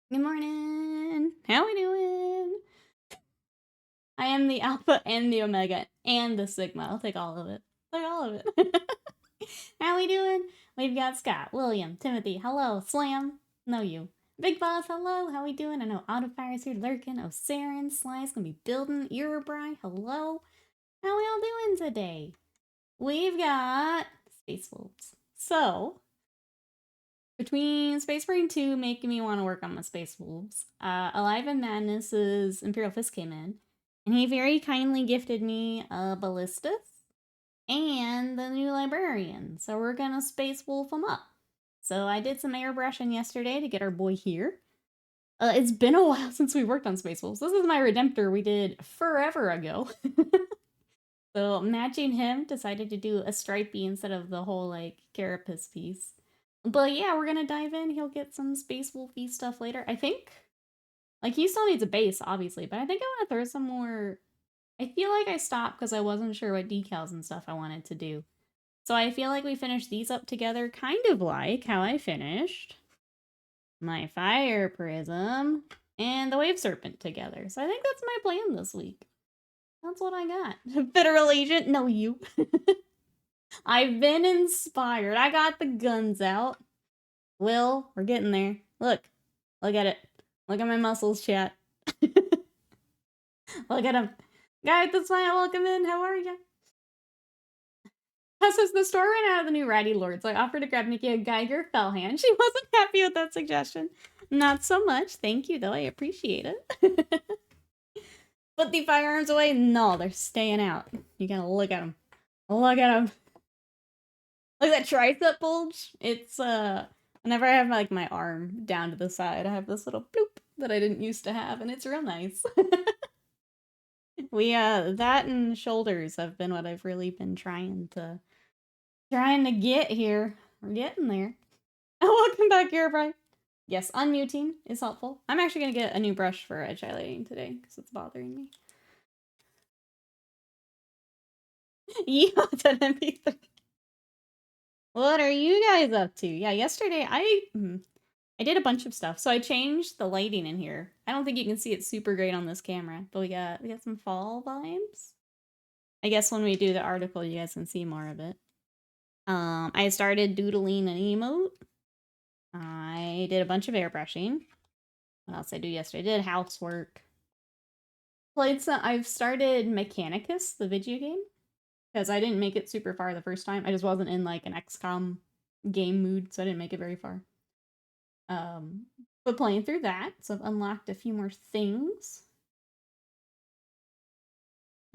Good morning. How we doing? I am the Alpha and the Omega and the Sigma. I'll take all of it. Take all of it. How we doing? We've got Scott, William, Timothy, hello, Slam, no you. Big Boss, hello, how we doing? I know Autofire's here lurking. Oh, Saren, Sly's gonna be building. Erebry, hello. How we all doing today? We've got Space Wolves. So, between Space Marine 2 making me want to work on my Space Wolves, Alive in Madness's Imperial Fist came in, and he very kindly gifted me a Ballistus and the new Librarian. So we're gonna Space Wolf them up. So I did some airbrushing yesterday to get our boy here. It's been a while since we worked on Space Wolves. This is my Redemptor we did forever ago. So matching him, decided to do a stripey instead of the whole like carapace piece. But yeah, we're gonna dive in. He'll get some Space Wolfy stuff later. I think, like, he still needs a base, obviously, but I think I want to throw some more. I feel like I stopped because I wasn't sure what decals and stuff I wanted to do. So I feel like we finished these up together, kind of like how I finished my Fire Prism and the Wave Serpent together. So I think that's my plan this week. That's what I got. Federal Agent, no you. I've been inspired. I got the guns out. Will, we're getting there. Look. Look at it. Look at my muscles, chat. Look at him. Guy with the smile, welcome in. How are ya? Says the store ran out of the new Ratty Lord, so I offered to grab Nikki a Geiger Fellhand. She wasn't happy with that suggestion. Not so much. Thank you, though. I appreciate it. Put the firearms away? No, they're staying out. You gotta look at them. Look at them. Look at that tricep bulge. It's, whenever I have, like, my arm down to the side, I have this little bloop that I didn't used to have, and it's real nice. That and shoulders have been what I've really been trying to get here. We're getting there. Welcome back, Erebry. Yes, unmuting is helpful. I'm actually gonna get a new brush for edge highlighting today, because it's bothering me. Yeah, that MP3. What are you guys up to? Yeah, yesterday I did a bunch of stuff. So I changed the lighting in here. I don't think you can see it super great on this camera, but we got some fall vibes. I guess when we do the article, you guys can see more of it. I started doodling an emote. I did a bunch of airbrushing. What else did I do yesterday? I did housework. Played some. I've started Mechanicus, the video game, because I didn't make it super far the first time. I just wasn't in like an XCOM game mood, so I didn't make it very far. But playing through that, so I've unlocked a few more things.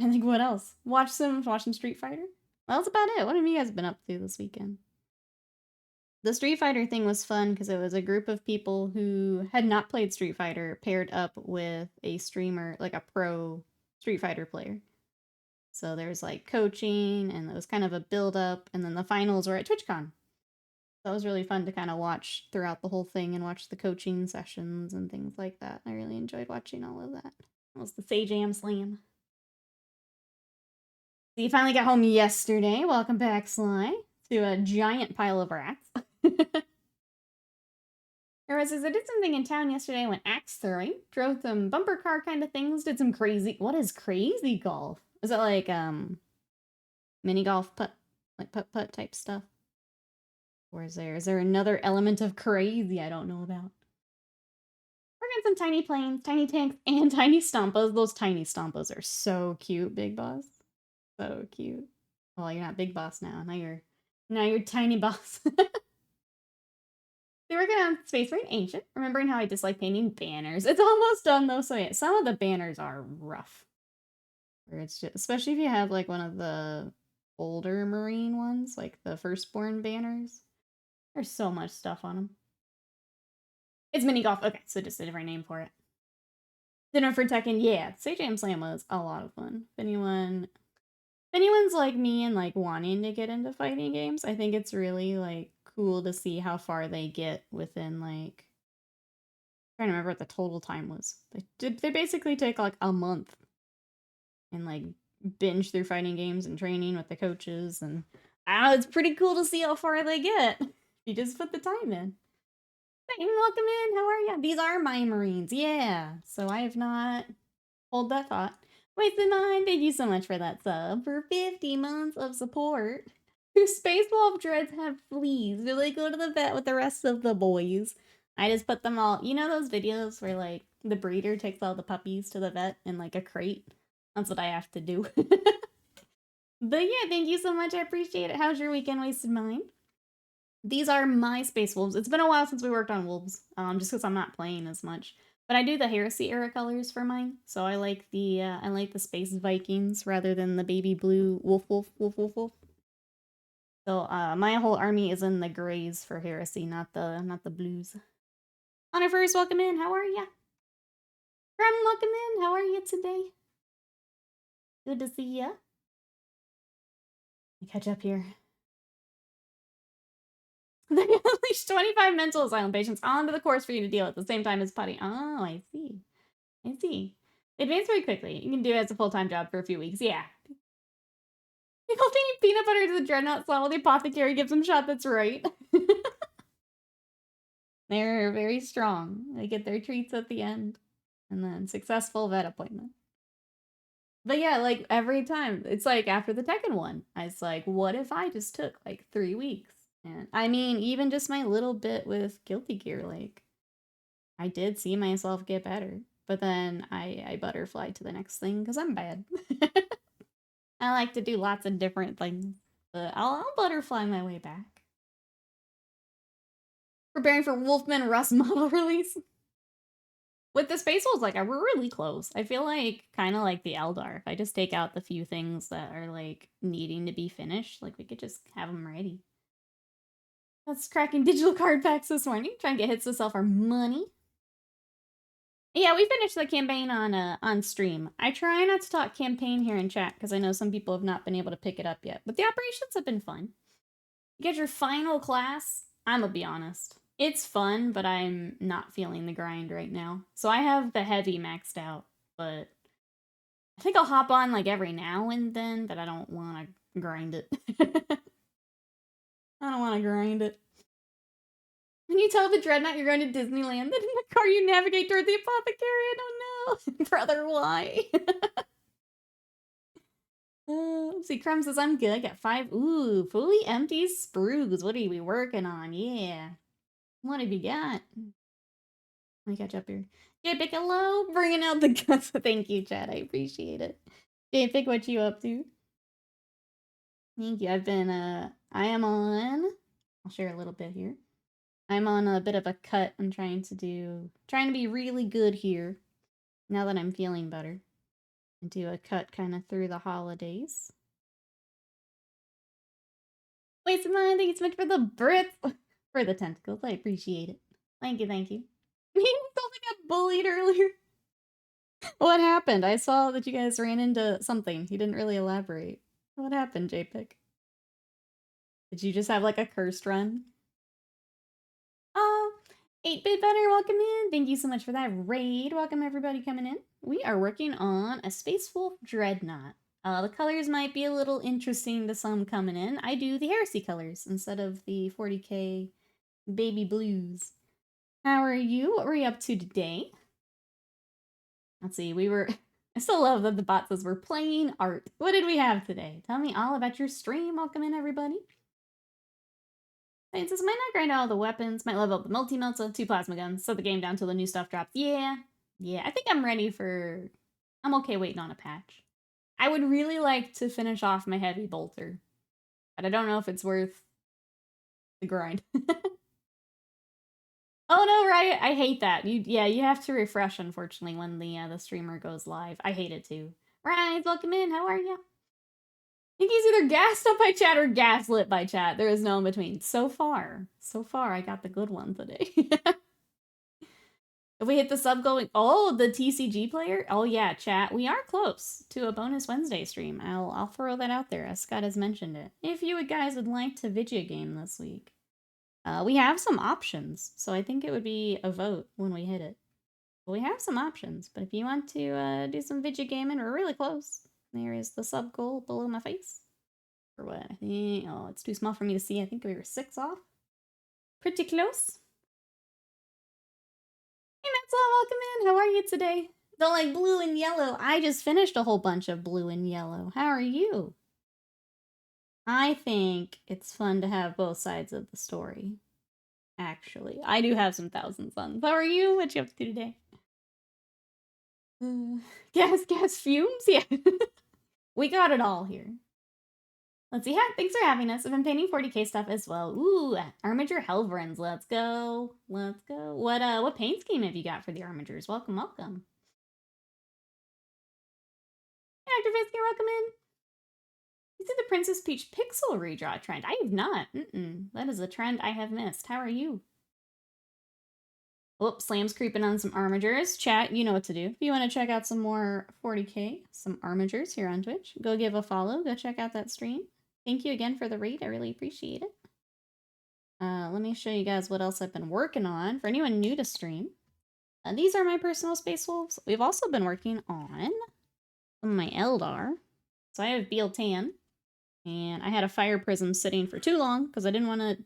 I think what else? Watch some Street Fighter. Well, that's about it. What have you guys been up to this weekend? The Street Fighter thing was fun because it was a group of people who had not played Street Fighter paired up with a streamer, like a pro Street Fighter player. So there's like coaching, and it was kind of a build up, and then the finals were at TwitchCon. That was really fun to kind of watch throughout the whole thing and watch the coaching sessions and things like that. I really enjoyed watching all of that. That was the Sage Am Slam. So you finally got home yesterday. Welcome back, Sly, to a giant pile of rats. Heresy says, I did something in town yesterday. I went axe throwing, drove some bumper car kind of things, did some crazy. What is crazy golf? Is it like mini golf putt, like putt type stuff? Or is there another element of crazy I don't know about? We're getting some tiny planes, tiny tanks, and tiny stompas. Those tiny stompas are so cute, Big Boss. So cute. Well, you're not Big Boss now. Now you're Tiny Boss. They're working on Space Marine Ancient, remembering how I dislike painting banners. It's almost done though, so yeah, some of the banners are rough. Where it's just, especially if you have like one of the older Marine ones, like the Firstborn banners. There's so much stuff on them. It's mini golf. Okay, so just a different name for it. Dinner for Tekken. Yeah, Sage Am Slam was a lot of fun. If anyone's like me and like wanting to get into fighting games, I think it's really like cool to see how far they get within like, I'm trying to remember what the total time was. They basically take like a month and like binge through fighting games and training with the coaches, and it's pretty cool to see how far they get. You just put the time in. Titan, welcome in. How are ya? These are my Marines. Yeah. So I have not hold that thought. Wasted Mind, thank you so much for that sub. For 50 months of support. Do Space Wolf Dreads have fleas? Do they go to the vet with the rest of the boys? I just put them all. You know those videos where, like, the breeder takes all the puppies to the vet in, like, a crate? That's what I have to do. But yeah, thank you so much. I appreciate it. How's your weekend, Wasted Mind? These are my Space Wolves. It's been a while since we worked on Wolves, just because I'm not playing as much. But I do the Heresy era colors for mine, so I like the Space Vikings rather than the baby blue wolf. So my whole army is in the grays for Heresy, not the blues. Honor first, welcome in. How are ya? Graham, welcome in. How are you today? Good to see ya. Let me catch up here. They unleash 25 mental asylum patients onto the course for you to deal at the same time as putty. Oh, I see. I see. They advance very quickly. You can do it as a full-time job for a few weeks. Yeah. People taking peanut butter to the Dreadnought slot while the apothecary gives them shot. That's right. They're very strong. They get their treats at the end. And then successful vet appointment. But yeah, like every time, it's like after the Tekken one, I was like, what if I just took like 3 weeks? And I mean, even just my little bit with Guilty Gear, like, I did see myself get better. But then I butterfly to the next thing because I'm bad. I like to do lots of different things. But I'll butterfly my way back. Preparing for Wolfman Rust model release. With the Space Wolves, like, we're really close. I feel like, kind of like the Eldar. If I just take out the few things that are, like, needing to be finished, like, we could just have them ready. That's cracking digital card packs this morning. Trying to get hits to sell for money. Yeah, we finished the campaign on stream. I try not to talk campaign here in chat, because I know some people have not been able to pick it up yet. But the operations have been fun. You get your final class. I'm gonna be honest. It's fun, but I'm not feeling the grind right now. So I have the heavy maxed out, but I think I'll hop on like every now and then, but I don't want to grind it. I don't want to grind it. When you tell the Dreadnought you're going to Disneyland, then in the car you navigate toward the apothecary, I don't know. Brother, why? Let's see, Crumb says, I'm good. I got 5. Ooh, fully empty sprues. What are we working on? Yeah. What have you got? Let me catch up here. J-Pick, hello! Bringing out the guns. Thank you, Chad. I appreciate it. J-Pick, what you up to? Thank you. I've been, I am on... I'll share a little bit here. I'm on a bit of a cut. I'm trying to be really good here. Now that I'm feeling better. And do a cut kind of through the holidays. Wasted Mind, thank you so much for the Brits! For the tentacles. I appreciate it. Thank you, thank you. He totally got bullied earlier. What happened? I saw that you guys ran into something. He didn't really elaborate. What happened, JPIC? Did you just have like a cursed run? Oh, 8-Bit Better, welcome in. Thank you so much for that raid. Welcome everybody coming in. We are working on a Space Wolf Dreadnought. The colors might be a little interesting to some coming in. I do the Heresy colors instead of the 40K baby blues. How are you? What were you up to today? Let's see, I still love that the bot says we're playing art. What did we have today? Tell me all about your stream. Welcome in, everybody. It says, might not grind all the weapons, might level up the multi-melts of 2 plasma guns, set the game down till the new stuff drops. Yeah, I think I'm ready for... I'm okay waiting on a patch. I would really like to finish off my heavy bolter, but I don't know if it's worth the grind. Oh no, right? I hate that. You have to refresh, unfortunately, when the streamer goes live. I hate it too. Ryan, welcome in. How are you? I think he's either gassed up by chat or gaslit by chat. There is no in between. So far, I got the good one today. If we hit the sub going, oh, the TCG player? Oh yeah, chat. We are close to a bonus Wednesday stream. I'll throw that out there, as Scott has mentioned it. If you guys would like to video game this week. We have some options, so I think it would be a vote when we hit it. But we have some options, but if you want to do some video gaming, we're really close. There is the sub goal below my face. For what? I think, oh, it's too small for me to see. I think we were 6 off. Pretty close. welcome in. How are you today? Don't like blue and yellow. I just finished a whole bunch of blue and yellow. How are you? I think it's fun to have both sides of the story. Actually, I do have some Thousand Suns. How are you? What you up to today? Gas fumes? Yeah. We got it all here. Let's see. Thanks for having us. I've been painting 40K stuff as well. Ooh, Armiger Helverins. Let's go. Let's go. What paint scheme have you got for the Armigers? Welcome, welcome. Hey, Dr. Fisk, welcome in. You see the Princess Peach pixel redraw trend? I have not. That is a trend I have missed. How are you? Whoops, Slam's creeping on some Armigers. Chat, you know what to do. If you want to check out some more 40K, some Armigers here on Twitch, go give a follow. Go check out that stream. Thank you again for the raid. I really appreciate it. Let me show you guys what else I've been working on. For anyone new to stream, these are my personal Space Wolves. We've also been working on some of my Eldar. So I have Beal Tan, and I had a Fire Prism sitting for too long because I didn't want to...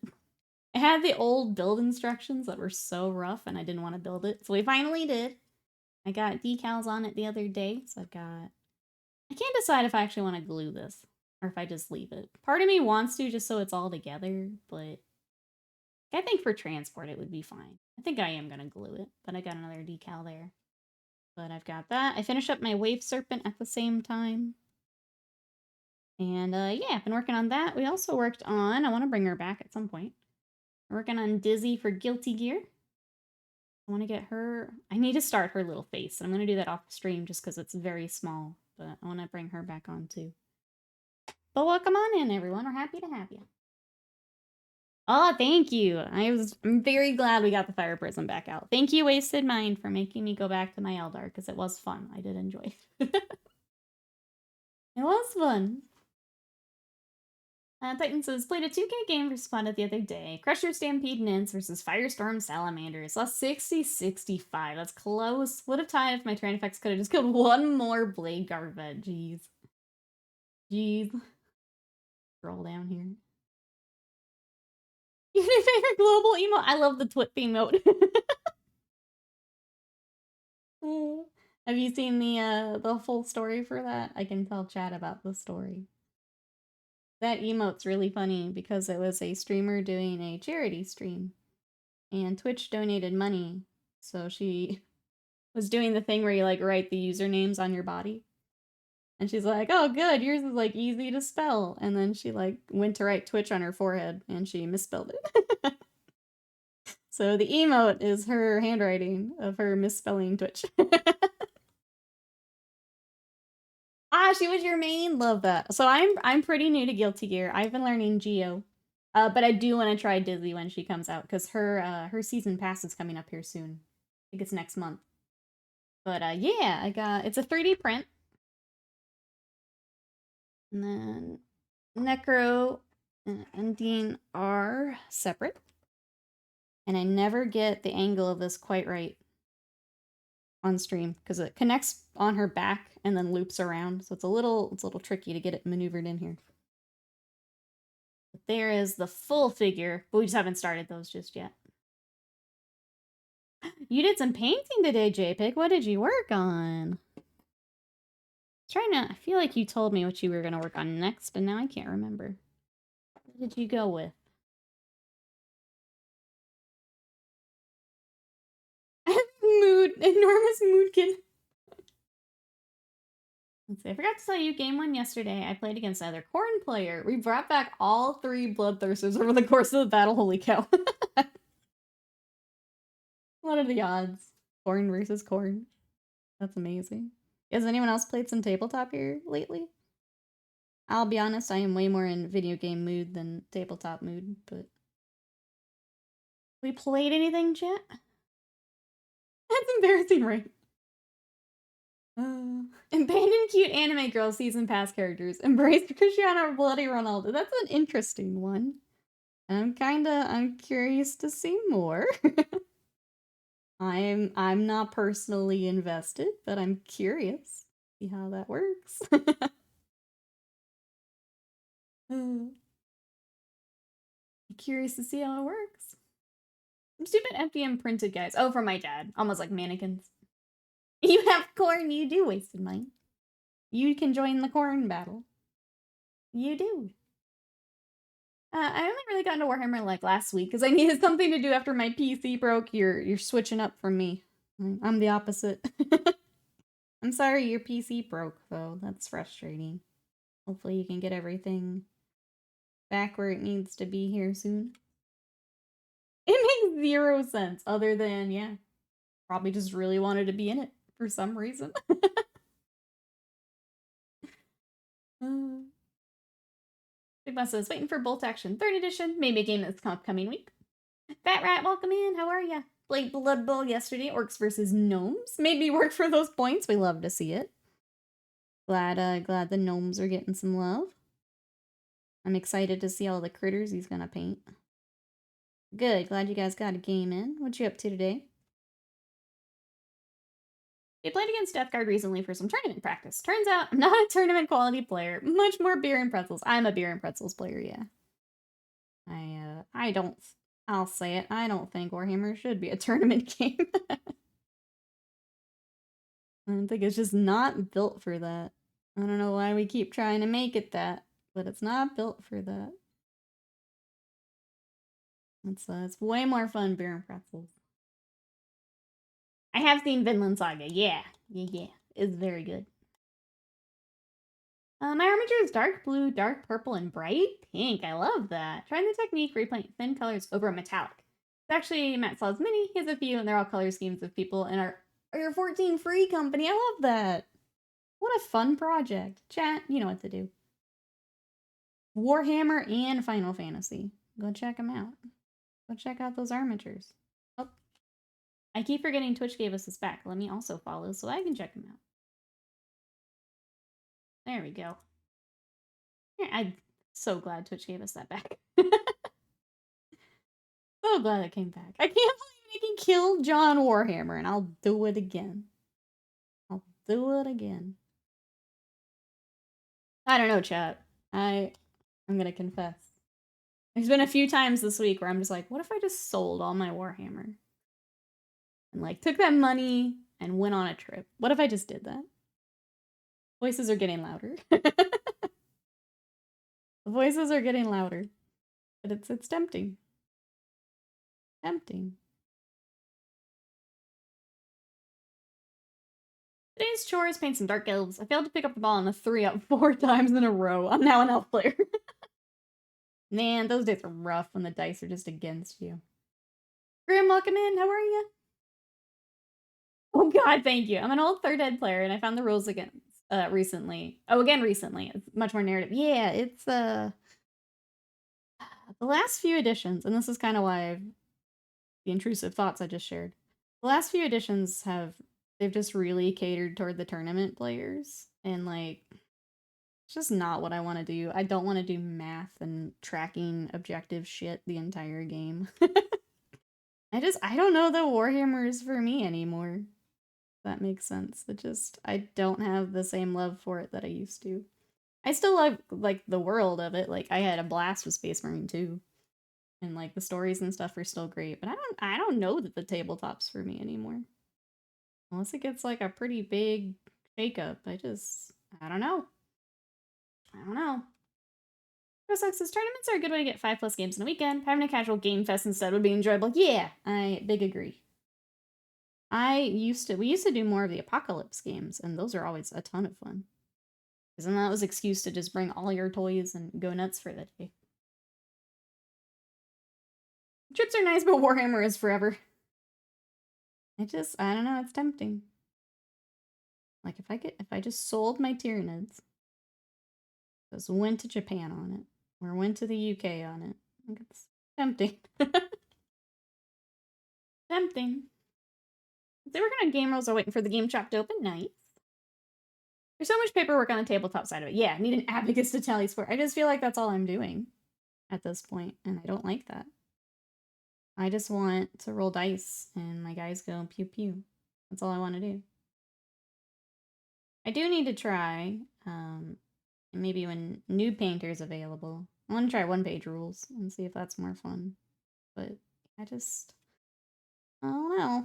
I had the old build instructions that were so rough and I didn't want to build it. So we finally did. I got decals on it the other day. So I've got... I can't decide if I actually want to glue this or if I just leave it. Part of me wants to just so it's all together, but I think for transport it would be fine. I think I am going to glue it, but I got another decal there. But I've got that. I finished up my Wave Serpent at the same time. And yeah, I've been working on that. We also worked on, I want to bring her back at some point. We're working on Dizzy for Guilty Gear. I want to get her, I need to start her little face. I'm going to do that off stream just because it's very small. But I want to bring her back on too. But welcome on in, everyone. We're happy to have you. Oh, thank you. I'm very glad we got the Fire Prism back out. Thank you, Wasted Mind, for making me go back to my Eldar, because it was fun. I did enjoy it. It was fun. Titan says, played a 2K game for Spotted the other day. Crusher Stampede Nymphs versus Firestorm Salamanders. Lost 60-65. That's close. Would have tied if my train effects could have just killed one more Blade Garbage. Jeez. Jeez. Scroll down here. Your favorite global emote? I love the Twit emote. Have you seen the full story for that? I can tell chat about the story. That emote's really funny because it was a streamer doing a charity stream. And Twitch donated money. So she was doing the thing where you like write the usernames on your body. And she's like, oh good, yours is like easy to spell. And then she like went to write Twitch on her forehead and she misspelled it. So the emote is her handwriting of her misspelling Twitch. Ah, she was your main? Love that. So I'm pretty new to Guilty Gear. I've been learning Geo. But I do want to try Dizzy when she comes out, because her season pass is coming up here soon. I think it's next month. But yeah, it's a 3D print. And then Necro and Dean are separate. And I never get the angle of this quite right on stream, because it connects on her back and then loops around. So it's a little tricky to get it maneuvered in here. But there is the full figure, but we just haven't started those just yet. You did some painting today, JPEG. What did you work on? I feel like you told me what you were going to work on next, but now I can't remember. What did you go with? Enormous moodkin. Let's see, I forgot to tell you, game one yesterday, I played against another Corn player. We brought back all 3 Bloodthirsters over the course of the battle, holy cow. What are the odds? Corn versus Corn. That's amazing. Has anyone else played some tabletop here lately? I'll be honest, I am way more in video game mood than tabletop mood, but... We played anything, chat? That's embarrassing, right? Abandoned cute anime girl season pass characters. Embrace Cristiano Bloody Ronaldo. That's an interesting one. I'm curious to see more. I'm not personally invested, but I'm curious. See how that works. I'm curious to see how it works. Stupid FDM printed guys. Oh, from my dad. Almost like mannequins. You have corn, you do, wasted mine. You can join the corn battle. You do. I only really got into Warhammer like last week because I needed something to do after my PC broke. You're switching up from me. I'm the opposite. I'm sorry your PC broke though. That's frustrating. Hopefully you can get everything back where it needs to be here soon. It makes 0 sense other than, yeah, probably just really wanted to be in it for some reason. Big Boss says, waiting for Bolt Action 3rd edition. Maybe a game that's upcoming week. Fat Rat, welcome in. How are ya? Played Blood Bowl yesterday. Orcs versus Gnomes. Made me work for those points. We love to see it. Glad the Gnomes are getting some love. I'm excited to see all the critters he's gonna paint. Good. Glad you guys got a game in. What you up to today? I played against Death Guard recently for some tournament practice. Turns out I'm not a tournament quality player. Much more beer and pretzels. I'm a beer and pretzels player, yeah. I'll say it. I don't think Warhammer should be a tournament game. I don't think it's just not built for that. I don't know why we keep trying to make it that, but it's not built for that. It's way more fun beer and pretzels. I have seen Vinland Saga. Yeah. It's very good. My armature is dark blue, dark purple, and bright pink. I love that. Trying the technique where you paint thin colors over a metallic. It's actually Matt Slaw's mini. He has a few, and they're all color schemes of people in our 14 free company. I love that. What a fun project. Chat, you know what to do. Warhammer and Final Fantasy. Go check them out. Go check out those armatures. Oh, I keep forgetting Twitch gave us this back. Let me also follow so I can check them out. There we go. I'm so glad Twitch gave us that back. So glad it came back. I can't believe they can kill John Warhammer, and I'll do it again. I'll do it again. I don't know, chat. I'm gonna confess. There's been a few times this week where I'm just like, what if I just sold all my Warhammer? And like took that money and went on a trip. What if I just did that? Voices are getting louder. The voices are getting louder. But it's tempting. Tempting. Today's chore is paint some dark elves. I failed to pick up the ball on a 3-up 4 times in a row. I'm now an elf player. Man, those days are rough when the dice are just against you. Grim, welcome in. How are you? Oh god, thank you. I'm an old 3rd ed player, and I found the rules again recently. Oh, again recently. It's much more narrative. Yeah, it's the last few editions, and this is kind of why the intrusive thoughts I just shared. The last few editions they've just really catered toward the tournament players, and like it's just not what I want to do. I don't want to do math and tracking objective shit the entire game. I don't know that Warhammer is for me anymore. If that makes sense. I don't have the same love for it that I used to. I still love like the world of it. Like I had a blast with Space Marine 2. And like the stories and stuff are still great, but I don't know that the tabletop's for me anymore. Unless it gets like a pretty big shakeup. I don't know. I don't know. Sucks says tournaments are a good way to get 5+ games in a weekend. Having a casual game fest instead would be enjoyable. Yeah, I big agree. We used to do more of the apocalypse games, and those are always a ton of fun. Because then that was excuse to just bring all your toys and go nuts for the day. Trips are nice, but Warhammer is forever. I don't know, it's tempting. Like if I just sold my Tyranids, just went to Japan on it, or went to the UK on it, I think it's tempting. Tempting. They were on game rules. Are waiting for the game shop to open. Nice. There's so much paperwork on the tabletop side of it. Yeah, I need an abacus to tally score. I just feel like that's all I'm doing at this point, and I don't like that. I just want to roll dice and my guys go pew pew. That's all I want to do. I do need to try, maybe when new painter's available. I want to try 1-page rules and see if that's more fun. But I don't know.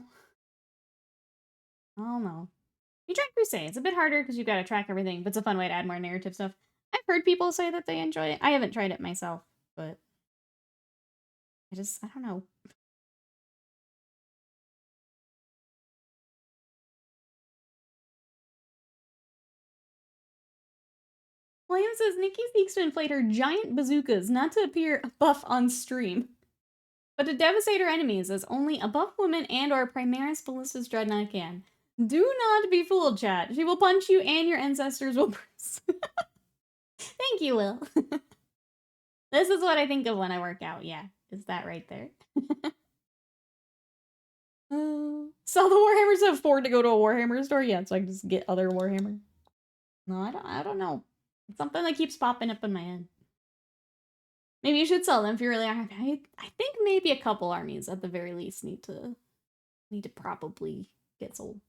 I don't know. You try Crusade. It's a bit harder because you've got to track everything, but it's a fun way to add more narrative stuff. I've heard people say that they enjoy it. I haven't tried it myself, but I don't know. William says Nikki seeks to inflate her giant bazookas, not to appear buff on stream, but to devastate her enemies as only a buff woman and or Primaris Ballistus Dreadnought can. Do not be fooled, chat. She will punch you and your ancestors will bruise. Thank you, Will. This is what I think of when I work out. Yeah, is that right there? Sell the Warhammers to afford to go to a Warhammer store? Yeah, so I can just get other Warhammer. No, I don't know. It's something that keeps popping up in my head. Maybe you should sell them if you really are. I think maybe a couple armies at the very least need to probably get sold.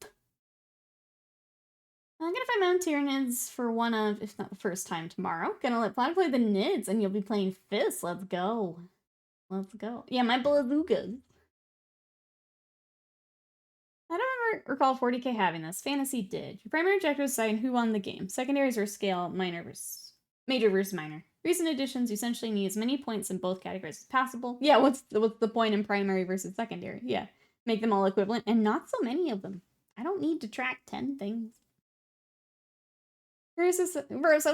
I'm gonna find my own Tyranids for one of, if not the first time tomorrow. Gonna let Plaid play the Nids and you'll be playing Fist. Let's go. Let's go. Yeah, my bazookas. I don't recall 40K having this. Fantasy did. Your primary objective is deciding who won the game. Secondaries are scale, major versus minor. Recent additions essentially need as many points in both categories as possible. Yeah, what's the point in primary versus secondary? Yeah, make them all equivalent, and not so many of them. I don't need to track 10 things. Versa,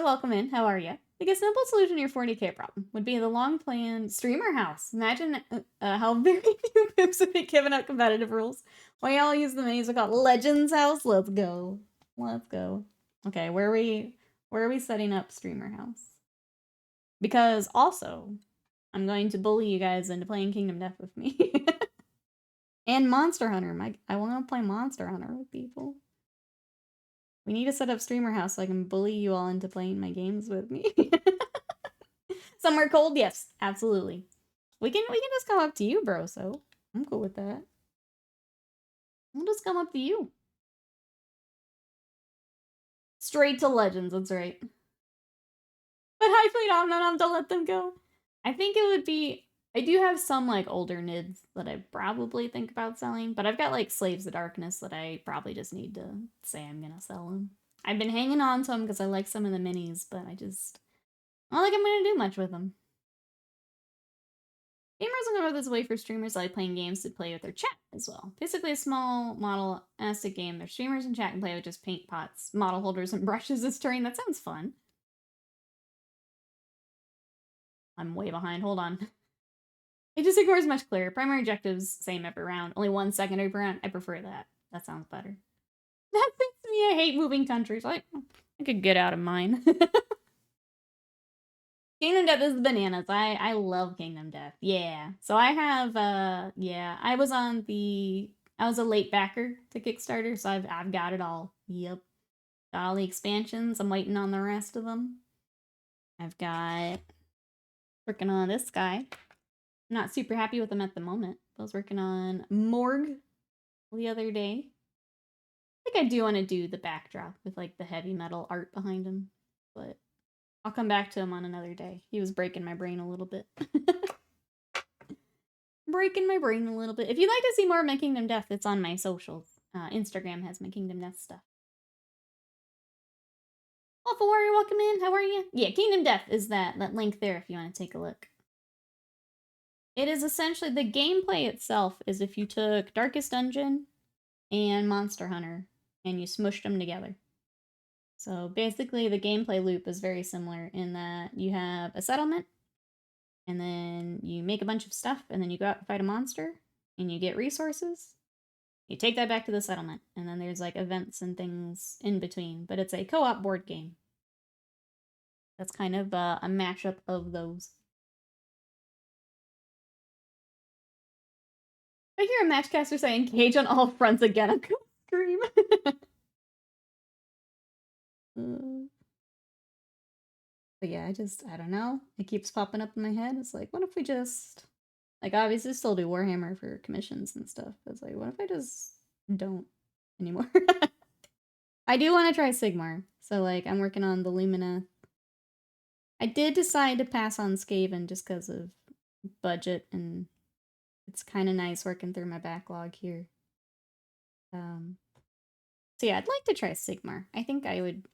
welcome in. How are you? The simple solution to your 40K problem would be the long-planned streamer house. Imagine how very few pimps would be giving out competitive rules. Why y'all use the minis we call Legends House? Let's go. Let's go. Okay, where are we setting up streamer house? Because also, I'm going to bully you guys into playing Kingdom Death with me. And Monster Hunter. I want to play Monster Hunter with people. We need to set up streamer house so I can bully you all into playing my games with me. Somewhere cold? Yes, absolutely. We can just come up to you, bro, so I'm cool with that. We'll just come up to you. Straight to Legends, that's right. But high fleet on, I don't have to let them go. I think it would be... I do have some, like, older nids that I probably think about selling, but I've got, like, Slaves of Darkness that I probably just need to say I'm gonna sell them. I've been hanging on to them because I like some of the minis, but I don't think I'm gonna do much with them. Gamers will go this way for streamers like playing games to play with their chat as well. Basically a small model asset game. Their streamers and chat can play with just paint pots, model holders, and brushes this terrain. That sounds fun. I'm way behind. Hold on. It just ignores much clearer. Primary objectives, same every round. Only 1 secondary per round. I prefer that. That sounds better. That fits me. I hate moving countries. I could get out of mine. Kingdom Death is bananas. I love Kingdom Death. Yeah. So I have I was a late backer to Kickstarter, so I've got it all. Yep. Got all the expansions. I'm waiting on the rest of them. I've got working on this guy. I'm not super happy with them at the moment. I was working on Morgue the other day. I think I do want to do the backdrop with like the heavy metal art behind him, but I'll come back to him on another day. He was breaking my brain a little bit. Breaking my brain a little bit. If you'd like to see more of my Kingdom Death, it's on my socials. Instagram has my Kingdom Death stuff. Alpha Warrior, welcome in. How are you? Yeah, Kingdom Death is that link there if you want to take a look. It is essentially, the gameplay itself is if you took Darkest Dungeon and Monster Hunter and you smushed them together. So basically the gameplay loop is very similar in that you have a settlement and then you make a bunch of stuff and then you go out and fight a monster and you get resources. You take that back to the settlement and then there's like events and things in between, but it's a co-op board game. That's kind of a mashup of those. I hear a matchcaster say engage on all fronts again. I'm gonna scream. But yeah, I don't know. It keeps popping up in my head. It's like, what if we just, like, obviously still do Warhammer for commissions and stuff. But it's like, what if I just don't anymore? I do want to try Sigmar. So, like, I'm working on the Lumina. I did decide to pass on Skaven just because of budget and it's kind of nice working through my backlog here. So yeah, I'd like to try Sigmar. I think I would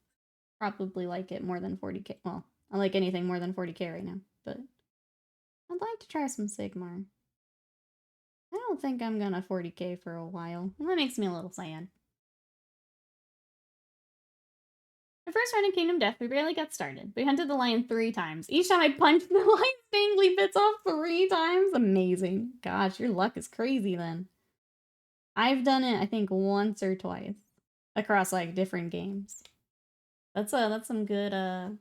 probably like it more than 40k. Well, I like anything more than 40k right now, but I'd like to try some Sigmar. I don't think I'm gonna 40k for a while, and that makes me a little sad. The first round in Kingdom Death, we barely got started. We hunted the lion 3 times. Each time I punched the lion's dangly bits off 3 times. Amazing. Gosh, your luck is crazy then. I've done it, I think, once or twice. Across, like, different games. That's some good, I'm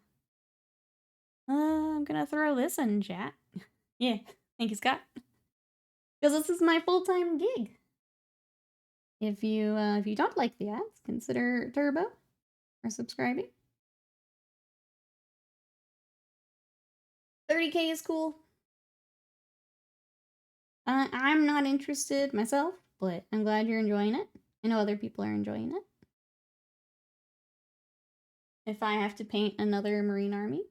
gonna throw this in chat. Yeah, thank you, Scott. Because this is my full-time gig. If you don't like the ads, consider Turbo or subscribing. 30k is cool. I'm not interested myself, but I'm glad you're enjoying it. I know other people are enjoying it. If I have to paint another Marine army,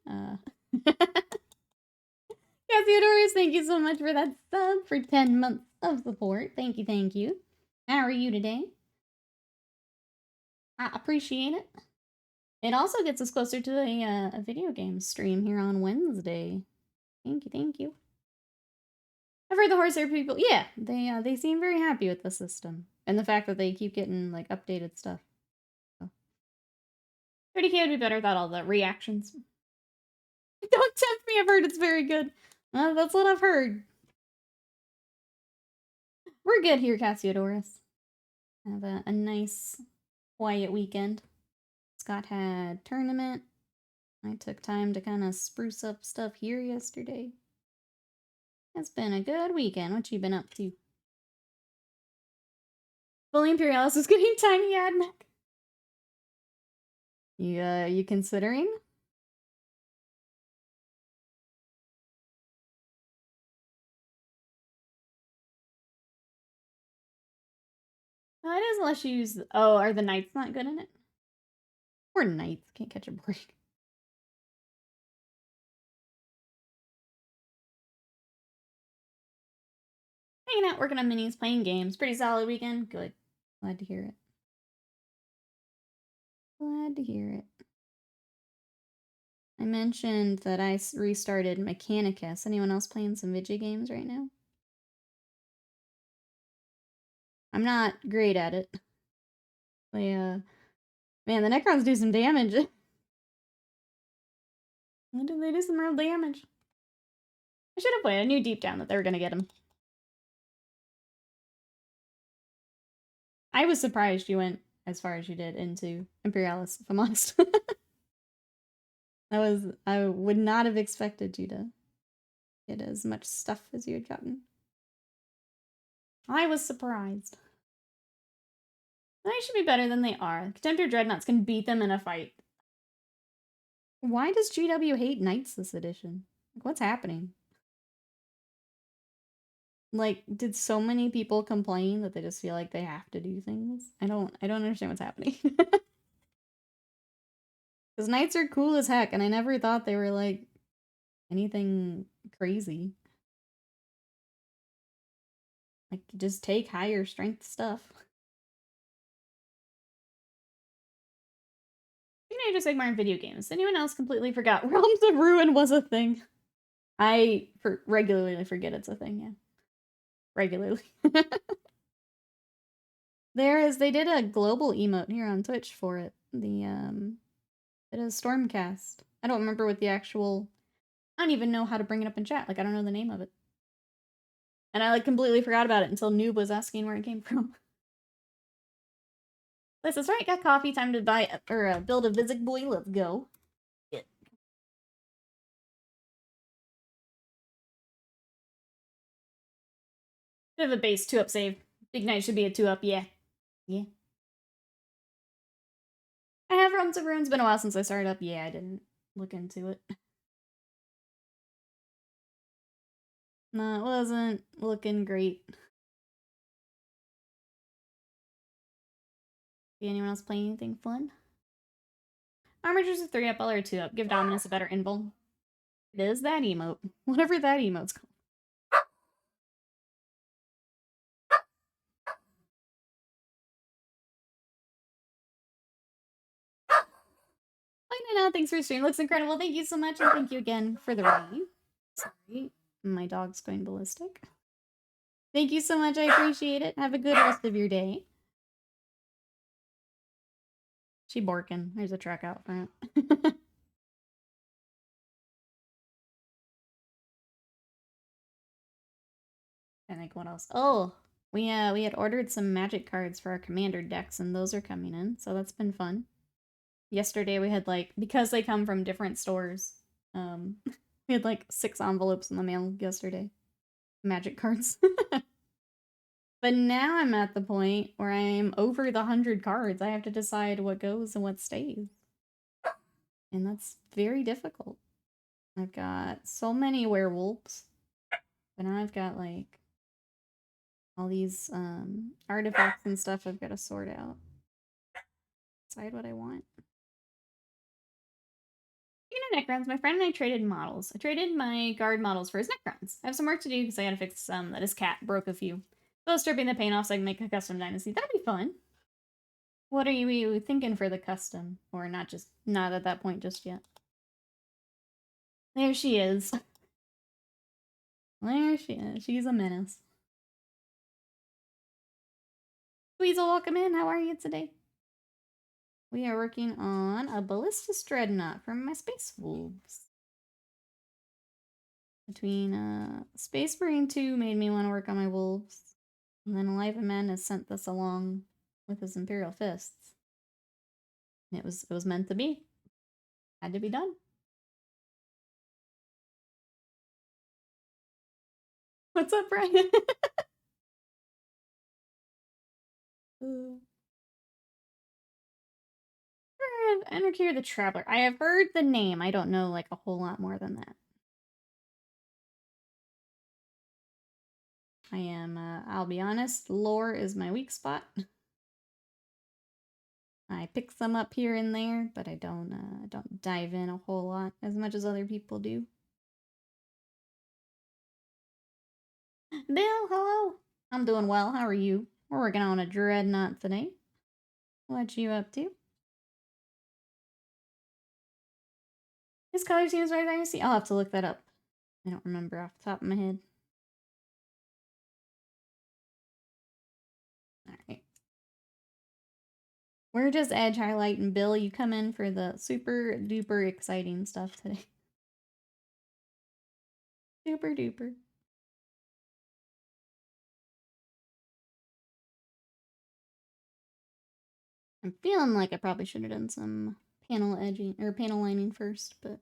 Theodorus, thank you so much for that sub for 10 months of support. Thank you, thank you. How are you today? I appreciate it. It also gets us closer to a video game stream here on Wednesday. Thank you, thank you. I've heard the Horsehair people, yeah, they seem very happy with the system. And the fact that they keep getting, like, updated stuff. So. 30k would be better without all the reactions. Don't tempt me, I've heard it's very good. That's what I've heard. We're good here, Cassiodorus. Have a nice, quiet weekend. Scott had tournament. I took time to kind of spruce up stuff here yesterday. It's been a good weekend. What you been up to? Fully Imperialis is getting tiny admech. You considering? It is unless you use... Oh, are the knights not good in it? Poor knights. Can't catch a break. Hanging out, working on minis, playing games. Pretty solid weekend. Good. Glad to hear it. Glad to hear it. I mentioned that I restarted Mechanicus. Anyone else playing some video games right now? I'm not great at it. Man, the Necrons do some damage. They do some real damage. I should have played. I knew deep down that they were gonna get him. I was surprised you went as far as you did into Imperialis, if I'm honest. I would not have expected you to get as much stuff as you had gotten. I was surprised. They should be better than they are. Redemptor Dreadnoughts can beat them in a fight. Why does GW hate Knights this edition? Like, what's happening? Like, did so many people complain that they just feel like they have to do things? I don't understand what's happening. Because Knights are cool as heck, and I never thought they were, like, anything crazy. Like, just take higher strength stuff. Teenager Sigmar in video games. Anyone else completely forgot Realms of Ruin was a thing? I regularly forget it's a thing, yeah. Regularly. They did a global emote here on Twitch for it. It is Stormcast. I don't remember what the actual... I don't even know how to bring it up in chat. Like, I don't know the name of it. And I, like, completely forgot about it until Noob was asking where it came from. This is right. Got coffee. Time to buy or build a Vizig boy. Let's go. Yeah. Bit of a base 2-up save. Big Knight should be a 2-up. Yeah. Yeah. I have Realms of Ruins. Been a while since I started up. Yeah, I didn't look into it. No, it wasn't looking great. See anyone else playing anything fun? Armager's a 3-up, or a 2-up. Give Dominus a better invul. It is that emote. Whatever that emote's called. no, thanks for streaming. Looks incredible. Thank you so much, and thank you again for the rain. Sorry, my dog's going ballistic. Thank you so much. I appreciate it. Have a good rest of your day. She borking. There's a truck out front. I think what else? Oh, we had ordered some magic cards for our commander decks, and those are coming in, so that's been fun. Yesterday we had because they come from different stores, we had 6 envelopes in the mail yesterday. Magic cards. But now I'm at the point where I'm over the 100 cards. I have to decide what goes and what stays. And that's very difficult. I've got so many werewolves. But now I've got all these artifacts and stuff I've got to sort out. Decide what I want. Necrons, my friend and I traded models. I traded my guard models for his Necrons. I have some work to do because I gotta fix that his cat broke a few. So stripping the paint off so I can make a custom dynasty. That'd be fun. What are you thinking for the custom? Or not at that point just yet? There she is. There she is. She's a menace. Weasel, welcome in. How are you today? We are working on a Ballistus Dreadnought from my Space Wolves. Between Space Marine 2 made me want to work on my wolves. And then Alive and Man has sent this along with his Imperial Fists. And it was meant to be. Had to be done. What's up, Brian? Energear the Traveler. I have heard the name. I don't know a whole lot more than that. I am, I'll be honest, lore is my weak spot. I pick some up here and there, but I don't dive in a whole lot as much as other people do. Bill, hello. I'm doing well. How are you? We're working on a Dreadnought today. What you up to? His color seems right there. See, I'll have to look that up. I don't remember off the top of my head. Alright. We're just edge highlighting. Bill, you come in for the super duper exciting stuff today. Super duper. I'm feeling like I probably should have done some panel edging or panel lining first, but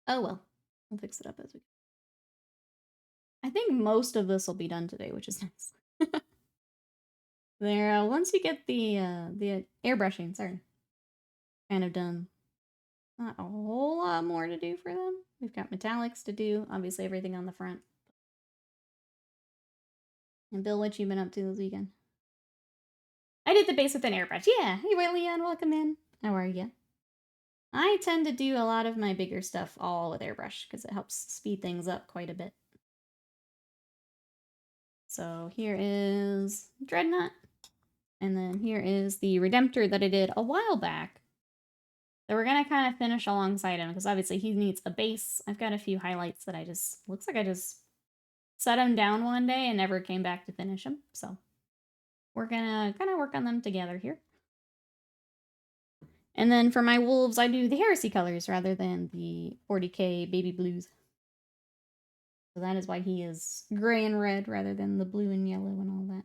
oh well. We'll fix it up as we go. I think most of this will be done today, which is nice. There, once you get the airbrushing, sorry, kind of done. Not a whole lot more to do for them. We've got metallics to do, obviously everything on the front. And Bill, what you been up to this weekend? I did the base with an airbrush. Yeah, hey, Leon, welcome in. How are you? I tend to do a lot of my bigger stuff all with airbrush because it helps speed things up quite a bit. So here is Dreadnought. And then here is the Redemptor that I did a while back. So we're going to kind of finish alongside him because obviously he needs a base. I've got a few highlights that looks like I just set him down one day and never came back to finish him. So we're going to kind of work on them together here. And then for my wolves, I do the Heresy colors rather than the 40K baby blues. So that is why he is gray and red rather than the blue and yellow and all that.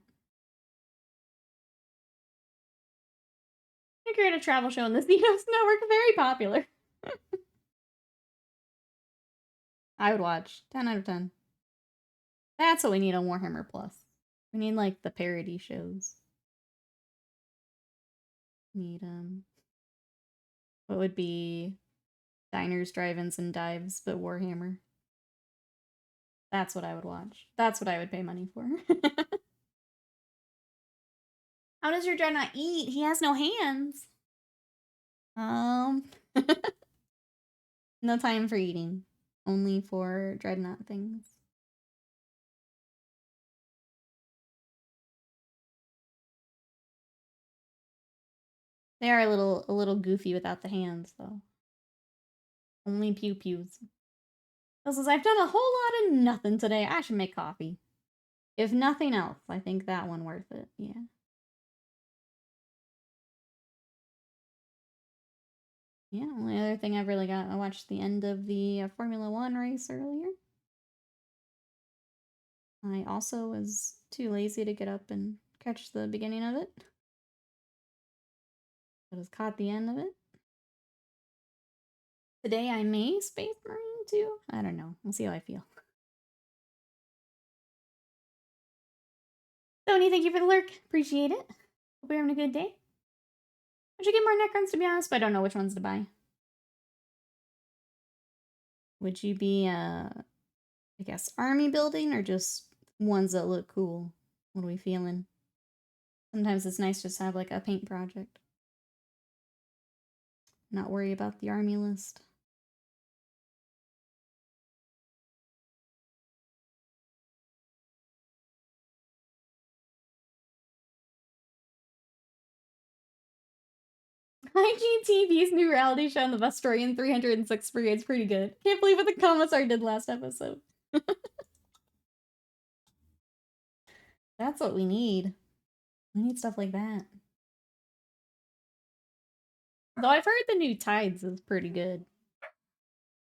I create a travel show on the CEO's network. Very popular. I would watch. 10 out of 10. That's what we need on Warhammer Plus. We need, the parody shows. Need, what would be diners, drive-ins, and dives, but Warhammer. That's what I would watch. That's what I would pay money for. How does your Dreadnought eat? He has no hands. No time for eating. Only for Dreadnought things. They are a little goofy without the hands, though. Only pew-pews. This is, I've done a whole lot of nothing today. I should make coffee. If nothing else, I think that one worth it, yeah. Yeah, only other thing I've really got, I watched the end of the Formula 1 race earlier. I also was too lazy to get up and catch the beginning of it. But has caught the end of it. Today I may Space Marine too. I don't know. We'll see how I feel. Tony, thank you for the lurk. Appreciate it. Hope you're having a good day. I should get more Necrons, to be honest, but I don't know which ones to buy. Would you be, I guess, army building or just ones that look cool? What are we feeling? Sometimes it's nice just to have like a paint project. Not worry about the army list. IGTV's new reality show on the Vesturian 306 Brigade's pretty good. Can't believe what the commissar did last episode. That's what we need. We need stuff like that. Though I've heard the new Tides is pretty good.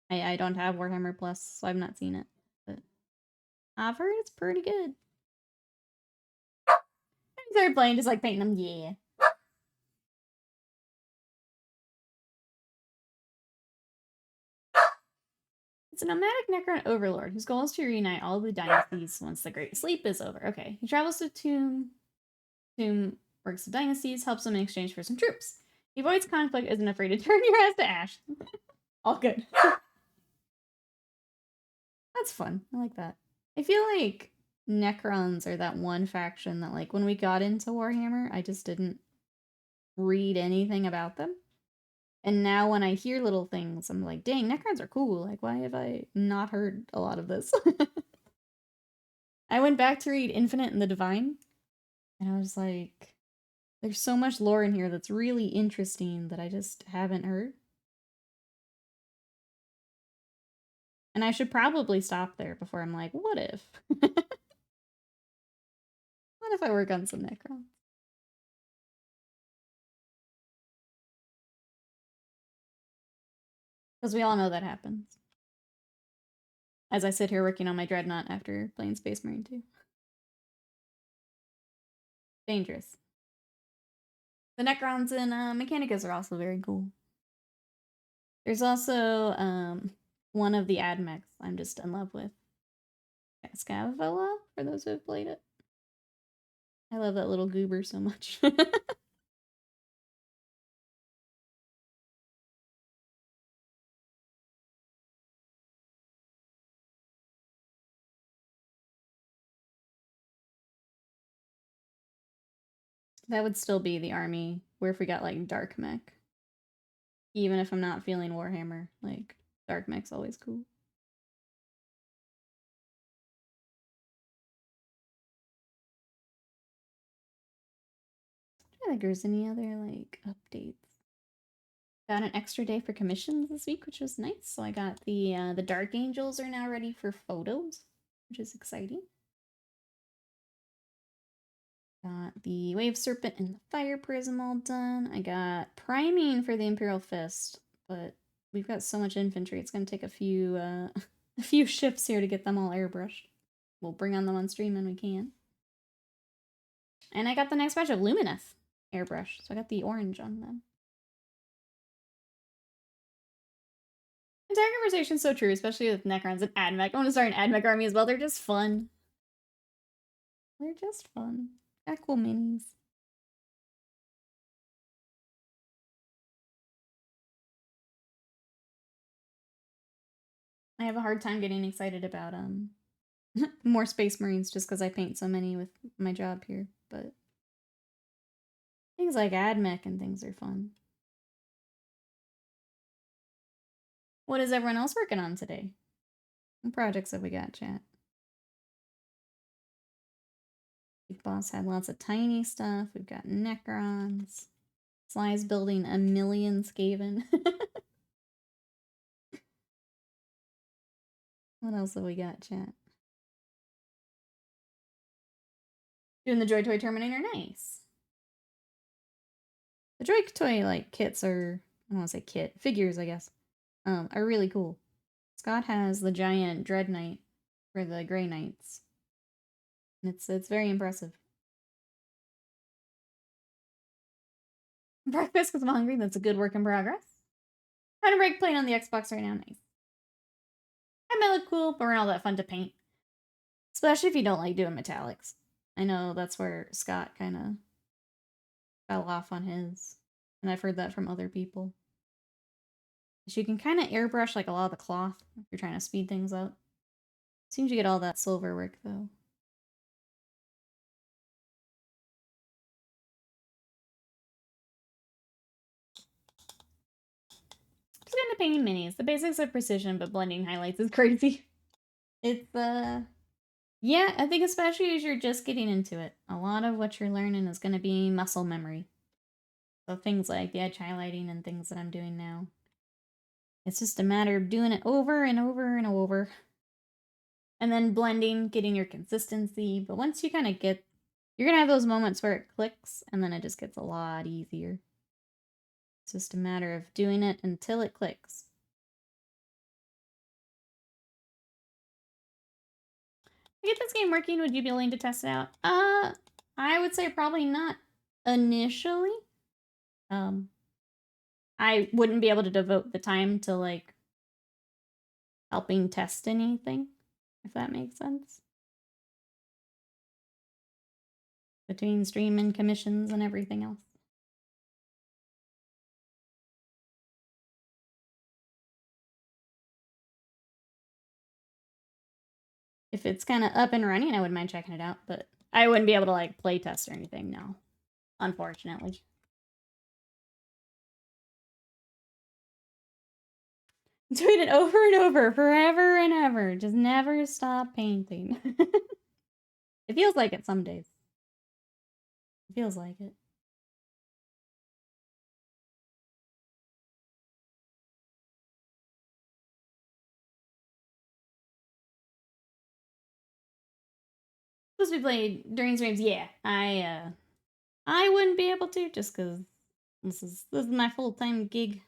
I don't have Warhammer Plus, so I've not seen it. But I've heard it's pretty good. I started playing, just like painting them, yeah. It's a nomadic Necron overlord whose goal is to reunite all the dynasties once the Great Sleep is over. Okay, he travels to Tomb, works the dynasties, helps them in exchange for some troops. He avoids conflict, isn't afraid to turn your ass to ash. All good. That's fun. I like that. I feel like Necrons are that one faction that, like, when we got into Warhammer, I just didn't read anything about them. And now when I hear little things, I'm like, dang, Necrons are cool. Like, why have I not heard a lot of this? I went back to read Infinite and the Divine, and I was like, there's so much lore in here that's really interesting that I just haven't heard. And I should probably stop there before I'm like, what if? What if I work on some Necrons? Because we all know that happens. As I sit here working on my Dreadnought after playing Space Marine 2. Dangerous. The Necrons and Mechanicus are also very cool. There's also one of the Admechs I'm just in love with. Scavella, for those who have played it. I love that little goober so much. That would still be the army where if we got like Dark Mech. Even if I'm not feeling Warhammer, like Dark Mech's always cool. I don't think there's any other like updates. Got an extra day for commissions this week, which was nice. So I got the Dark Angels are now ready for photos, which is exciting. Got the Wave Serpent and the Fire Prism all done. I got priming for the Imperial Fist, but we've got so much infantry, it's gonna take a few a few shifts here to get them all airbrushed. We'll bring on them on stream when we can. And I got the next batch of Lumineth airbrush, so I got the orange on them. Entire conversation's so true, especially with Necrons and Admech. I want to start an Admech army as well. They're just fun. They're just fun. Got cool minis. I have a hard time getting excited about more Space Marines just because I paint so many with my job here, but things like Admech and things are fun. What is everyone else working on today? What projects have we got, chat? Big Boss had lots of tiny stuff. We've got Necrons. Sly's building a million Skaven. What else have we got, chat? Doing the Joy Toy Terminator, nice. The Joy Toy, like, kits are, I don't want to say kit, figures, I guess, are really cool. Scott has the giant Dreadnought for the Grey Knights. And it's very impressive. Breakfast because I'm hungry, that's a good work in progress. Kind of break playing on the Xbox right now, nice. I might look cool, but we're not all that fun to paint. Especially if you don't like doing metallics. I know that's where Scott kind of fell off on his. And I've heard that from other people. You can kind of airbrush like a lot of the cloth if you're trying to speed things up. Seems you get all that silver work though. Just into painting minis. The basics of precision, but blending highlights is crazy. It's yeah, I think especially as you're just getting into it, a lot of what you're learning is going to be muscle memory. So things like the edge highlighting and things that I'm doing now. It's just a matter of doing it over and over and over. And then blending, getting your consistency. But once you kind of get, you're going to have those moments where it clicks, and then it just gets a lot easier. It's just a matter of doing it until it clicks. To get this game working, would you be willing to test it out? I would say probably not initially. I wouldn't be able to devote the time to, like, helping test anything, if that makes sense. Between stream and commissions and everything else. If it's kind of up and running, I wouldn't mind checking it out, but I wouldn't be able to, like, play test or anything, no. Unfortunately. Doing it over and over, forever and ever. Just never stop painting. It feels like it some days. It feels like it. Supposed to be played during streams, yeah. I wouldn't be able to just because this is my full-time gig.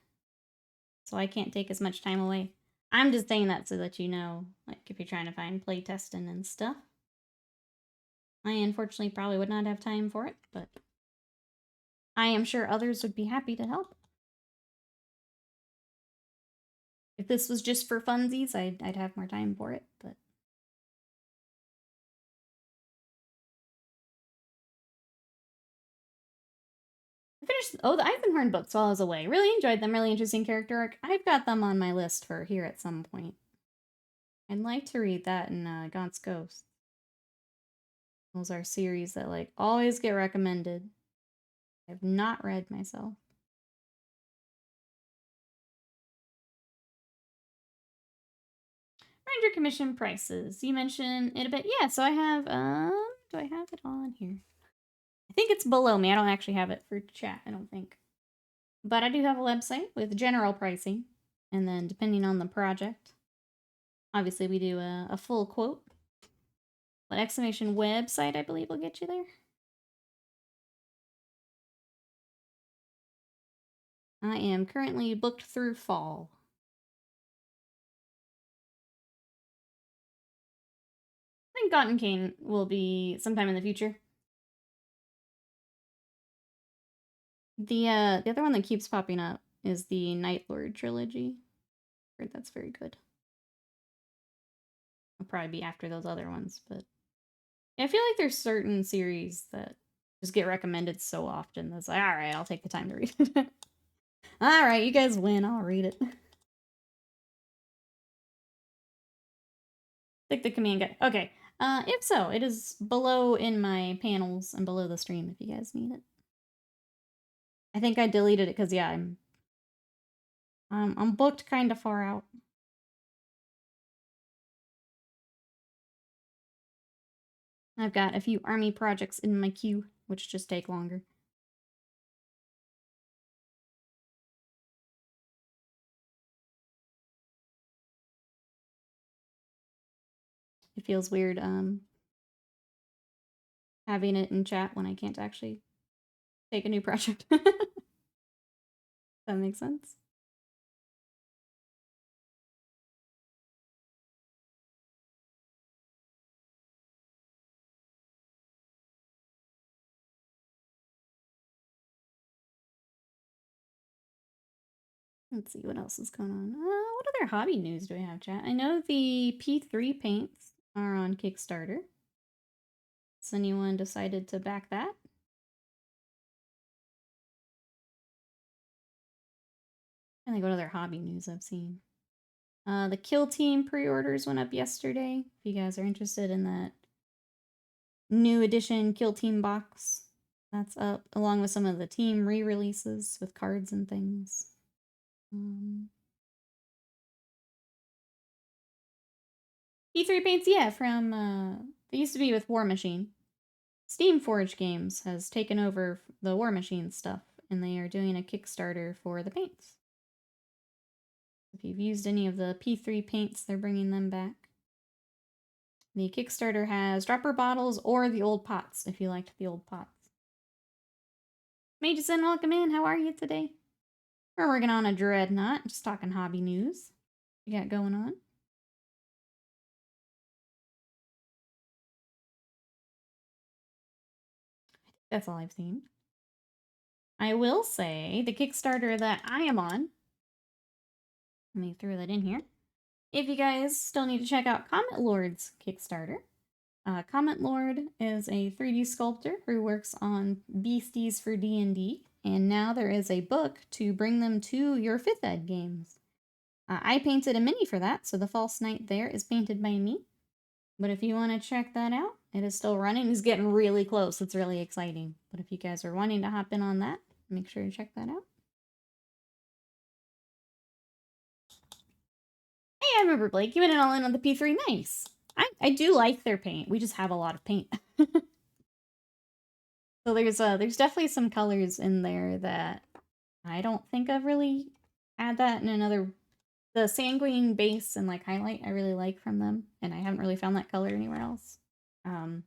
So I can't take as much time away. I'm just saying that so that you know, like, if you're trying to find play testing and stuff. I unfortunately probably would not have time for it, but I am sure others would be happy to help. If this was just for funsies, I'd have more time for it, but... I finished, oh, the Eisenhorn books while I was away. Really enjoyed them, really interesting character arc. I've got them on my list for here at some point. I'd like to read that in Gaunt's Ghost. Those are series that, like, always get recommended. I've not read myself. Ranger commission prices. You mentioned it a bit. Yeah, so I have, do I have it on here? I think it's below me. I don't actually have it for chat, I don't think. But I do have a website with general pricing. And then depending on the project, obviously we do a full quote. But exclamation website, I believe, will get you there. I am currently booked through fall. I think Cotton Cane will be sometime in the future. The other one that keeps popping up is the Night Lord trilogy. I heard that's very good. I'll probably be after those other ones, but I feel like there's certain series that just get recommended so often that's like, alright, I'll take the time to read it. Alright, you guys win, I'll read it. Click the command guide. Okay. If so, it is below in my panels and below the stream if you guys need it. I think I deleted it because, yeah, I'm booked kind of far out. I've got a few army projects in my queue, which just take longer. it feels weird having it in chat when I can't actually take a new project. That makes sense. Let's see what else is going on. What other hobby news do I have, chat? I know the P3 paints are on Kickstarter. Has anyone decided to back that? I think what other hobby news I've seen. The Kill Team pre-orders went up yesterday. If you guys are interested in that new edition Kill Team box, that's up, along with some of the team re-releases with cards and things. P3 paints, yeah, from, they used to be with War Machine. Steam Forge Games has taken over the War Machine stuff, and they are doing a Kickstarter for the paints. If you've used any of the P3 paints, they're bringing them back. The Kickstarter has dropper bottles or the old pots, if you liked the old pots. Mageson, welcome in. How are you today? We're working on a Dreadnought, just talking hobby news. What you got going on? That's all I've seen. I will say the Kickstarter that I am on, let me throw that in here. If you guys still need to check out Comet Lord's Kickstarter, Comet Lord is a 3D sculptor who works on beasties for D&D, and now there is a book to bring them to your 5th ed games. I painted a mini for that, so the False Knight there is painted by me. But if you want to check that out, it is still running. It's getting really close. It's really exciting. But if you guys are wanting to hop in on that, make sure to check that out. Hey, I remember, Blake. You went all in on the P3. Nice. I do like their paint. We just have a lot of paint. So there's definitely some colors in there that I don't think I've really had that in another. The sanguine base and like highlight I really like from them, and I haven't really found that color anywhere else. I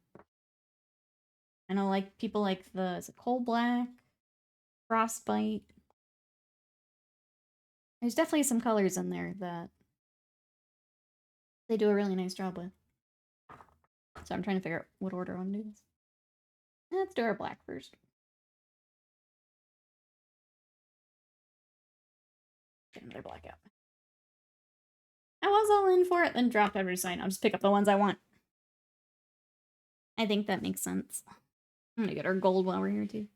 know like people like is it coal black, frostbite. There's definitely some colors in there that they do a really nice job with. So I'm trying to figure out what order I want to do this. Let's do our black first. Get another black out. I was all in for it, then dropped every sign. I'll just pick up the ones I want. I think that makes sense. I'm gonna get our gold while we're here too.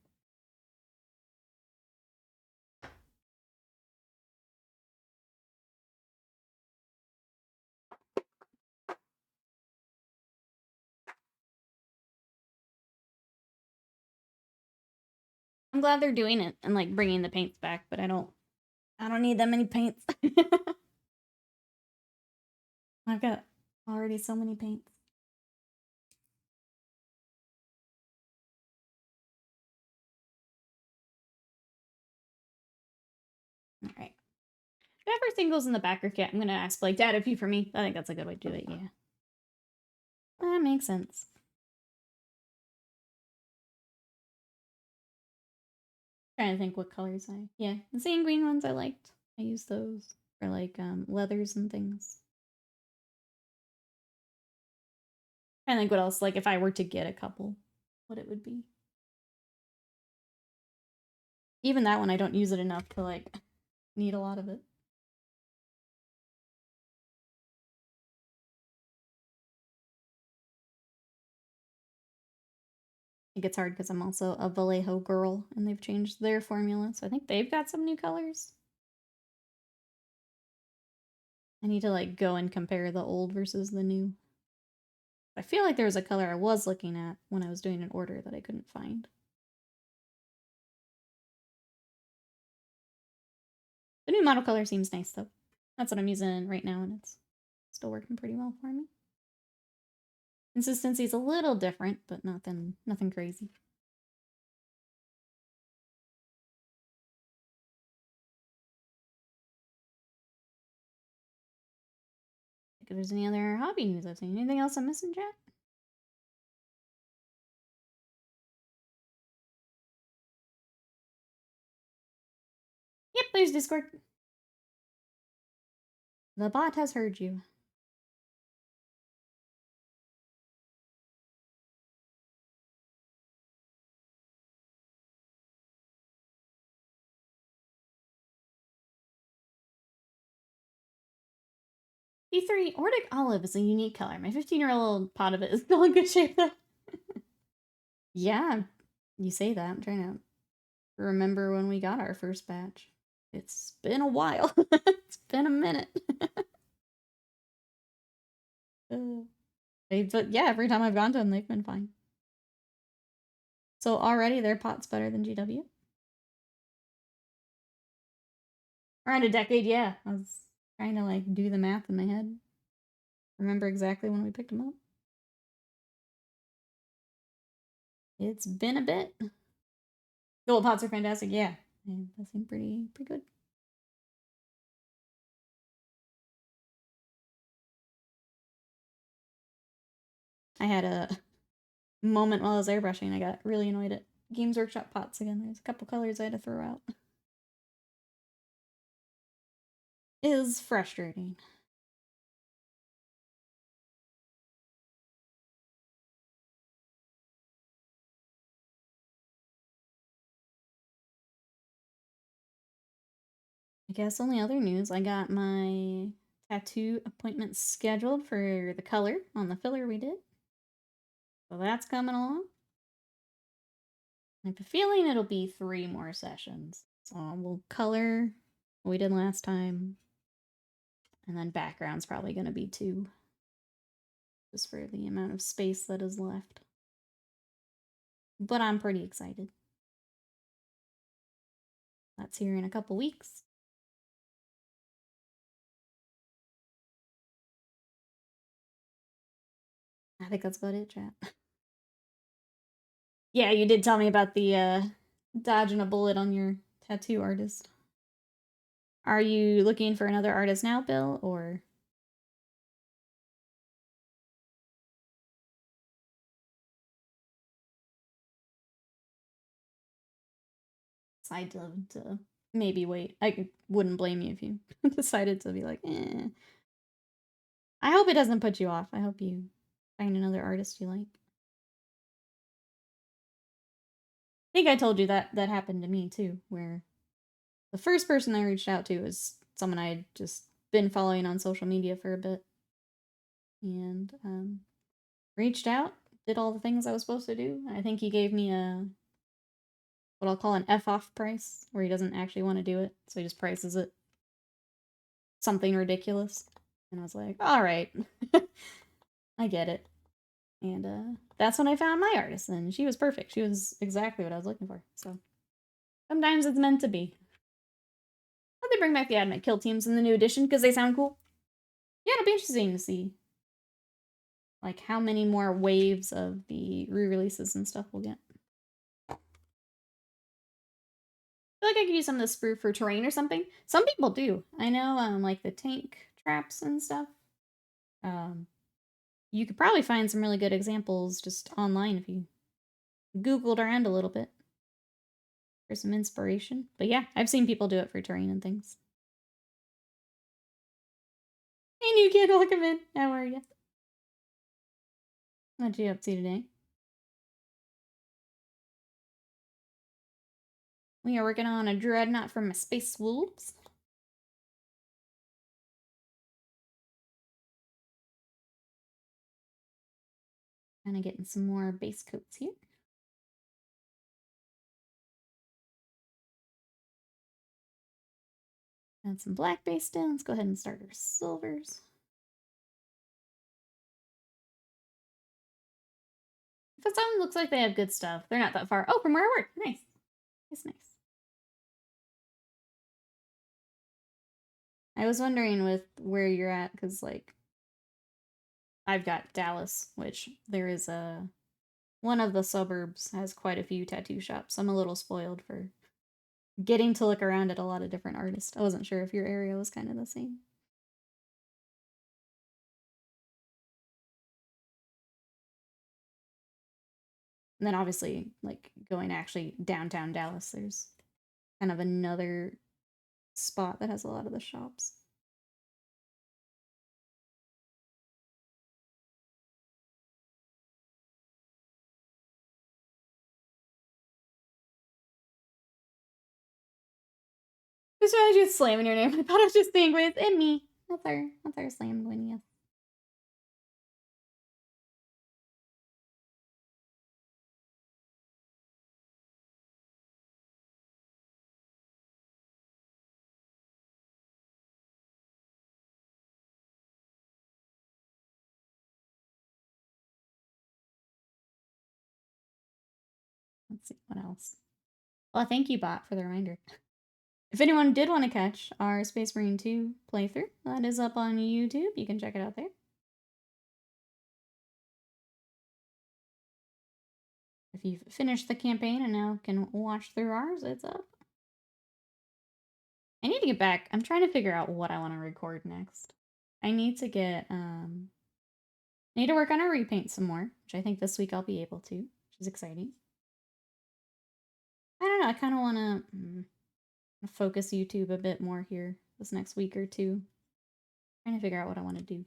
I'm glad they're doing it and like bringing the paints back, but I don't need that many paints. I've got already so many paints. All right. If everything goes in the backer kit, I'm gonna ask like Dad if you for me. I think that's a good way to do it. Yeah, that makes sense. Trying to think what colors yeah, the same green ones I liked. I used those for like leathers and things. I think what else, like if I were to get a couple, what it would be. Even that one, I don't use it enough to like need a lot of it. It gets hard because I'm also a Vallejo girl and they've changed their formula, so I think they've got some new colors. I need to like go and compare the old versus the new. I feel like there was a color I was looking at when I was doing an order that I couldn't find. The new model color seems nice though. That's what I'm using right now and it's still working pretty well for me. Consistency is a little different, but nothing crazy. if there's any other hobby news I've seen. Anything else I'm missing, chat? Yep, there's Discord. The bot has heard you. E3 Ordic Olive is a unique color. My 15-year-old pot of it is still in good shape, though. Yeah, you say that. I'm trying to remember when we got our first batch. It's been a while. It's been a minute. But yeah, every time I've gone to them, they've been fine. So already their pot's better than GW. Around a decade, yeah. I was trying to like do the math in my head. Remember exactly when we picked them up. It's been a bit. Gold pots are fantastic, yeah. They seem pretty good. I had a moment while I was airbrushing. I got really annoyed at Games Workshop pots again. There's a couple colors I had to throw out. It is frustrating. I guess only other news, I got my tattoo appointment scheduled for the color on the filler we did. So that's coming along. I have a feeling it'll be 3 more sessions. So we'll color what we did last time. And then background's probably going to be 2. Just for the amount of space that is left. But I'm pretty excited. That's here in a couple weeks. I think that's about it, chat. Yeah, you did tell me about the dodging a bullet on your tattoo artist. Are you looking for another artist now, Bill, or? I'd love to maybe wait. I wouldn't blame you if you decided to be like, eh. I hope it doesn't put you off. I hope you find another artist you like. I think I told you that happened to me too, where the first person I reached out to was someone I had just been following on social media for a bit. And reached out, did all the things I was supposed to do. I think he gave me a what I'll call an F-off price, where he doesn't actually want to do it, so he just prices it something ridiculous. And I was like, all right, I get it. And that's when I found my artist, and she was perfect. She was exactly what I was looking for. So sometimes it's meant to be. But they bring back the Admit kill teams in the new edition because they sound cool. Yeah, it'll be interesting to see like how many more waves of the re-releases and stuff we'll get. I feel like I could use some of the sprue for terrain or something. Some people do. I know, like the tank traps and stuff. You could probably find some really good examples just online if you Googled around a little bit for some inspiration. But yeah, I've seen people do it for terrain and things. Hey, new kid, welcome in. How are you? What you up to today? We are working on a Dreadnought from my Space Wolves. Kind of getting some more base coats here. And some black base down. Let's go ahead and start our silvers. If someone looks like they have good stuff, they're not that far. Oh, from where I work. Nice. Nice. I was wondering with where you're at, because, like, I've got Dallas, which there is one of the suburbs has quite a few tattoo shops. I'm a little spoiled for getting to look around at a lot of different artists. I wasn't sure if your area was kind of the same. And then obviously, like, going actually downtown Dallas, there's kind of another spot that has a lot of the shops. Just realized you had Slam in your name. I thought I was just saying, it's in me. That's our Slam Gwynia. Let's see, what else? Well, thank you, bot, for the reminder. If anyone did want to catch our Space Marine 2 playthrough, that is up on YouTube. You can check it out there. If you've finished the campaign and now can watch through ours, it's up. I need to get back. I'm trying to figure out what I want to record next. I need to get, need to work on our repaint some more, which I think this week I'll be able to, which is exciting. I don't know, I kind of want to focus YouTube a bit more here this next week or two. Trying to figure out what I want to do.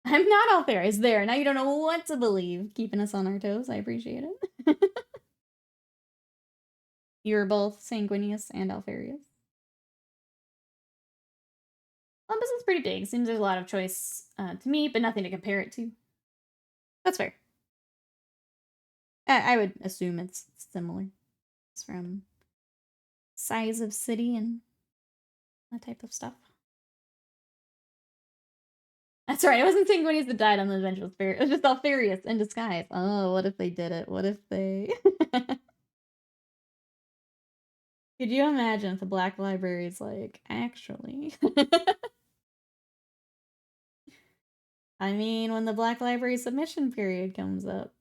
I'm not out there. It's there. Now you don't know what to believe. Keeping us on our toes. I appreciate it. You're both Sanguinius and Alfarius. Olympus is pretty big. Seems there's a lot of choice to me, but nothing to compare it to. That's fair. I would assume it's similar. It's from size of city and that type of stuff. That's right. It wasn't Sanguinius that died on the Adventurous Spirit. It was just Alfarius in disguise. Oh, what if they did it? What if they... Could you imagine if the Black Library's like, actually... I mean, when the Black Library submission period comes up,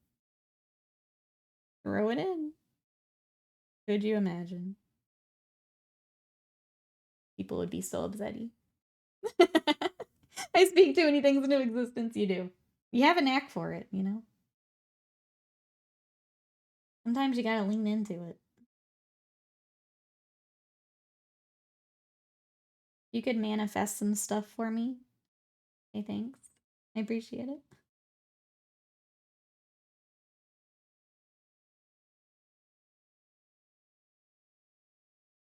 throw it in. Could you imagine? People would be so upsetty. I speak too many things into existence, you do. You have a knack for it, you know? Sometimes you gotta lean into it. You could manifest some stuff for me. Hey, thanks. I appreciate it.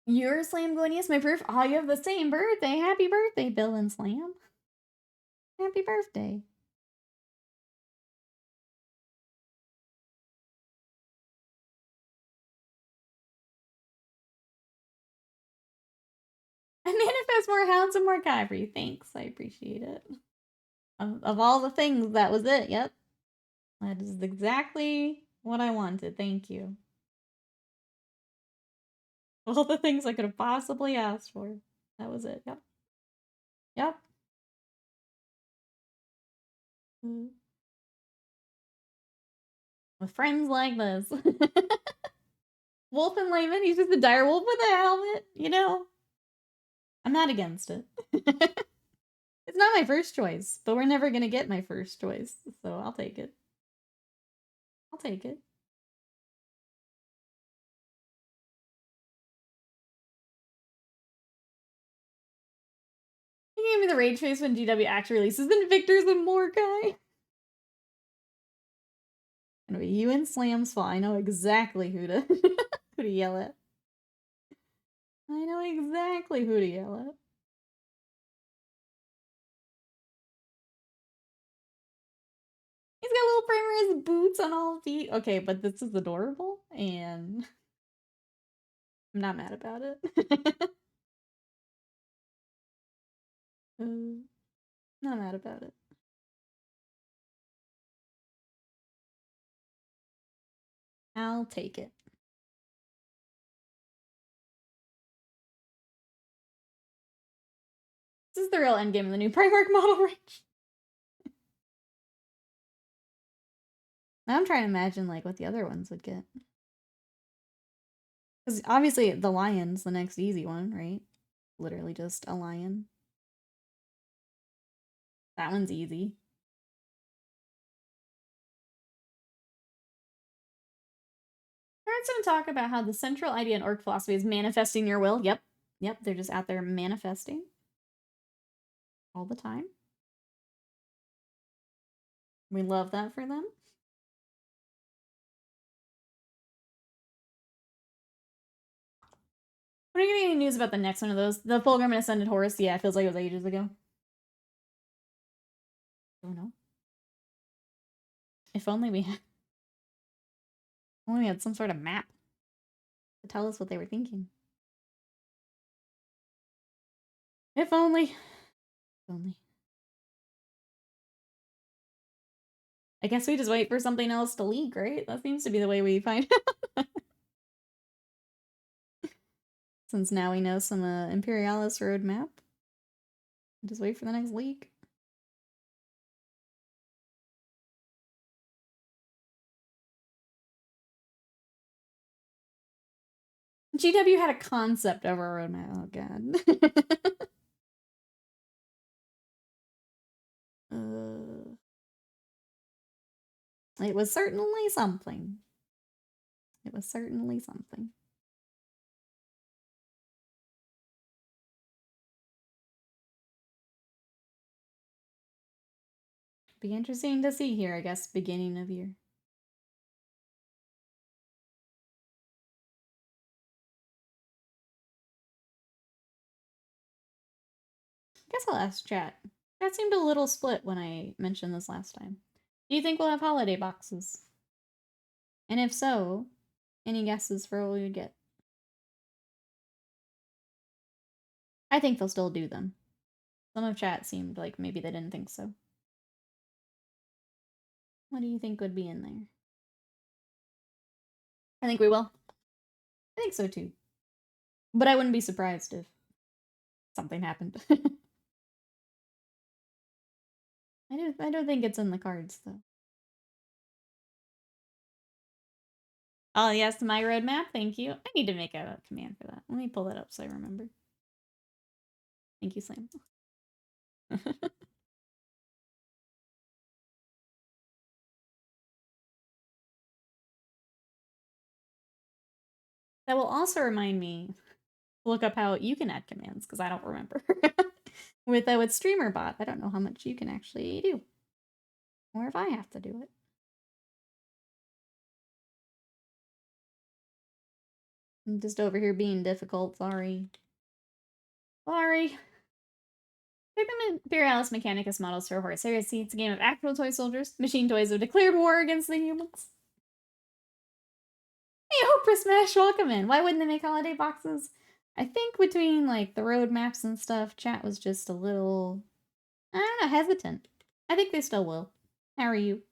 Your Slam Glinius, my proof. Oh, you have the same birthday. Happy birthday, Bill and Slam. Happy birthday. I manifest more hounds and more Kyrie. Thanks. I appreciate it. Of all the things, that was it. Yep. That is exactly what I wanted. Thank you. All the things I could have possibly asked for. That was it. Yep. Yep. With friends like this. Wolf and Layman, he's just a dire wolf with a helmet, you know? I'm not against it. It's not my first choice, but we're never gonna get my first choice, so I'll take it. I'll take it. He gave me the rage face when GW actually releases Invictors and Mordecai. Anyway, you and Slam's fault. I know exactly who to who to yell at. I know exactly who to yell at. He's got little Primaris boots on all feet. Okay, but this is adorable, and I'm not mad about it. Not mad about it. I'll take it. This is the real endgame of the new Primarch model range. Now I'm trying to imagine like what the other ones would get. Because obviously the lion's the next easy one, right? Literally just a lion. That one's easy. heard someone talk about how the central idea in orc philosophy is manifesting your will. Yep. Yep, they're just out there manifesting. All the time. We love that for them. What are you getting any news about the next one of those? The Fulgrim and Ascended Horus? Yeah, it feels like it was ages ago. Don't know. If only we had some sort of map to tell us what they were thinking. If only. If only. I guess we just wait for something else to leak, right? That seems to be the way we find out. Since now we know some Imperialis roadmap. Just wait for the next leak. GW had a concept over a roadmap. Oh god. It was certainly something. It was certainly something. Be interesting to see here, I guess, beginning of year. I guess I'll ask chat. That seemed a little split when I mentioned this last time. Do you think we'll have holiday boxes? And if so, any guesses for what we would get? I think they'll still do them. Some of chat seemed like maybe they didn't think so. What do you think would be in there? I think we will. I think so too. But I wouldn't be surprised if something happened. I don't think it's in the cards though. Oh yes, my roadmap, thank you. I need to make a command for that. Let me pull that up so I remember. Thank you, Slam. That will also remind me to look up how you can add commands, because I don't remember. with StreamerBot, I don't know how much you can actually do. Or if I have to do it. I'm just over here being difficult, sorry. Sorry. Pick them Imperialis Mechanicus models for Horus Heresy. It's a game of actual toy soldiers. Machine toys have declared war against the humans. Hey, Oprah Smash, welcome in. Why wouldn't they make holiday boxes? I think between, like, the roadmaps and stuff, chat was just a little, I don't know, hesitant. I think they still will. How are you?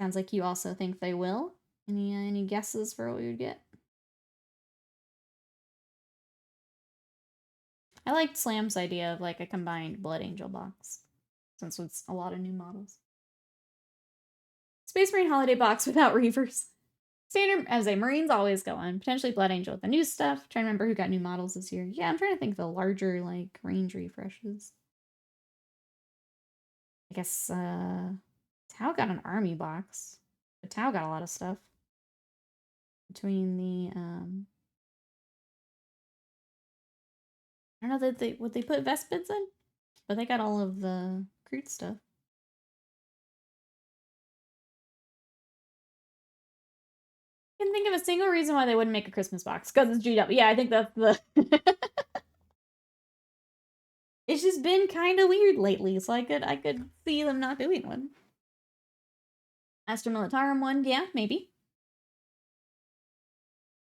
Sounds like you also think they will. Any guesses for what we would get? I liked Slam's idea of, like, a combined Blood Angel box, since it's a lot of new models. Space Marine holiday box without Reavers. Standard, as a Marines always go on. Potentially Blood Angel with the new stuff. Trying to remember who got new models this year. Yeah, I'm trying to think of the larger, like, range refreshes. I guess, Tau got an army box. But Tau got a lot of stuff. Between the, I don't know what they put Vespids in? But they got all of the crude stuff. I can think of a single reason why they wouldn't make a Christmas box. Because it's GW. Yeah, I think that's the... It's just been kind of weird lately, so I could see them not doing one. Astra Militarum one, yeah, maybe.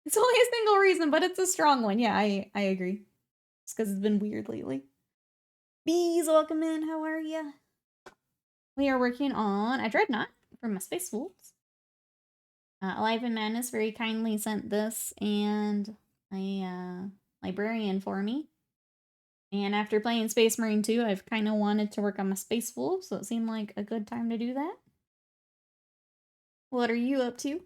It's only a single reason, but it's a strong one. Yeah, I agree. Just because it's been weird lately. Bees, welcome in. How are ya? We are working on a Dreadnought from my Space Wolves. Alive in Madness very kindly sent this and a librarian for me. And after playing Space Marine 2, I've kind of wanted to work on my Space Wolf, so it seemed like a good time to do that. What are you up to?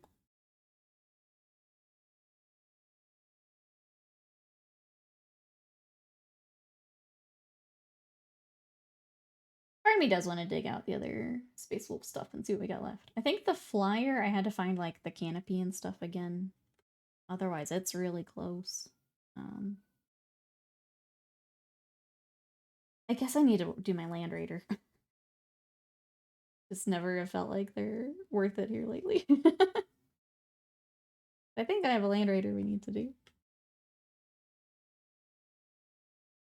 Part of me does want to dig out the other Space Wolf stuff and see what we got left. I think the flyer, I had to find like the canopy and stuff again. Otherwise, it's really close. I guess I need to do my Land Raider. Just never have felt like they're worth it here lately. I think I have a Land Raider we need to do.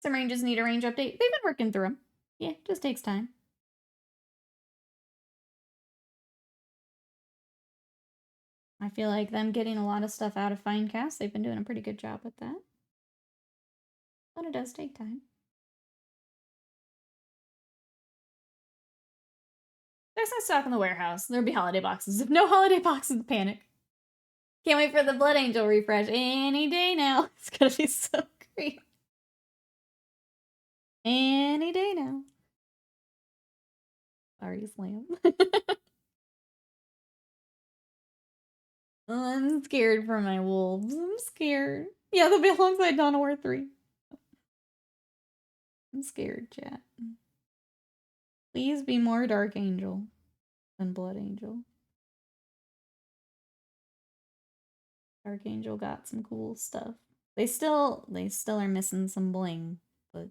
Some ranges need a range update. They've been working through them. Yeah, just takes time. I feel like them getting a lot of stuff out of Finecast, they've been doing a pretty good job with that. But it does take time. There's no stock in the warehouse. There'll be holiday boxes. If no holiday boxes, panic. Can't wait for the Blood Angel refresh any day now. It's gonna be so great. Any day now. Sorry, Slam. I'm scared for my wolves. I'm scared. Yeah, they'll be alongside Dawn of War 3. I'm scared, chat. Please be more Dark Angel than Blood Angel. Dark Angel got some cool stuff. They still are missing some bling, but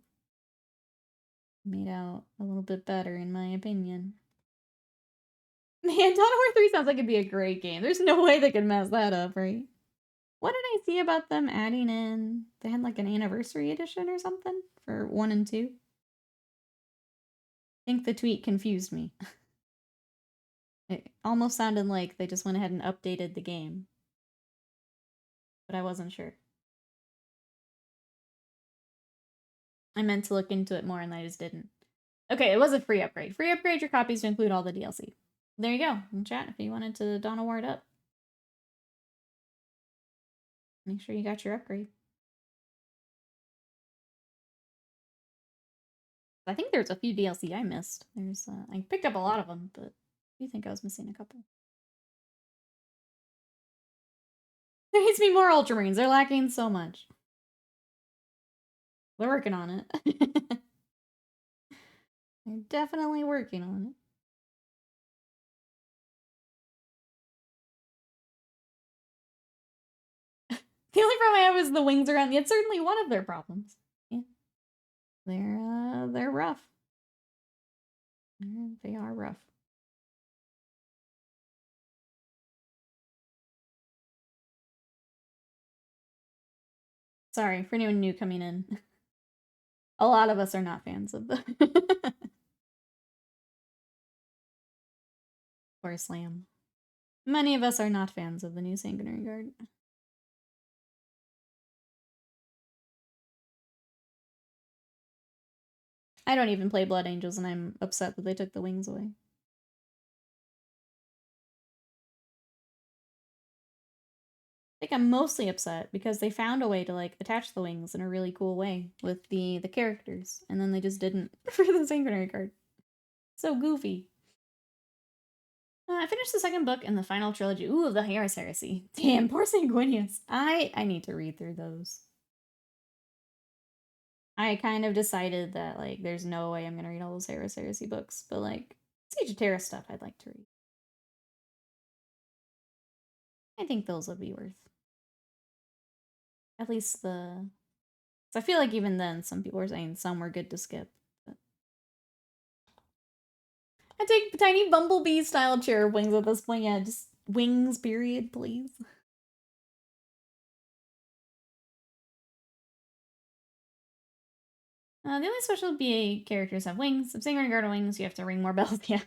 made out a little bit better in my opinion. Man, Dawn of War 3 sounds like it'd be a great game. There's no way they could mess that up, right? What did I see about them adding in? They had like an anniversary edition or something for 1 and 2. I think the tweet confused me. It almost sounded like they just went ahead and updated the game. But I wasn't sure. I meant to look into it more and I just didn't. Okay, it was a free upgrade. Free upgrade your copies to include all the DLC. There you go. In chat, if you wanted to Dawn of War it up. Make sure you got your upgrade. I think there's a few DLC I missed. I picked up a lot of them, but I do think I was missing a couple. There needs to be more Ultramarines. They're lacking so much. They're working on it. They're definitely working on it. The only problem I have is the wings around. It's certainly one of their problems. Yeah, they're rough. They are rough. Sorry for anyone new coming in. A lot of us are not fans of the or Slam. Many of us are not fans of the new Sanguinary Guard. I don't even play Blood Angels, and I'm upset that they took the wings away. I think I'm mostly upset because they found a way to like attach the wings in a really cool way with the characters, and then they just didn't for the Sanguinary Guard. So goofy. I finished the second book in the final trilogy. Ooh, of the Heresy. Damn, poor Sanguinius. I need to read through those. I kind of decided that, like, there's no way I'm gonna read all those Heresy books, but, like, Siege of Terra stuff I'd like to read. I think those would be worth. At least the... So I feel like even then, some people were saying some were good to skip. But... I take tiny bumblebee-style cherub wings at this point. Yeah, just wings, period, please. The only special BA characters have wings. If Sanguinary Guard wings, you have to ring more bells. Yeah.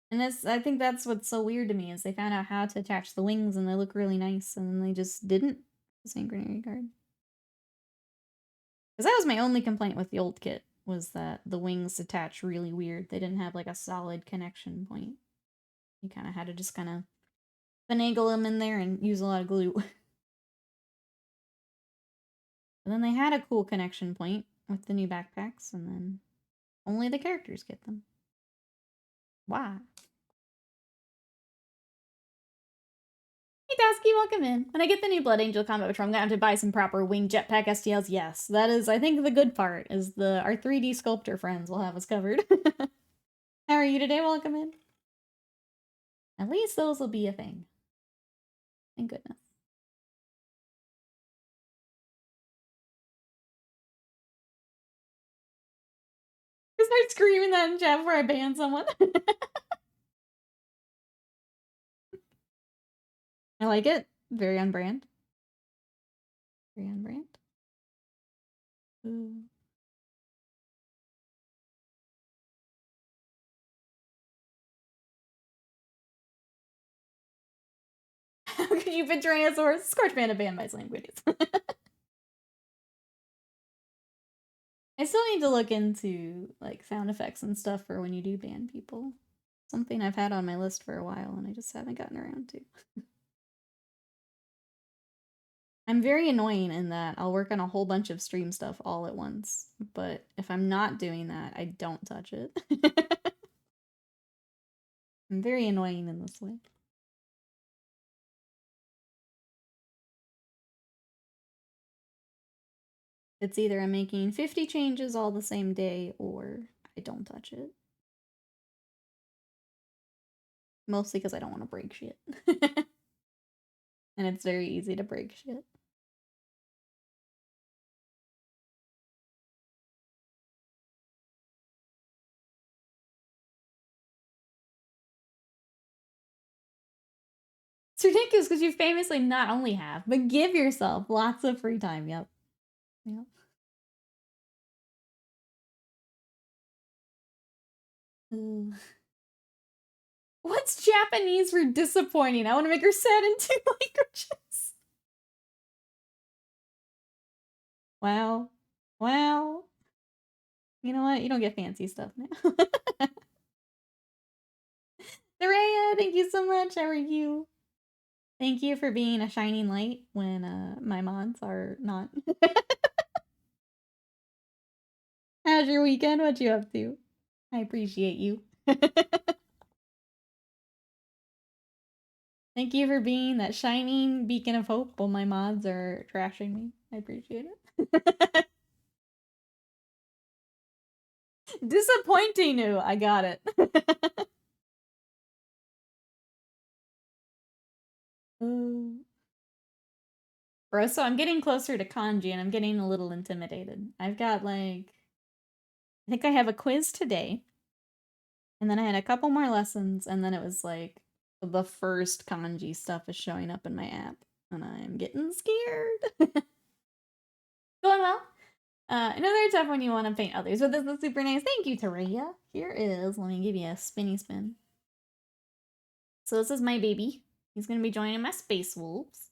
And I think that's what's so weird to me is they found out how to attach the wings and they look really nice, and then they just didn't. The Sanguinary Guard. Because that was my only complaint with the old kit, was that the wings attach really weird. They didn't have like a solid connection point. You kind of had to just kind of finagle them in there and use a lot of glue. But then they had a cool connection point with the new backpacks, and then only the characters get them. Why? Hey Dasky, welcome in. When I get the new Blood Angel Combat Patrol, I'm gonna have to buy some proper wing jetpack STLs. Yes, that is, I think, the good part, is our 3D sculptor friends will have us covered. How are you today? Welcome in. At least those will be a thing. Thank goodness. I start screaming that in chat before I ban someone. I like it. Very on brand. Very on brand. Ooh. How could you betray a source? Scorch Panda banned by Slam Quiddies. I still need to look into like sound effects and stuff for when you do ban people. Something I've had on my list for a while and I just haven't gotten around to. I'm very annoying in that I'll work on a whole bunch of stream stuff all at once, but if I'm not doing that, I don't touch it. I'm very annoying in this way. It's either I'm making 50 changes all the same day or I don't touch it. Mostly because I don't want to break shit. And it's very easy to break shit. It's ridiculous because you famously not only have, but give yourself lots of free time. Yep. Yep. Ooh. What's Japanese for disappointing? I want to make her sad in 2 languages. Wow. Wow. You know what? You don't get fancy stuff now. Soraya, thank you so much. How are you? Thank you for being a shining light when my mods are not. How's your weekend? What you up to? I appreciate you. Thank you for being that shining beacon of hope while my mods are trashing me. I appreciate it. Disappointing you. I got it. Bro, so I'm getting closer to kanji and I'm getting a little intimidated. I've got like, I think I have a quiz today. And then I had a couple more lessons and then it was like the first kanji stuff is showing up in my app. And I'm getting scared. Going well. Another tough one you want to paint others. But this is super nice. Thank you, Taria. Here is, let me give you a spinny spin. So this is my baby. He's going to be joining my Space Wolves.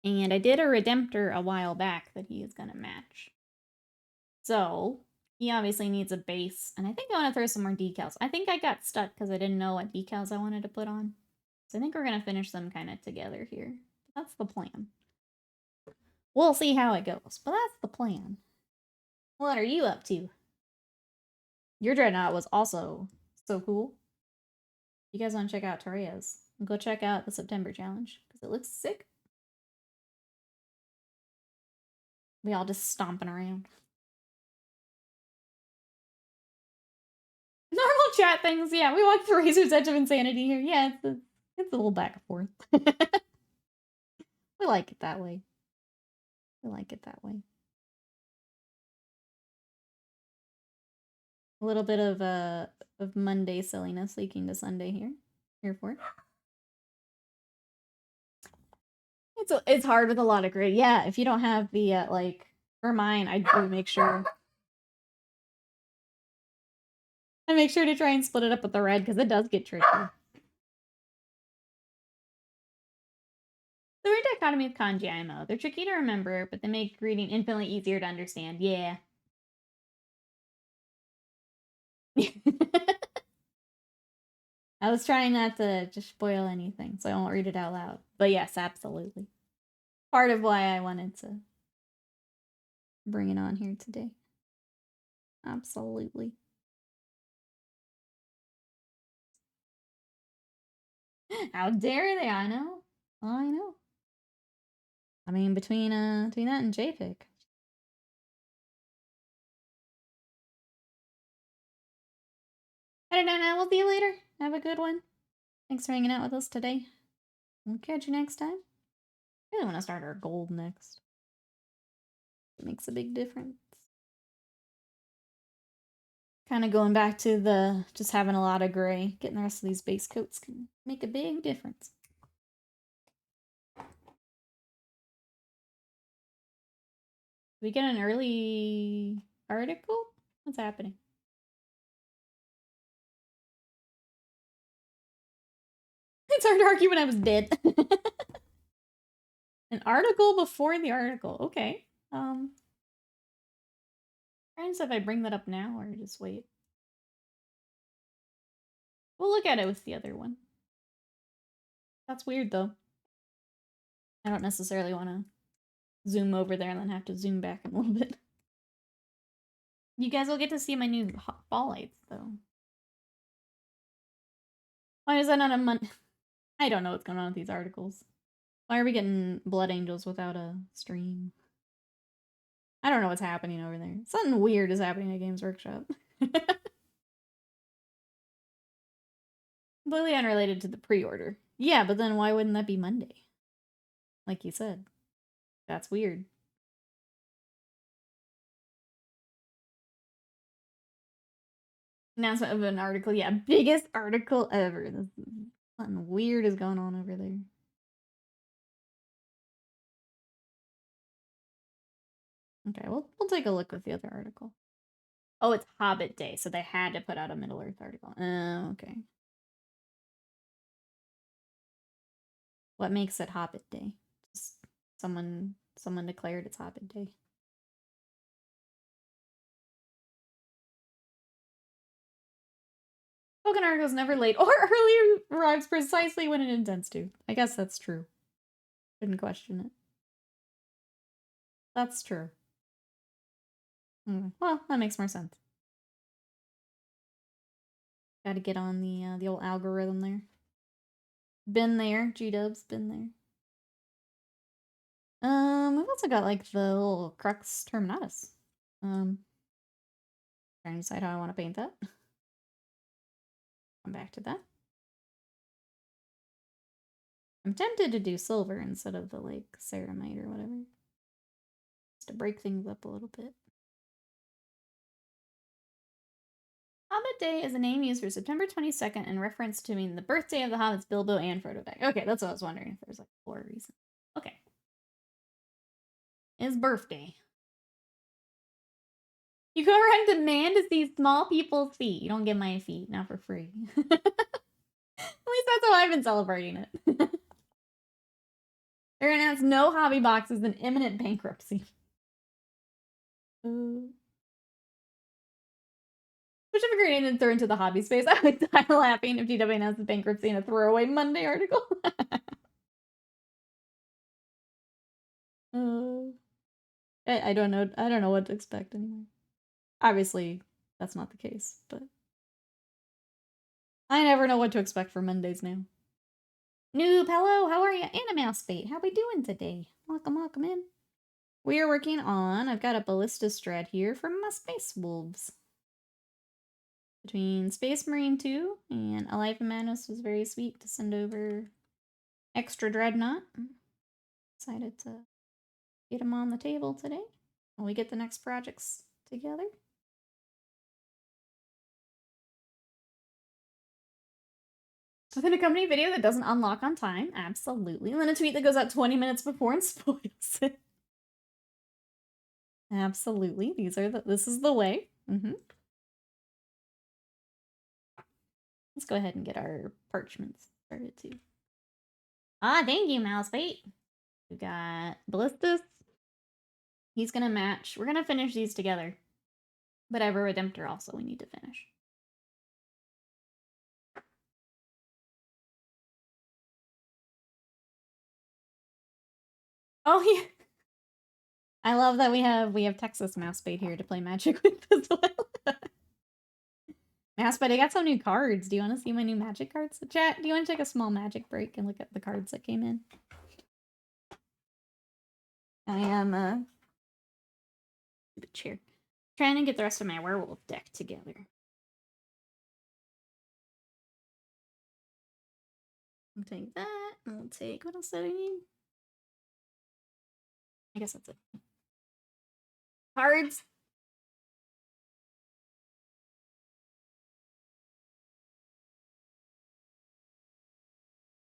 And I did a Redemptor a while back that he is going to match. So he obviously needs a base. And I think I want to throw some more decals. I think I got stuck because I didn't know what decals I wanted to put on. So I think we're going to finish them kind of together here. That's the plan. We'll see how it goes, but that's the plan. What are you up to? Your Dreadnought was also so cool. You guys want to check out Taria's, go check out the September challenge because it looks sick. We all just stomping around. Normal chat things, yeah. We walk the razor's edge of insanity here. Yeah, it's a little back and forth. We like it that way. We like it that way. A little bit of Monday silliness leaking to Sunday here. Here for it. It's hard with a lot of grid. Yeah, if you don't have the like for mine, I do make sure. I make sure to try and split it up with the red because it does get tricky. The weird dichotomy of kanji IMO. They're tricky to remember, but they make reading infinitely easier to understand. Yeah. I was trying not to just spoil anything, so I won't read it out loud. But yes, absolutely. Part of why I wanted to bring it on here today. Absolutely. How dare they? I know. I know. I mean, between that and JPEG. I don't know. We'll see you later. Have a good one. Thanks for hanging out with us today. We'll catch you next time. I really want to start our gold next. It makes a big difference. Kind of going back to the just having a lot of gray. Getting the rest of these base coats can make a big difference. We get an early article? What's happening? It's hard to argue when I was dead. An article before the article. Okay. Trying to see if I bring that up now or just wait. We'll look at it with the other one. That's weird though. I don't necessarily want to zoom over there and then have to zoom back in a little bit. You guys will get to see my new ball lights though. Why is that not a month? I don't know what's going on with these articles. Why are we getting Blood Angels without a stream? I don't know what's happening over there. Something weird is happening at Games Workshop. Completely unrelated to the pre-order. Yeah, but then why wouldn't that be Monday? Like you said. That's weird. Announcement of an article. Yeah, biggest article ever. Something weird is going on over there. Okay, we'll take a look with the other article. Oh, it's Hobbit Day, so they had to put out a Middle-earth article. Oh, okay. What makes it Hobbit Day? Just someone declared it's Hobbit Day. Token article's never late or early arrives precisely when it intends to. I guess that's true. Couldn't question it. That's true. Well, that makes more sense. Gotta get on the old algorithm there. Been there. G-dubs, been there. We've also got like the little Crux Terminatus. Trying to decide how I want to paint that. Come back to that. I'm tempted to do silver instead of the like ceramite or whatever. Just to break things up a little bit. Hobbit Day is a name used for September 22nd in reference to mean the birthday of the hobbits Bilbo and Frodo Bag. Okay, that's what I was wondering if there's like for a reason. Okay. His birthday. You go around demand to see small people's feet. You don't get my feet, not for free. At least that's how I've been celebrating it. They're gonna announce no hobby boxes in imminent bankruptcy. Which if a grenade and throw into the hobby space, I would die laughing if GW announced bankruptcy in a throwaway Monday article. I don't know. I don't know what to expect anymore. Obviously, that's not the case, but I never know what to expect for Mondays now. Noob, hello, how are you? And a mouse bait. How we doing today? Welcome in. We are working on, I've got a Ballistus Dread here from my Space Wolves. Between Space Marine 2 and A Life in Madness was very sweet to send over extra Dreadnought. Decided to get them on the table today when we get the next projects together. Within a company video that doesn't unlock on time, absolutely. And then a tweet that goes out 20 minutes before and spoils it. Absolutely. This is the way. Let's go ahead and get our parchments started too. Ah, thank you, Mousebait. We got Ballistus. He's gonna match. We're gonna finish these together. But I have a Redemptor also we need to finish. Oh yeah. I love that we have Texas Mousebait here to play Magic with as well. Mousebait, I got some new cards. Do you want to see my new Magic cards? Chat, do you want to take a small Magic break and look at the cards that came in? I am chair. Trying to get the rest of my werewolf deck together. I'll take that. I'll take, what else did I need? I guess that's it. Cards.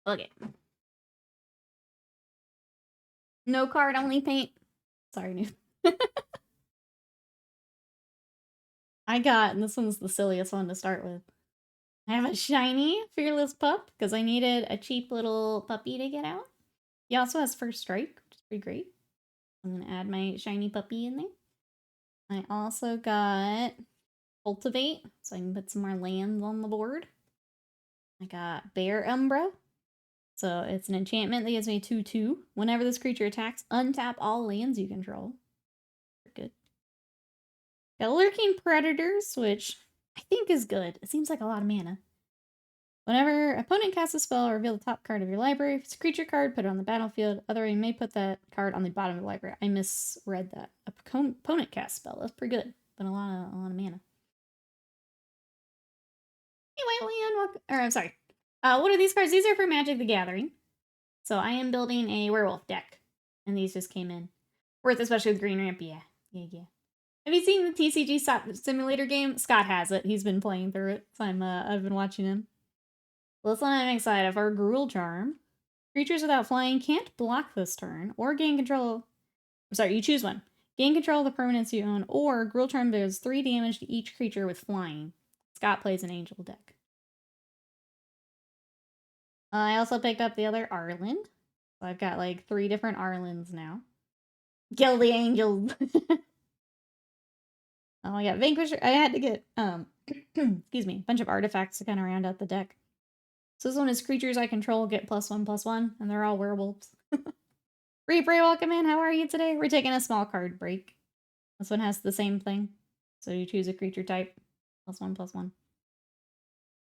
Okay. No card, only paint. Sorry, noob. I got, and this one's the silliest one to start with. I have a shiny Fearless Pup, because I needed a cheap little puppy to get out. He also has First Strike, which is pretty great. I'm going to add my shiny puppy in there. I also got Cultivate, so I can put some more lands on the board. I got Bear Umbra. So it's an enchantment that gives me 2/2. Whenever this creature attacks, untap all lands you control. Good. Got Lurking Predators, which I think is good. It seems like a lot of mana. Whenever opponent casts a spell, reveal the top card of your library. If it's a creature card, put it on the battlefield. Otherwise, you may put that card on the bottom of the library. I misread that. Opponent cast spell. That's pretty good, but a lot of mana. Anyway, Leon, I'm sorry. What are these cards? These are for Magic the Gathering. So I am building a werewolf deck, and these just came in. Worth especially with green ramp. Yeah. Have you seen the TCG simulator game? Scott has it. He's been playing through it, so I've been watching him. Well, this one I'm excited for. Gruel Charm. Creatures without flying can't block this turn, or gain control. I'm sorry, you choose one. Gain control of the permanents you own, or Gruel Charm does 3 damage to each creature with flying. Scott plays an angel deck. I also picked up the other Arland. So I've got like 3 different Arlands now. Kill the angels! Oh, I got Vanquisher. I had to get, excuse me, a bunch of artifacts to kind of round out the deck. So this one is creatures I control get +1/+1, and they're all werewolves. Reaper, welcome in. How are you today? We're taking a small card break. This one has the same thing. So you choose a creature type, +1/+1.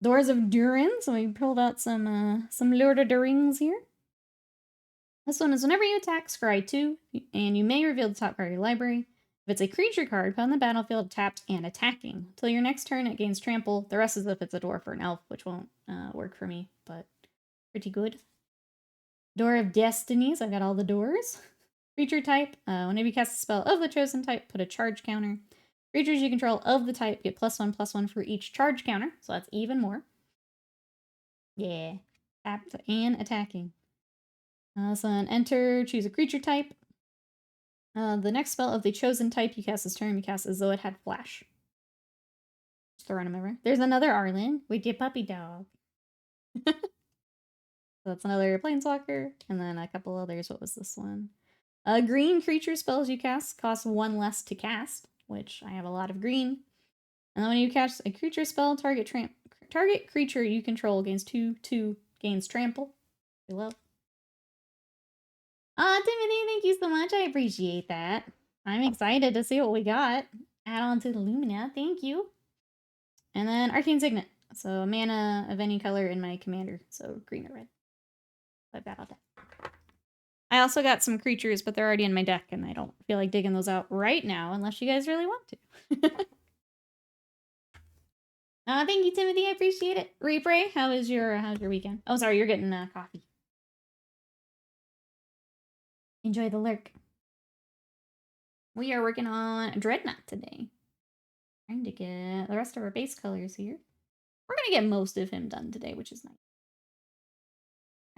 Doors of Durin. So we pulled out some Lord of the Rings here. This one is whenever you attack, scry 2, and you may reveal the top card of your library. If it's a creature card, put on the battlefield tapped and attacking. Until your next turn, it gains trample. The rest is if it's a dwarf or an elf, which won't work for me, but pretty good. Door of Destinies. I've got all the doors. Creature type. Whenever you cast a spell of the chosen type, put a charge counter. Creatures you control of the type get +1/+1 for each charge counter, so that's even more. Yeah. Tapped and attacking. So on enter, choose a creature type. The next spell of the chosen type you cast this turn, you cast as though it had flash. Just throwing them over. There's another Arlen with your puppy dog. So that's another Planeswalker, and then a couple others. What was this one? Green creature spells you cast cost 1 less to cast, which I have a lot of green. And then when you cast a creature spell, target creature you control gains 2/2, gains trample. We love. Timothy, thank you so much. I appreciate that. I'm excited to see what we got. Add on to the Lumina. Thank you. And then Arcane Signet. So mana of any color in my commander. So green or red. Like that all day. I also got some creatures, but they're already in my deck, and I don't feel like digging those out right now unless you guys really want to. Thank you, Timothy. I appreciate it. Reapray, how's your weekend? Oh, sorry, you're getting coffee. Enjoy the lurk. We are working on Dreadnought today. Trying to get the rest of our base colors here. We're going to get most of him done today, which is nice.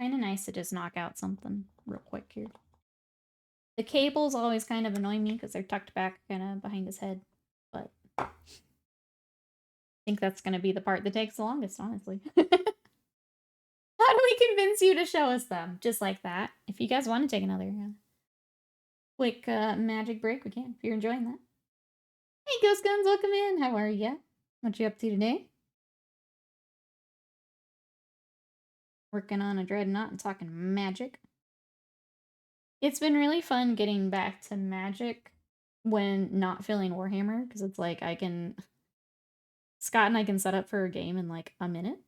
Kind of nice to just knock out something real quick here. The cables always kind of annoy me because they're tucked back kind of behind his head. But I think that's going to be the part that takes the longest, honestly. How do we convince you to show us them? Just like that. If you guys want to take another quick magic break, we can. If you're enjoying that. Hey, Ghost Guns, welcome in. How are you? What you up to today? Working on a Dreadnought and talking magic. It's been really fun getting back to magic when not feeling Warhammer, because it's like Scott and I can set up for a game in like a minute.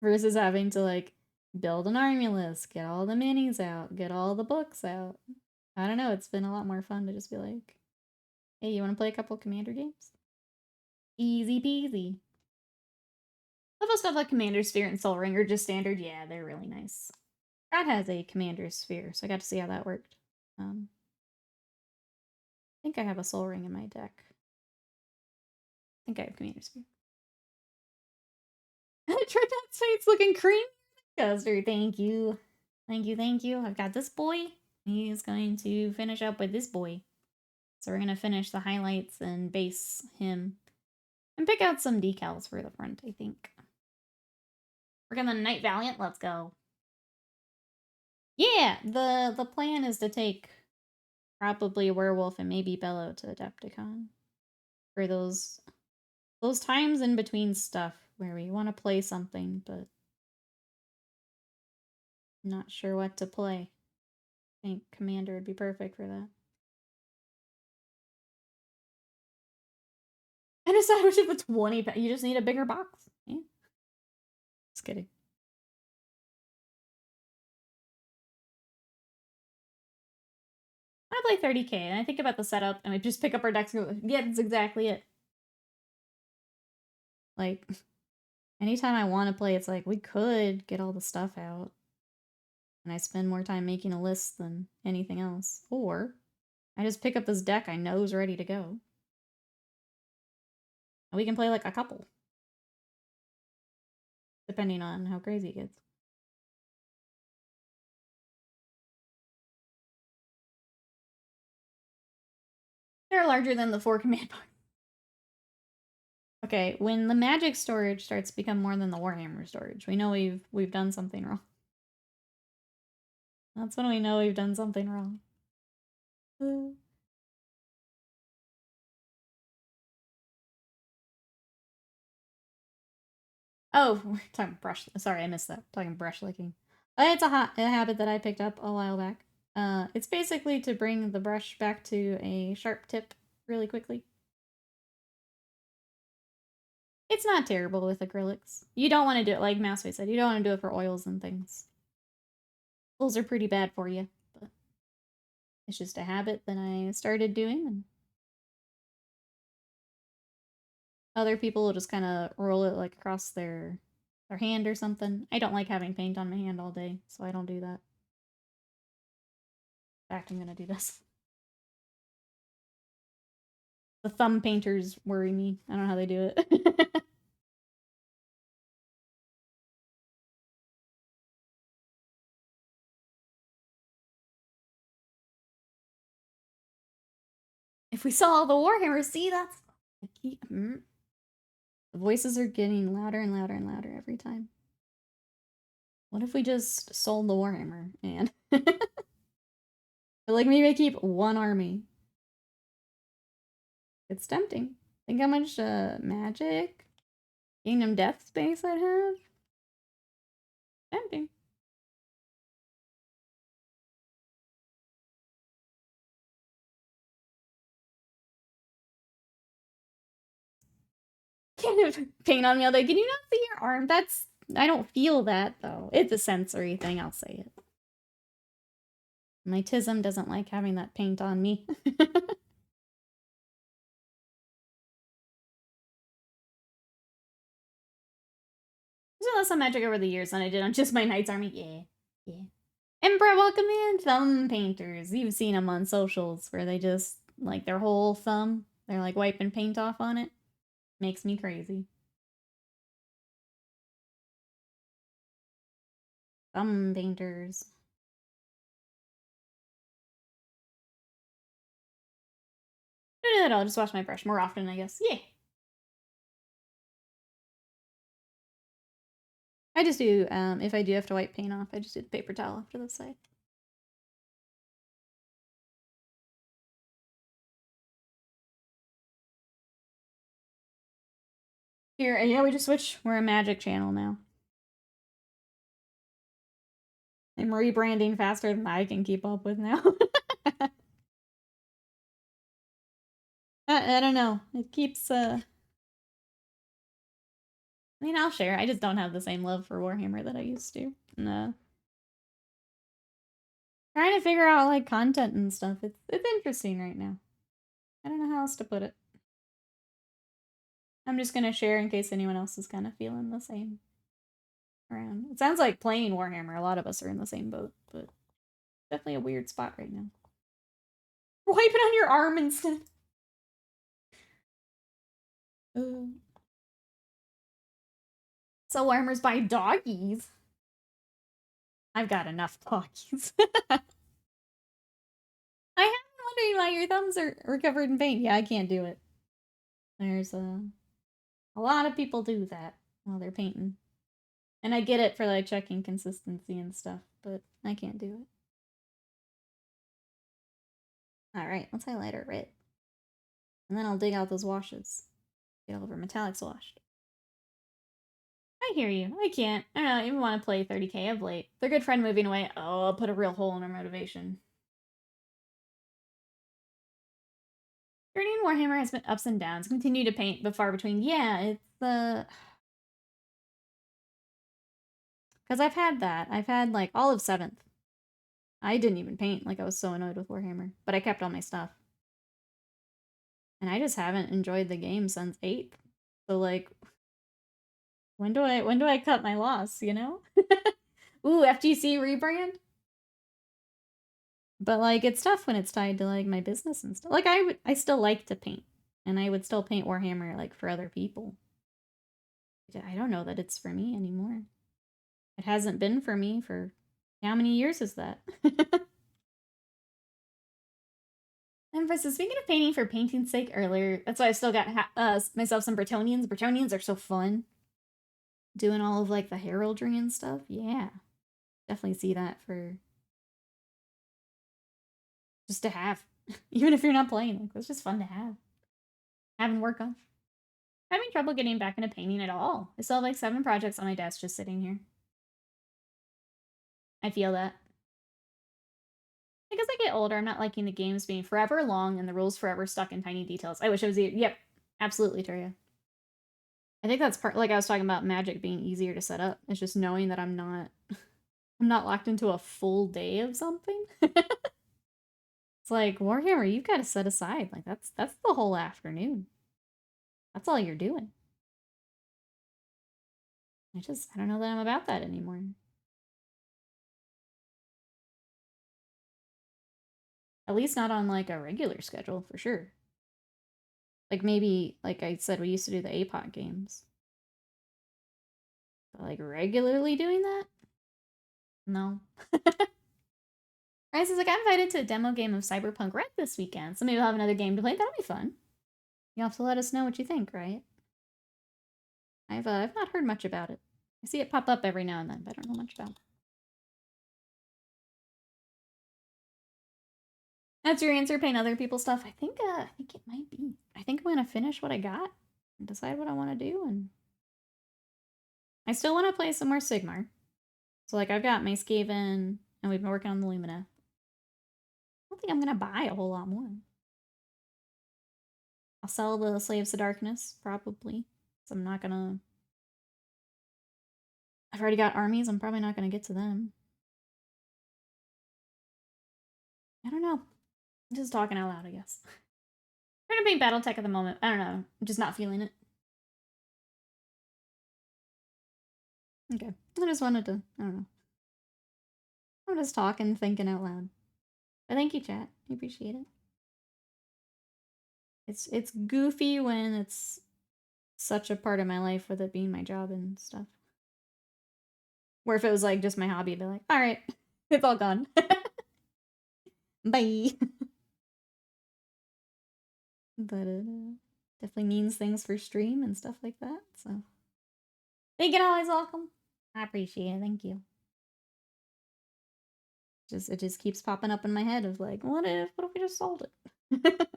Versus having to like build an army list, get all the minis out, get all the books out. I don't know, it's been a lot more fun to just be like, hey, you want to play a couple Commander games? Easy peasy. Level stuff like Commander Sphere and Soul Ring are just standard. Yeah, they're really nice. Brad has a Commander Sphere, so I got to see how that worked. I think I have a Soul Ring in my deck. I think I have Commander Sphere. Dreadnought Fate's looking creamy. Coaster, thank you. Thank you, thank you. I've got this boy. He's going to finish up with this boy. So we're going to finish the highlights and base him. And pick out some decals for the front, I think. We're gonna Knight Valiant, let's go. Yeah, the plan is to take probably Werewolf and maybe Bellow to Adepticon. For those times in between stuff where we want to play something, but not sure what to play. I think Commander would be perfect for that. And a sandwich with 20 you just need a bigger box. Yeah. Just kidding. I play 30k and I think about the setup and we just pick up our decks and go, yeah, that's exactly it. Like, anytime I want to play, it's like, we could get all the stuff out. And I spend more time making a list than anything else. Or, I just pick up this deck I know is ready to go. And we can play like a couple. Depending on how crazy it gets. They're larger than the 4 command box. Okay, when the Magic storage starts to become more than the Warhammer storage, we know we've done something wrong. That's when we know we've done something wrong. Oh, we're talking brush. Sorry, I missed that. Talking brush licking. It's a habit that I picked up a while back. It's basically to bring the brush back to a sharp tip really quickly. It's not terrible with acrylics. You don't want to do it, like Mouseface said, you don't want to do it for oils and things. Oils are pretty bad for you, but it's just a habit that I started doing. And other people will just kind of roll it like across their hand or something. I don't like having paint on my hand all day, so I don't do that. In fact, I'm gonna do this. The thumb painters worry me. I don't know how they do it. If we saw all the Warhammer, see, that's... The voices are getting louder and louder and louder every time. What if we just sold the Warhammer, and... like, maybe I keep one army. It's tempting. Think how much magic, Kingdom Death space I'd have? Tempting. Kind of paint on me all day. Can you not see your arm? That's... I don't feel that, though. It's a sensory thing, I'll say it. My Tism doesn't like having that paint on me. There's less on magic over the years than I did on just my Knight's Army. Yeah. Yeah. And Brett, welcome in. Thumb painters. You've seen them on socials where they just, like, their whole thumb, they're, like, wiping paint off on it. Makes me crazy. Thumb painters. I do that, I'll just wash my brush more often, I guess. Yeah. I just do, if I do have to wipe paint off, I just do the paper towel off to the side. Here, yeah, we just switched. We're a magic channel now. I'm rebranding faster than I can keep up with now. I don't know. It keeps, I mean, I'll share. I just don't have the same love for Warhammer that I used to. No. Trying to figure out, like, content and stuff. It's interesting right now. I don't know how else to put it. I'm just gonna share in case anyone else is kind of feeling the same around. It sounds like playing Warhammer. A lot of us are in the same boat, but definitely a weird spot right now. Wipe it on your arm instead. So Warhammer's by doggies. I've got enough doggies. I have been wondering why your thumbs are covered in paint. Yeah, I can't do it. There's a lot of people do that while they're painting. And I get it for like checking consistency and stuff, but I can't do it. Alright, let's highlight our red. And then I'll dig out those washes. Get all of our metallics washed. I hear you. I can't. I don't even want to play 30k of late. Their good friend moving away. Oh, I'll put a real hole in our motivation. Journey in Warhammer has been ups and downs. Continue to paint, but far between. Yeah, it's the... Because I've had that. I've had, like, all of 7th. I didn't even paint. Like, I was so annoyed with Warhammer. But I kept all my stuff. And I just haven't enjoyed the game since 8th. So, like... When do I cut my loss, you know? Ooh, FGC rebrand? But, like, it's tough when it's tied to, like, my business and stuff. Like, I still like to paint. And I would still paint Warhammer, like, for other people. I don't know that it's for me anymore. It hasn't been for me for... How many years is that? Emphasis, speaking of painting for painting's sake earlier, that's why I still got myself some Bretonians. Bretonians are so fun. Doing all of, like, the heraldry and stuff. Yeah. Definitely see that for... Just to have. Even if you're not playing. Like, it's just fun to have. Having work on. Having trouble getting back into painting at all. I still have, like, 7 projects on my desk just sitting here. I feel that. Like, as I get older, I'm not liking the games being forever long and the rules forever stuck in tiny details. I wish it was... Yep. Absolutely, Turia. I think that's part... Like, I was talking about Magic being easier to set up. It's just knowing that I'm not... I'm not locked into a full day of something. It's like, Warhammer, you've got to set aside. Like, that's the whole afternoon. That's all you're doing. I don't know that I'm about that anymore. At least not on, like, a regular schedule, for sure. Like, maybe, like I said, we used to do the APOC games. But, like, regularly doing that? No. Rice is like, I'm invited to a demo game of Cyberpunk Red this weekend, so maybe we'll have another game to play. That'll be fun. You'll have to let us know what you think, right? I've not heard much about it. I see it pop up every now and then, but I don't know much about it. That's your answer, paint other people's stuff? I think it might be. I think I'm gonna finish what I got and decide what I want to do, and I still want to play some more Sigmar. So, like, I've got my Skaven, and we've been working on the Lumina. I don't think I'm gonna buy a whole lot more. I'll sell the Slaves to Darkness, probably. So I'm not gonna... I've already got armies, I'm probably not gonna get to them. I don't know. I'm just talking out loud, I guess. I'm trying to paint Battletech at the moment. I don't know. I'm just not feeling it. Okay. I just wanted to... I don't know. I'm just talking, thinking out loud. But thank you, chat. I appreciate it. It's goofy when it's such a part of my life with it being my job and stuff. Where if it was like just my hobby, I'd be like, alright, it's all gone. Bye. But it definitely means things for stream and stuff like that, so. Thank you, always welcome. I appreciate it, thank you. It just keeps popping up in my head of like, what if we just sold it?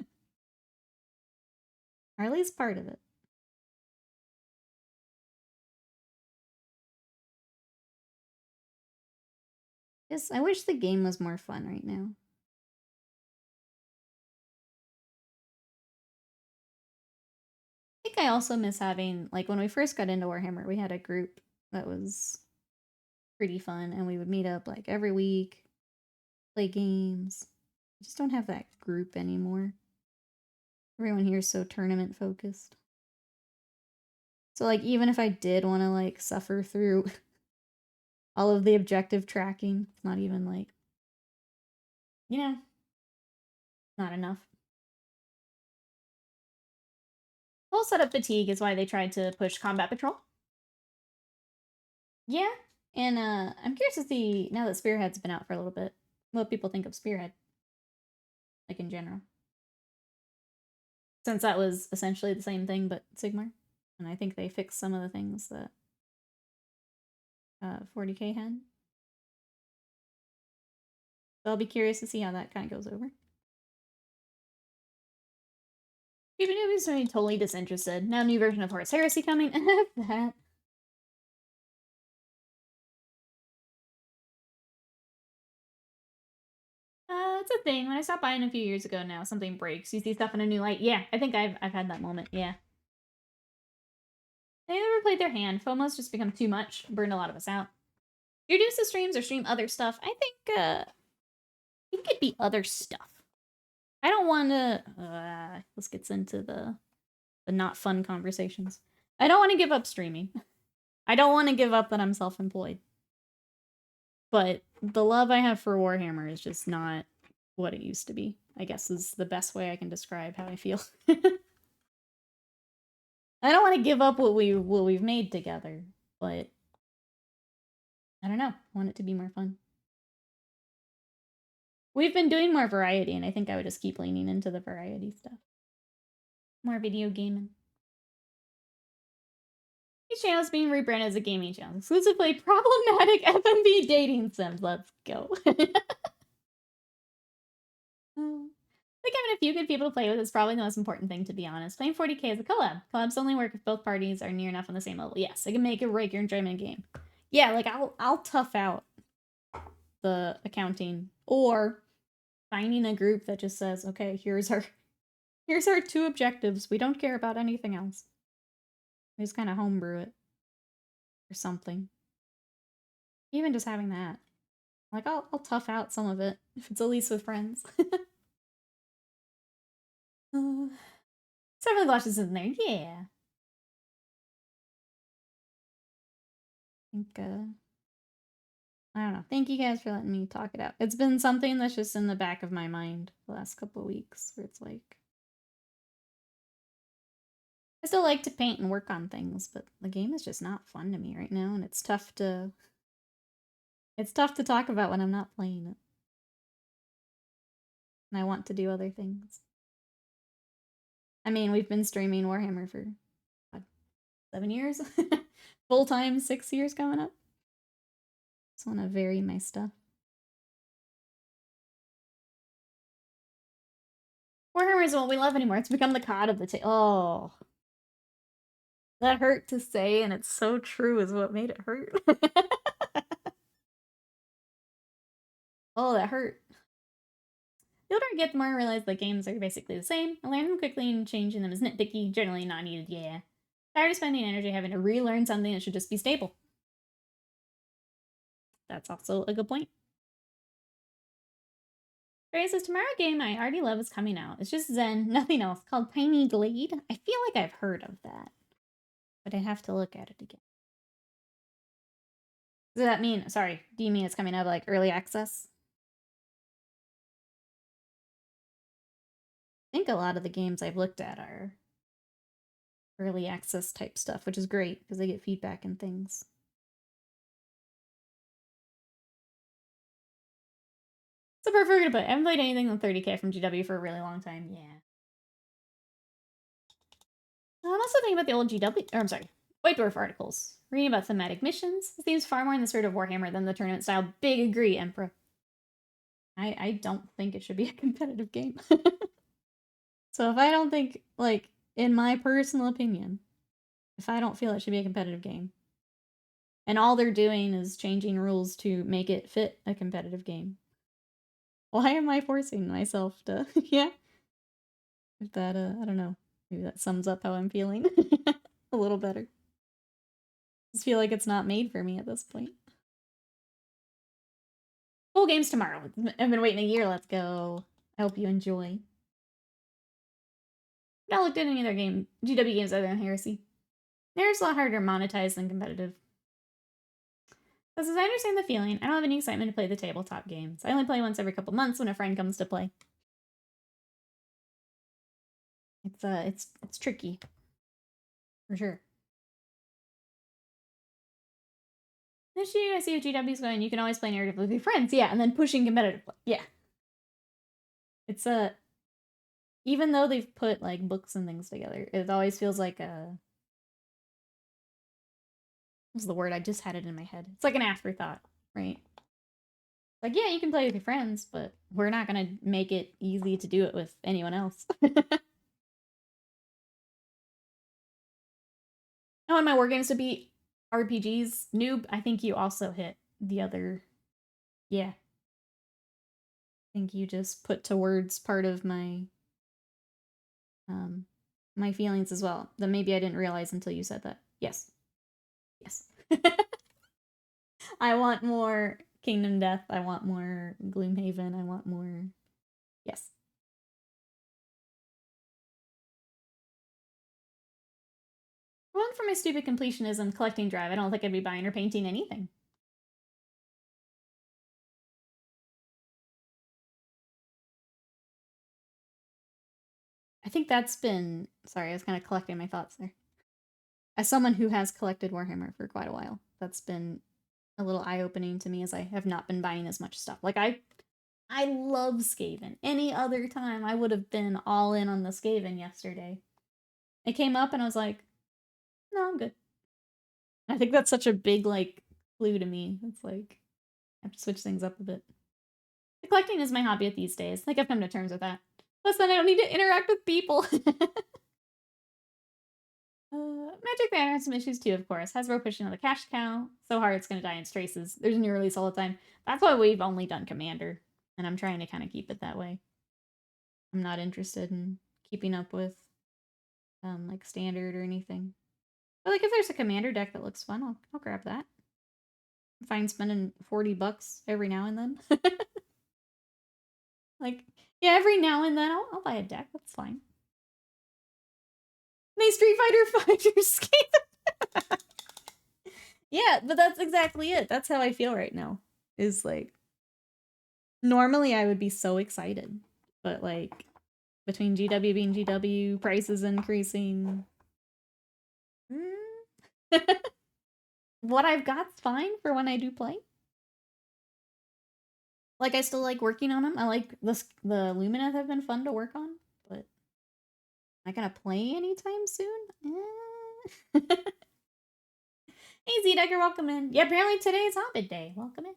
Or at least part of it. I wish the game was more fun right now. think I also miss having, like, when we first got into Warhammer, we had a group that was pretty fun, and we would meet up, like, every week, play games. I just don't have that group anymore. Everyone here is so tournament focused. So, like, even if I did want to, like, suffer through all of the objective tracking, it's not even, like, you know, not enough. Whole setup fatigue is why they tried to push combat patrol. Yeah, and I'm curious to see, now that Spearhead's been out for a little bit, what people think of Spearhead, like, in general. Since that was essentially the same thing, but Sigmar. And I think they fixed some of the things that 40K had. So I'll be curious to see how that kind of goes over. Even if he's totally disinterested. Now new version of Horus Heresy coming. That. It's a thing. When I stopped buying a few years ago now, something breaks. You see stuff in a new light. Yeah, I think I've had that moment, yeah. They never played their hand. FOMO's just become too much. Burned a lot of us out. Reduce the streams or stream other stuff. I think it could be other stuff. I don't want to. This gets into the not fun conversations. I don't want to give up streaming. I don't want to give up that I'm self-employed. But the love I have for Warhammer is just not what it used to be, I guess is the best way I can describe how I feel. I don't want to give up what we've made together, but I don't know. I want it to be more fun. We've been doing more variety, and I think I would just keep leaning into the variety stuff. More video gaming. Each channel is being rebranded as a gaming channel. Exclusively problematic FMV dating sims. Let's go. Like having a few good people to play with is probably the most important thing, to be honest. Playing 40K is a collab. Collabs only work if both parties are near enough on the same level. Yes, it can make or break your enjoyment game. Yeah, like I'll tough out the accounting, or finding a group that just says, okay, here's our 2 objectives. We don't care about anything else. We just kind of homebrew it or something. Even just having that, like I'll tough out some of it if it's at least with friends. Several glasses in there, yeah. I think, I don't know. Thank you guys for letting me talk it out. It's been something that's just in the back of my mind the last couple of weeks, where it's like, I still like to paint and work on things, but the game is just not fun to me right now, and it's tough to talk about when I'm not playing it. And I want to do other things. I mean, we've been streaming Warhammer for, what, 7 years? Full time, 6 years coming up. Just want to vary my stuff. Warhammer isn't what we love anymore. It's become the cod of the table. Oh. That hurt to say, and it's so true is what made it hurt. Oh, that hurt. The older I get, the more I realize that games are basically the same. I learn them quickly, and changing them is nitpicky, generally not needed, yeah. Tired of spending energy having to relearn something that should just be stable. That's also a good point. Ray says, tomorrow game I already love is coming out. It's just Zen, nothing else, called Tiny Glade. I feel like I've heard of that, but I'd have to look at it again. Does that mean, sorry, do you mean it's coming out like early access? I think a lot of the games I've looked at are early access type stuff, which is great because they get feedback and things. So perfect to put. I haven't played anything on 30K from GW for a really long time. Yeah. I'm also thinking about the old GW, or I'm sorry, White Dwarf articles. Reading about thematic missions. It seems far more in the spirit of Warhammer than the tournament style. Big agree, Emperor. I don't think it should be a competitive game. So if I don't think, like, in my personal opinion, if I don't feel it should be a competitive game, and all they're doing is changing rules to make it fit a competitive game, why am I forcing myself to, yeah? If that, I don't know. Maybe that sums up how I'm feeling a little better. Just feel like it's not made for me at this point. Full games tomorrow. I've been waiting a year. Let's go. I hope you enjoy. I've not looked at any other GW games other than Heresy. There's a lot harder to monetize than competitive. This is, I understand the feeling. I don't have any excitement to play the tabletop games. I only play once every couple months when a friend comes to play. It's tricky. For sure. This year I see what GW's going, you can always play narrative with your friends, yeah, and then pushing competitive play. Yeah. It's even though they've put like books and things together, it always feels like what's the word? I just had it in my head. It's like an afterthought, right? Like, yeah, you can play with your friends, but we're not gonna make it easy to do it with anyone else. I want my war games to be RPGs. Noob, I think you also hit the other. Yeah. I think you just put to words part of my my feelings as well. That maybe I didn't realize until you said that. Yes. Yes. I want more Kingdom Death. I want more Gloomhaven. I want more. Yes. Well, for my stupid completionism collecting drive, I don't think I'd be buying or painting anything. I think that's been... Sorry, I was kind of collecting my thoughts there. As someone who has collected Warhammer for quite a while, that's been a little eye-opening to me as I have not been buying as much stuff. Like, I love Skaven. Any other time, I would have been all in on the Skaven yesterday. It came up and I was like, no, I'm good. I think that's such a big, like, clue to me. It's like, I have to switch things up a bit. The collecting is my hobby at these days. I think I've come to terms with that. Plus, then I don't need to interact with people. Magic the Gathering has some issues too, of course. Hasbro pushing on the cash cow. So hard it's gonna die in straces. There's a new release all the time. That's why we've only done Commander. And I'm trying to kind of keep it that way. I'm not interested in keeping up with like Standard or anything. But like if there's a Commander deck that looks fun, I'll grab that. I'm fine spending $40 every now and then. Like, yeah, every now and then I'll buy a deck. That's fine. May Street Fighter Fighters game. Yeah, but that's exactly it. That's how I feel right now. Is like, normally I would be so excited, but like, between GW being GW, prices increasing, what I've got's fine for when I do play. Like, I still like working on them. I like the Lumineth have been fun to work on, but am I gonna play anytime soon? Hey, Z-Decker, welcome in. Yeah, apparently today is Hobbit Day. Welcome in.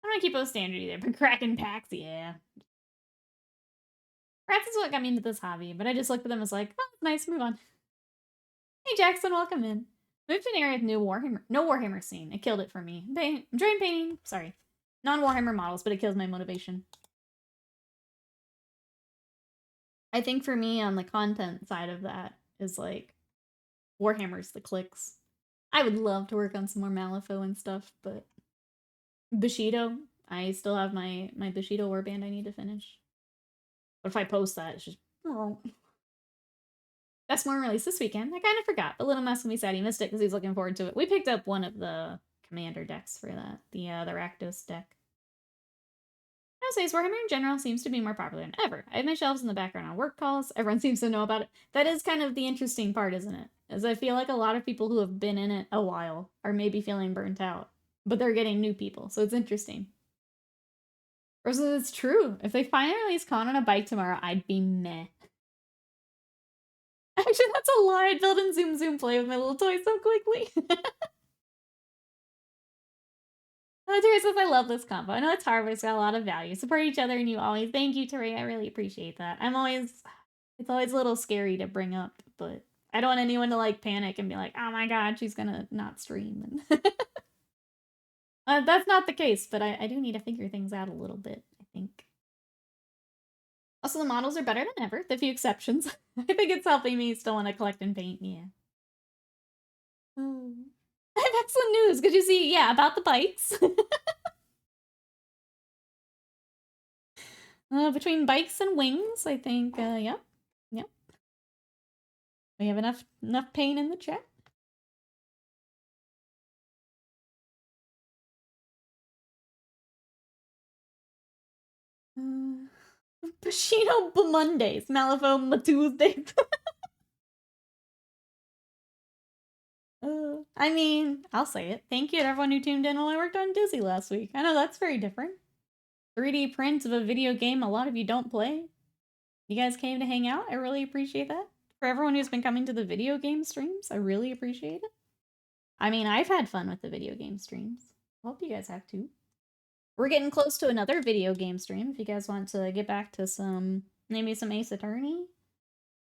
I don't keep those standard either, but cracking packs, yeah. Rats is what got me into this hobby, but I just looked at them and was like, oh, nice, move on. Hey, Jackson, welcome in. Moved to an area with no Warhammer scene. It killed it for me. I'm enjoying painting, sorry, non-Warhammer models, but it kills my motivation. I think for me, on the content side of that, is like, Warhammer's the clicks. I would love to work on some more Malifaux and stuff, but Bushido, I still have my Bushido warband I need to finish. But if I post that, it's just... Oh. Best more release this weekend. I kind of forgot. A little mess with me said he missed it because he's looking forward to it. We picked up one of the commander decks for that. The Rakdos deck. I would say Warhammer in general seems to be more popular than ever. I have my shelves in the background on work calls. Everyone seems to know about it. That is kind of the interesting part, isn't it? As I feel like a lot of people who have been in it a while are maybe feeling burnt out. But they're getting new people, so it's interesting. Versus it's true. If they finally release Con on a bike tomorrow, I'd be meh. Actually, that's a lie. I'd build and zoom play with my little toy so quickly. Terry says, I love this combo. I know it's hard, but it's got a lot of value. Support each other, and you always... Thank you, Terry. I really appreciate that. It's always a little scary to bring up, but I don't want anyone to, like, panic and be like, oh my god, she's gonna not stream. That's not the case, but I do need to figure things out a little bit, I think. Also, the models are better than ever, with a few exceptions. I think it's helping me still want to collect and paint, yeah. I have excellent news. Could you see, yeah, about the bikes? Between bikes and wings, I think, yep. Yep. We have enough paint in the chat. Pacino Mondays, Malifaux Tuesdays. I mean, I'll say it. Thank you to everyone who tuned in while I worked on Dizzy last week. I know that's very different. 3D print of a video game a lot of you don't play. You guys came to hang out. I really appreciate that. For everyone who's been coming to the video game streams, I really appreciate it. I mean, I've had fun with the video game streams. I hope you guys have too. We're getting close to another video game stream. If you guys want to get back to maybe some Ace Attorney.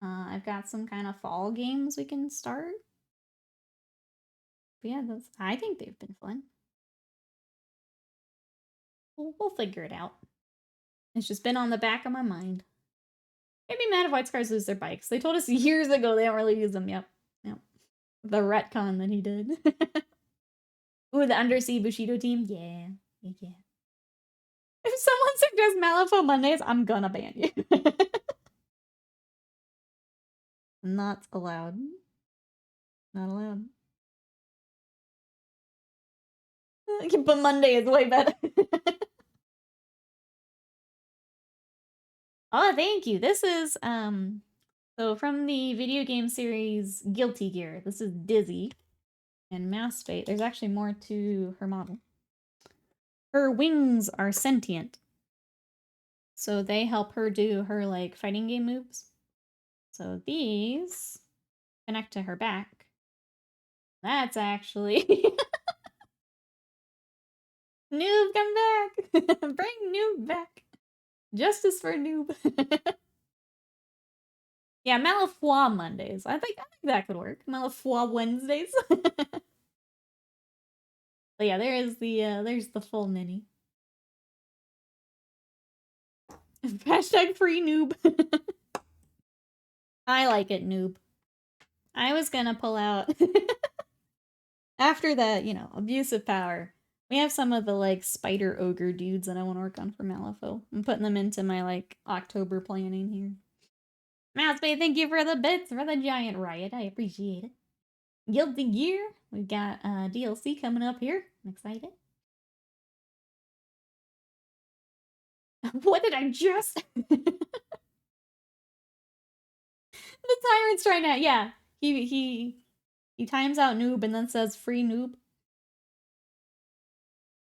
I've got some kind of fall games we can start. But yeah, I think they've been fun. We'll figure it out. It's just been on the back of my mind. I'd be mad if White Scars lose their bikes. They told us years ago they don't really use them. Yep. The retcon that he did. Ooh, the Undersea Bushido team? Yeah. If someone suggests Malifaux Mondays, I'm gonna ban you. Not allowed. Not allowed. But Monday is way better. Oh, thank you. This is, so from the video game series Guilty Gear, this is Dizzy. And Mass Fate, there's actually more to her model. Her wings are sentient. So they help her do her, like, fighting game moves. So these connect to her back. That's actually... Noob, come back! Bring Noob back! Justice for Noob. Yeah, Malifaux Mondays. I think that could work. Malifaux Wednesdays. But yeah, there's the full mini. Hashtag free Noob. I like it, Noob. I was gonna pull out after that, you know, abuse of power. We have some of the like spider ogre dudes that I want to work on for Malifaux. I'm putting them into my like October planning here. Mousebay, thank you for the bits for the giant riot. I appreciate it. Guilty Gear. We've got DLC coming up here. I'm excited. What did I just? The tyrant's trying to, yeah. He times out Noob and then says free Noob.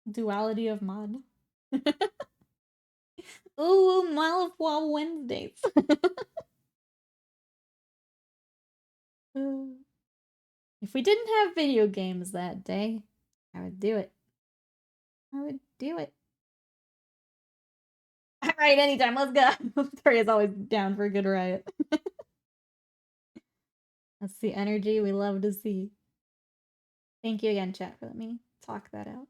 Duality of mod. Ooh, Malifaux Wednesdays. If we didn't have video games that day, I would do it. I would do it. Alright, anytime, let's go. Toria's always down for a good riot. That's the energy we love to see. Thank you again, chat, for letting me talk that out.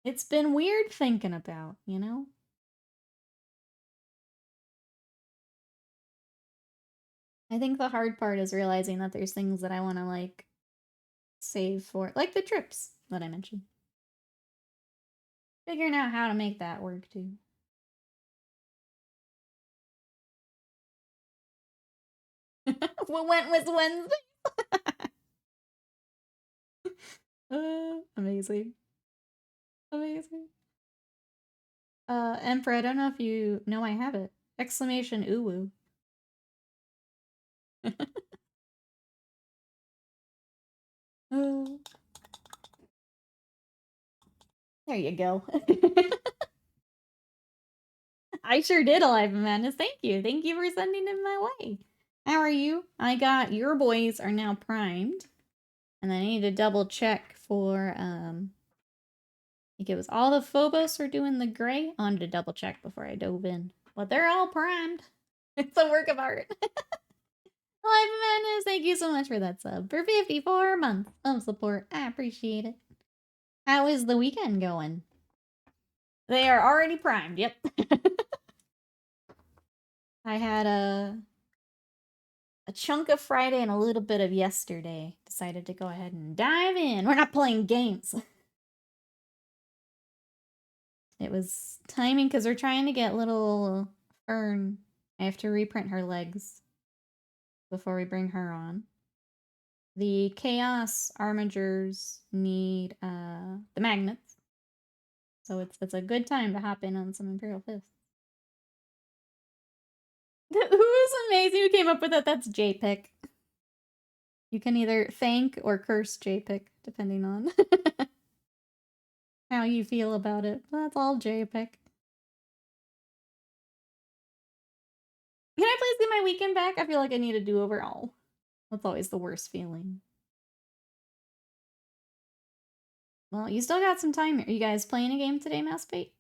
It's been weird thinking about, you know? I think the hard part is realizing that there's things that I want to, like, save for, like the trips that I mentioned. Figuring out how to make that work, too. What went with Wednesday? Amazing. Amazing. Emperor, I don't know if you know I have it. Exclamation ooh woo. There you go. I sure did, Alive Madness. Thank you. Thank you for sending it my way. How are you? I got your boys are now primed. And I need to double check for, I think it was all the Phobos are doing the gray. I wanted to double check before I dove in. But they're all primed. It's a work of art. Alive Madness, thank you so much for that sub. For 54 months of support. I appreciate it. How is the weekend going? They are already primed, yep. I had a chunk of Friday and a little bit of yesterday. Decided to go ahead and dive in. We're not playing games. It was timing because we're trying to get little Fern. I have to reprint her legs before we bring her on. The Chaos Armigers need the magnets. So it's a good time to hop in on some Imperial Fists. Who is amazing who came up with that? That's JPEG. You can either thank or curse JPEG, depending on how you feel about it. That's all JPEG. Can I please get my weekend back? I feel like I need a do-over. Oh, that's always the worst feeling. Well, you still got some time. Are you guys playing a game today, Mousebait?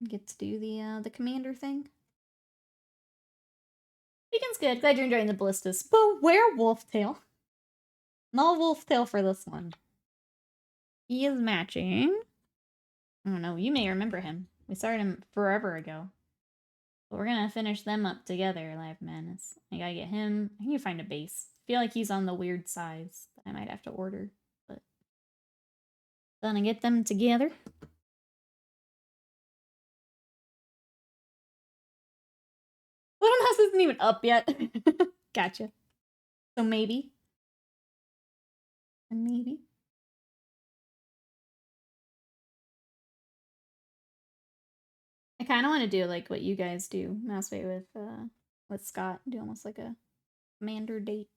Get to do the commander thing. Weekend's good. Glad you're enjoying the Ballistus. But where Wolftail? No Wolftail for this one. He is matching. I don't know. You may remember him. We started him forever ago. But we're gonna finish them up together, Live Madness. I gotta get him. I need to find a base. I feel like he's on the weird size that I might have to order. But gonna get them together. Little Mouse isn't even up yet. Gotcha. So maybe. Maybe. I kind of want to do like what you guys do, Mousebait, with Scott. Do almost like a commander date.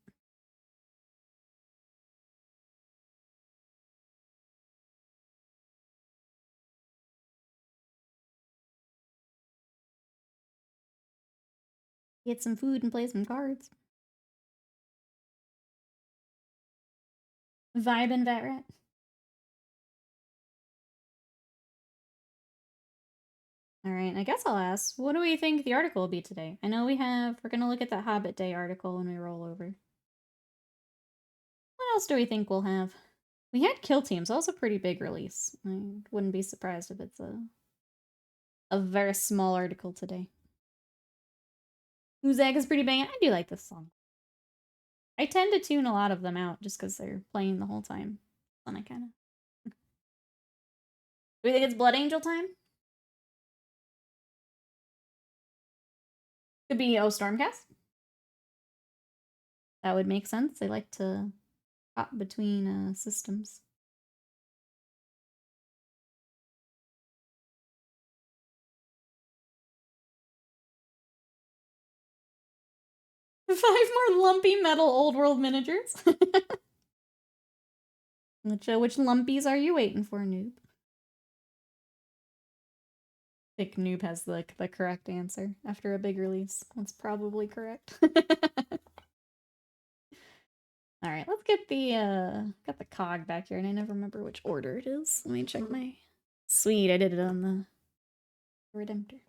Get some food and play some cards. Vibe and Vat Rat. Alright, I guess I'll ask, what do we think the article will be today? I know we're gonna look at that Hobbit Day article when we roll over. What else do we think we'll have? We had Kill Teams, that was a pretty big release. I wouldn't be surprised if it's a very small article today. Uzag is pretty banging. I do like this song. I tend to tune a lot of them out just because they're playing the whole time. And I kind of... Do we think it's Blood Angel time? Could be Stormcast. That would make sense. They like to hop between systems. Five more lumpy metal old world miniatures. Which lumpies are you waiting for, Noob? I think Noob has the correct answer after a big release. That's probably correct. All right, let's get the cog back here, and I never remember which order it is. Let me check my. Sweet, I did it on the Redemptor.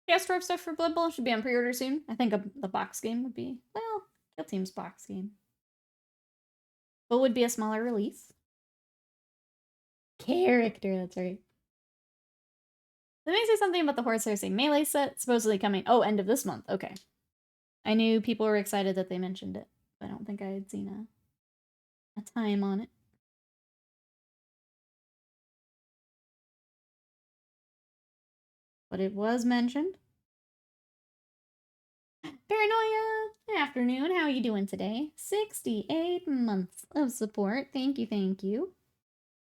Chaos stuff for Blood Bowl should be on pre-order soon. I think the box game would be, well, Kill Team's box game. But would be a smaller release. Character, that's right. Let me say something about the Horse Heresy melee set supposedly coming. Oh, end of this month. Okay. I knew people were excited that they mentioned it. I don't think I had seen a time on it. But it was mentioned. Paranoia! Afternoon, how are you doing today? 68 months of support. Thank you, thank you.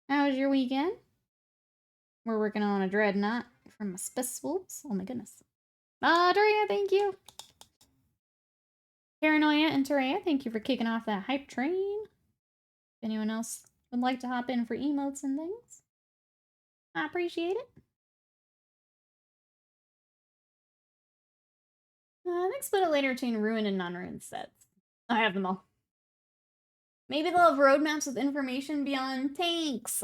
How was your weekend? We're working on a Dreadnought from Space Wolves. Oh my goodness. Doria, thank you. Paranoia and Terea, thank you for kicking off that hype train. If anyone else would like to hop in for emotes and things, I appreciate it. I think split it later between Ruin and non-Ruin sets. I have them all. Maybe they'll have roadmaps with information beyond tanks.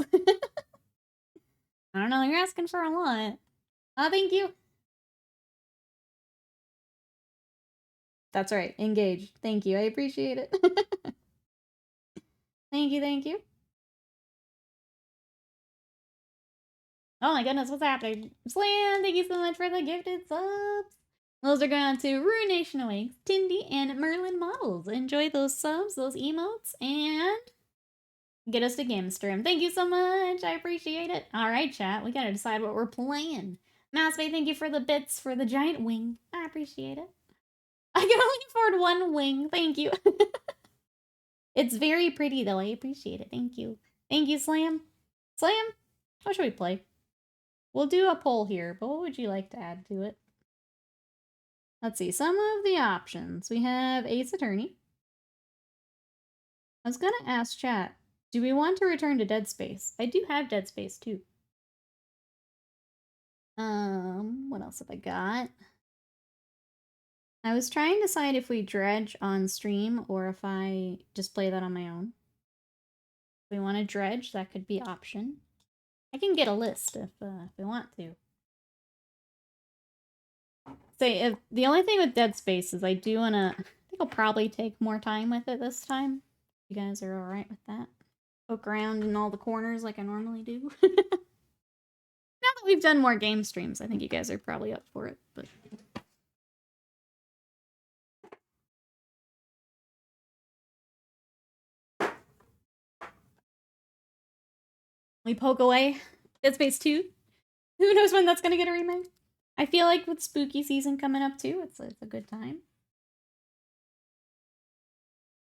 I don't know, you're asking for a lot. Thank you. That's right, engaged. Thank you, I appreciate it. Thank you, thank you. Oh my goodness, what's happening? Slam, thank you so much for the gifted subs. Those are going to Ruination Awakes, Tindy, and Merlin Models. Enjoy those subs, those emotes, and get us to Gamestream. Thank you so much. I appreciate it. All right, chat. We got to decide what we're playing. Mousebay, thank you for the bits for the giant wing. I appreciate it. I can only afford one wing. Thank you. It's very pretty, though. I appreciate it. Thank you. Thank you, Slam. Slam, what should we play? We'll do a poll here, but what would you like to add to it? Let's see. Some of the options. We have Ace Attorney. I was going to ask chat, do we want to return to Dead Space? I do have Dead Space, too. What else have I got? I was trying to decide if we dredge on stream or if I just play that on my own. If we want to dredge, that could be option. I can get a list if we want to. Say, if the only thing with Dead Space is I do want to... I think I'll probably take more time with it this time. If you guys are alright with that. Poke around in all the corners like I normally do. Now that we've done more game streams, I think you guys are probably up for it, but... We poke away. Dead Space 2. Who knows when that's gonna get a remake? I feel like with spooky season coming up too, it's a good time.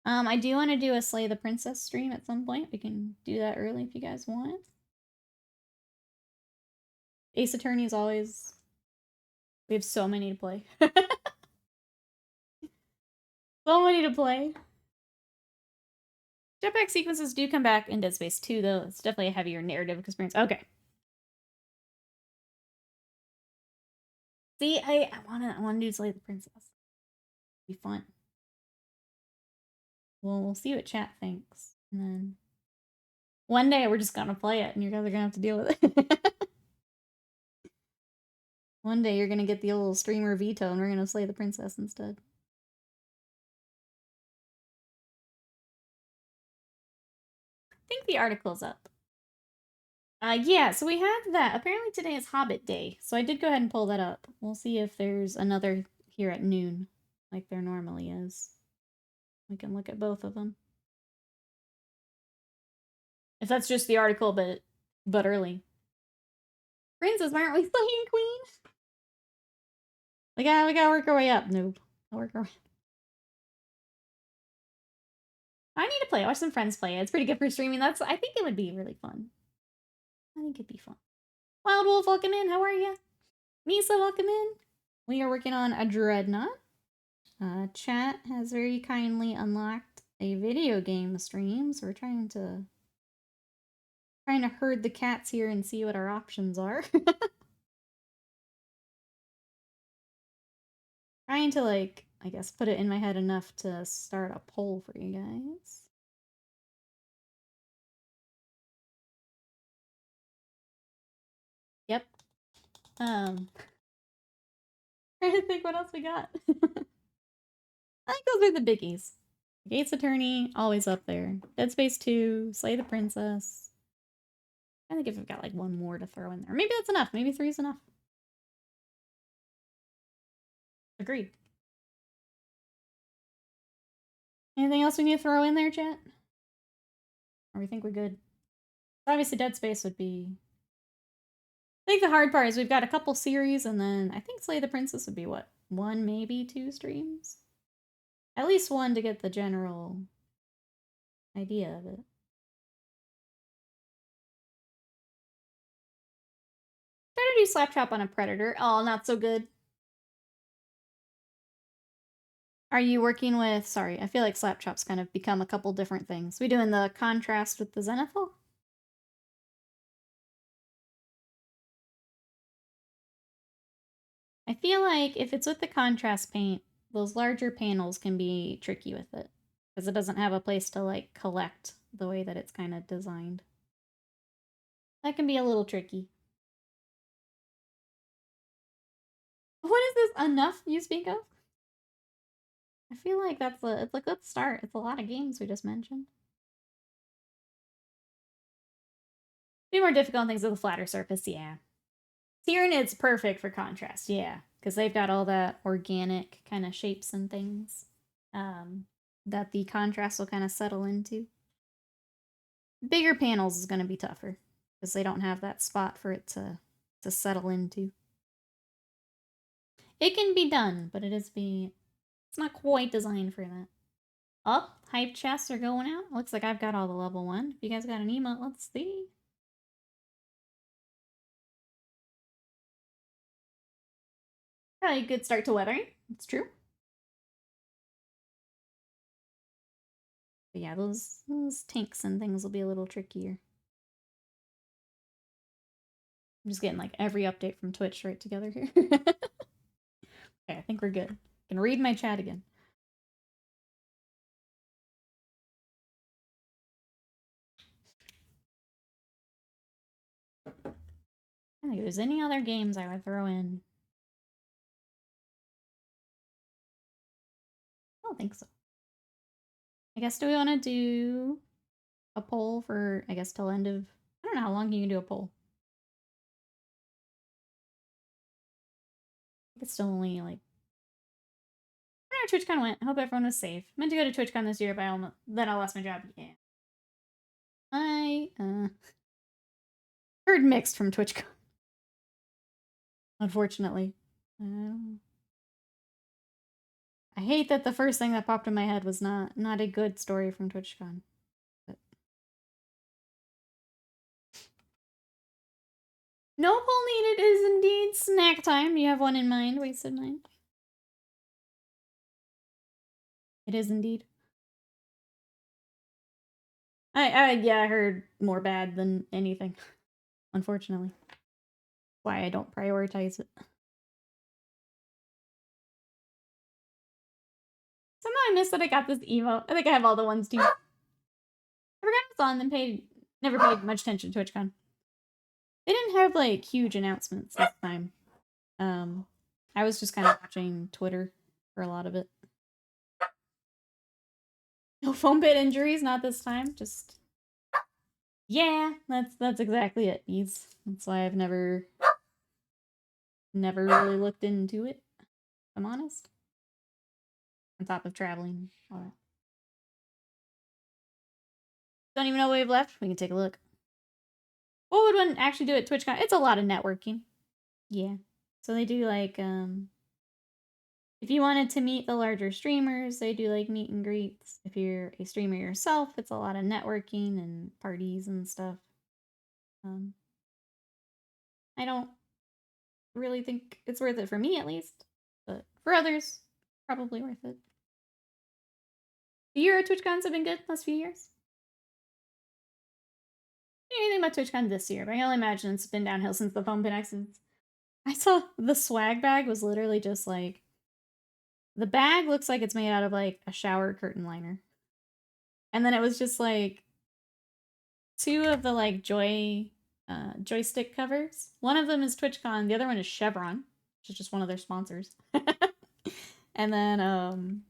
I do want to do a Slay the Princess stream at some point. We can do that early if you guys want. Ace Attorney is always... We have so many to play. So many to play. Jetpack sequences do come back in Dead Space 2, though. It's definitely a heavier narrative experience. Okay. See, I wanna do Slay the Princess. Be fun. Well, we'll see what chat thinks. And then one day we're just gonna play it and you guys are gonna have to deal with it. One day you're gonna get the old streamer veto and we're gonna Slay the Princess instead. I think the article's up. Yeah, so we have that. Apparently today is Hobbit Day, so I did go ahead and pull that up. We'll see if there's another here at noon, like there normally is. We can look at both of them. If that's just the article, but early. Princess, aren't we slaying queen? We gotta work our way up, noob. Work our way up. I need to play. I watch some friends play it. It's pretty good for streaming. I think it would be really fun. I think it'd be fun. Wild Wolf, welcome in. How are you? Misa, welcome in. We are working on a Dreadnought. Chat has very kindly unlocked a video game stream, so we're trying to herd the cats here and see what our options are. Trying to, like, I guess, put it in my head enough to start a poll for you guys. Yep. Trying to think what else we got. I think those are the biggies. Gates Attorney, always up there. Dead Space 2, Slay the Princess. I think if we've got like one more to throw in there. Maybe that's enough. Maybe 3 is enough. Agreed. Anything else we need to throw in there, chat? Or we think we're good? Obviously Dead Space would be... I think the hard part is we've got a couple series, and then I think Slay the Princess would be, what, 1, maybe 2 streams? At least 1 to get the general idea of it. Try to do Slap Trap on a Predator. Oh, not so good. Are you working with... Sorry, I feel like Slap Trap's kind of become a couple different things. We doing the contrast with the Zenithal? I feel like if it's with the contrast paint, those larger panels can be tricky with it. Because it doesn't have a place to, like, collect the way that it's kind of designed. That can be a little tricky. What is this enough you speak of? I feel like it's a good start. It's a lot of games we just mentioned. Be more difficult on things with a flatter surface, yeah. Tyrannid's perfect for contrast, yeah. Because they've got all that organic kind of shapes and things that the contrast will kind of settle into. Bigger panels is going to be tougher because they don't have that spot for it to settle into. It can be done, but it's not quite designed for that. Oh, hype chests are going out. Looks like I've got all the level 1. If you guys got an emote, let's see. Probably a good start to weathering. It's true. But yeah, those tanks and things will be a little trickier. I'm just getting like every update from Twitch right together here. Okay, I think we're good. I can read my chat again. I don't think there's any other games I would throw in. I don't think so. I guess, do we want to do a poll for, I guess, till end of... I don't know how long you can do a poll. It's still only, like... I don't know where TwitchCon went. I hope everyone was safe. Meant to go to TwitchCon this year, but then I lost my job. Yeah. I, heard mixed from TwitchCon. Unfortunately. I hate that the first thing that popped in my head was not a good story from TwitchCon. But... No poll needed is indeed snack time. You have one in mind, wasted mind. It is indeed. Yeah, I heard more bad than anything. Unfortunately. Why I don't prioritize it. Somehow I missed that I got this emote. I think I have all the ones too. I forgot it was on and never paid much attention to TwitchCon. They didn't have like huge announcements this time. I was just kind of watching Twitter for a lot of it. No foam pit injuries, not this time. Just yeah, that's exactly it. That's why I've never really looked into it. If I'm honest. On top of traveling, all that. Don't even know what we've left. We can take a look. What would one actually do at TwitchCon? It's a lot of networking. Yeah. So they do like if you wanted to meet the larger streamers, they do like meet and greets. If you're a streamer yourself, it's a lot of networking and parties and stuff. I don't really think it's worth it for me, at least. But for others, probably worth it. The Euro TwitchCons have been good last few years. Anything about TwitchCon this year, but I can only imagine it's been downhill since the foam pit accidents. I saw the swag bag was literally just like... The bag looks like it's made out of like a shower curtain liner. And then it was just like 2 of the like joystick covers. One of them is TwitchCon, the other one is Chevron, which is just one of their sponsors. And then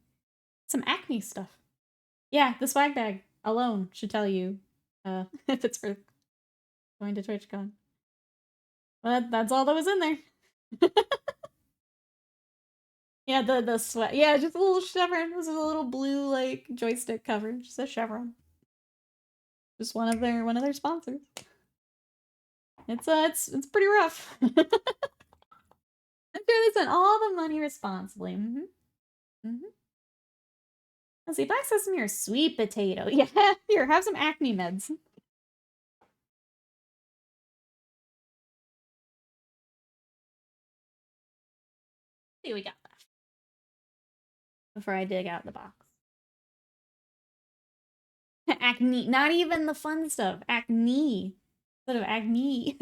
some Acme stuff. Yeah, the swag bag alone should tell you if it's worth going to TwitchCon. But that's all that was in there. Yeah, the sweat. Yeah, just a little chevron. This is a little blue like joystick cover. Just a chevron. Just one of their sponsors. It's pretty rough. I'm sure they spent all the money responsibly. Let's see, black sesame or sweet potato. Yeah, here, have some acne meds. See what we got left before I dig out the box. Acne, not even the fun stuff. Acne instead of acne.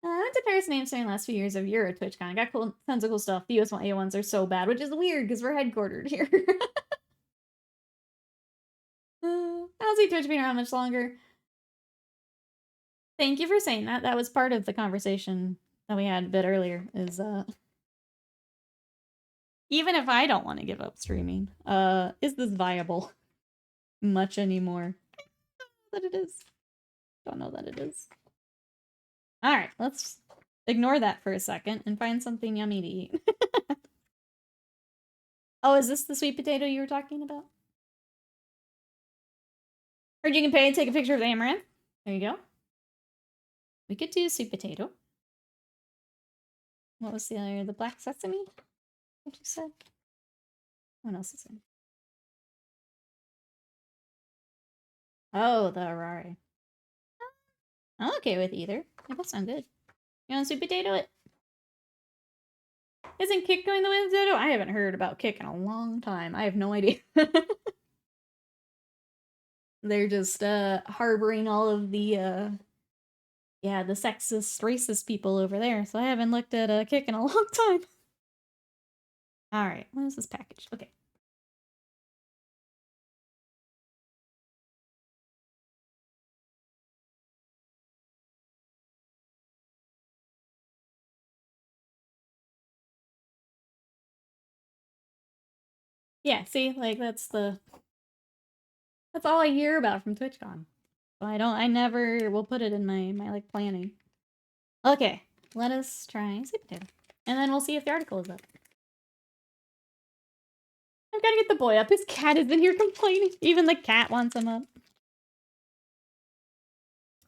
I went to Paris and Amsterdam the last few years of Euro TwitchCon. I got tons of cool stuff. The US ones are so bad, which is weird because we're headquartered here. I don't see Twitch being around much longer. Thank you for saying that. That was part of the conversation that we had a bit earlier. Is even if I don't want to give up streaming, is this viable much anymore? But it is. Don't know that it is. Alright, let's ignore that for a second and find something yummy to eat. Oh, is this the sweet potato you were talking about? Heard you can pay and take a picture of the amaranth. There you go. We could do sweet potato. What was the other? The black sesame? What you said? What else is in? Oh, the arare. I'm okay with either. They both sound good. You want sweet potato it? Isn't Kick going the way of the potato? I haven't heard about Kick in a long time. I have no idea. They're just harboring all of the yeah, the sexist, racist people over there. So I haven't looked at Kick in a long time. Alright, what is this package? Okay. Yeah, see, like that's all I hear about from TwitchCon. So I never will put it in my like planning. Okay, let us try sweet potato. And then we'll see if the article is up. I've got to get the boy up. His cat is in here complaining. Even the cat wants him up.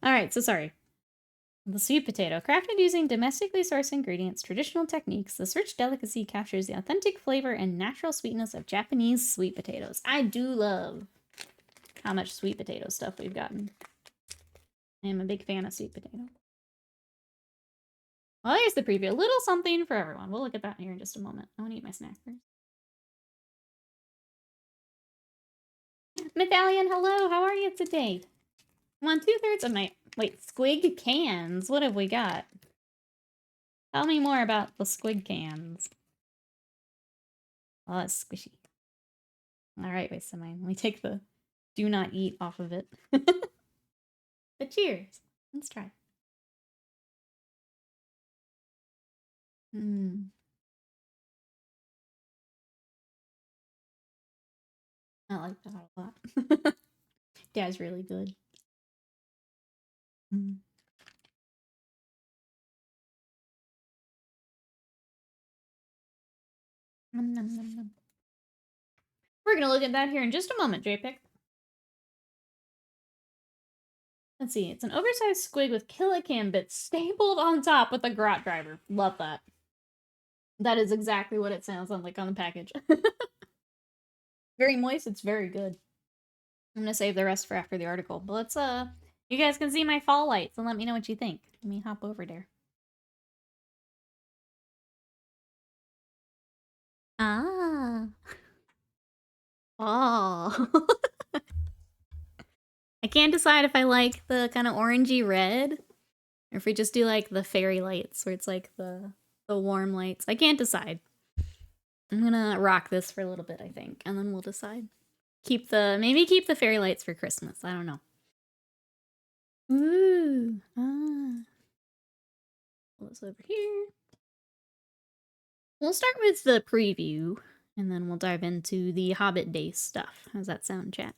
Alright, so sorry. The sweet potato. Crafted using domestically sourced ingredients, traditional techniques, this rich delicacy captures the authentic flavor and natural sweetness of Japanese sweet potatoes. I do love how much sweet potato stuff we've gotten. I am a big fan of sweet potato. Well, here's the preview. A little something for everyone. We'll look at that here in just a moment. I want to eat my snack first. Medallion, hello. How are you today? I'm on 2/3 of my... Wait, squig cans? What have we got? Tell me more about the squig cans. Oh, that's squishy. Alright, wait, so let me take the do not eat off of it. But cheers. Let's try. I like that a lot. Dad's really good. We're gonna look at that here in just a moment, JPick. Let's see, it's an oversized squig with Killicam bits stapled on top with a grot driver. Love that. That is exactly what it sounds like on the package. Very moist, it's very good. I'm gonna save the rest for after the article. But let's, you guys can see my fall lights and let me know what you think. Let me hop over there. Ah. Oh. I can't decide if I like the kind of orangey red, or if we just do like the fairy lights, where it's like the warm lights. I can't decide. I'm gonna rock this for a little bit, I think, and then we'll decide. Maybe keep the fairy lights for Christmas. I don't know. Ooh. Ah. Pull this over here. We'll start with the preview, and then we'll dive into the Hobbit Day stuff. How's that sound, chat?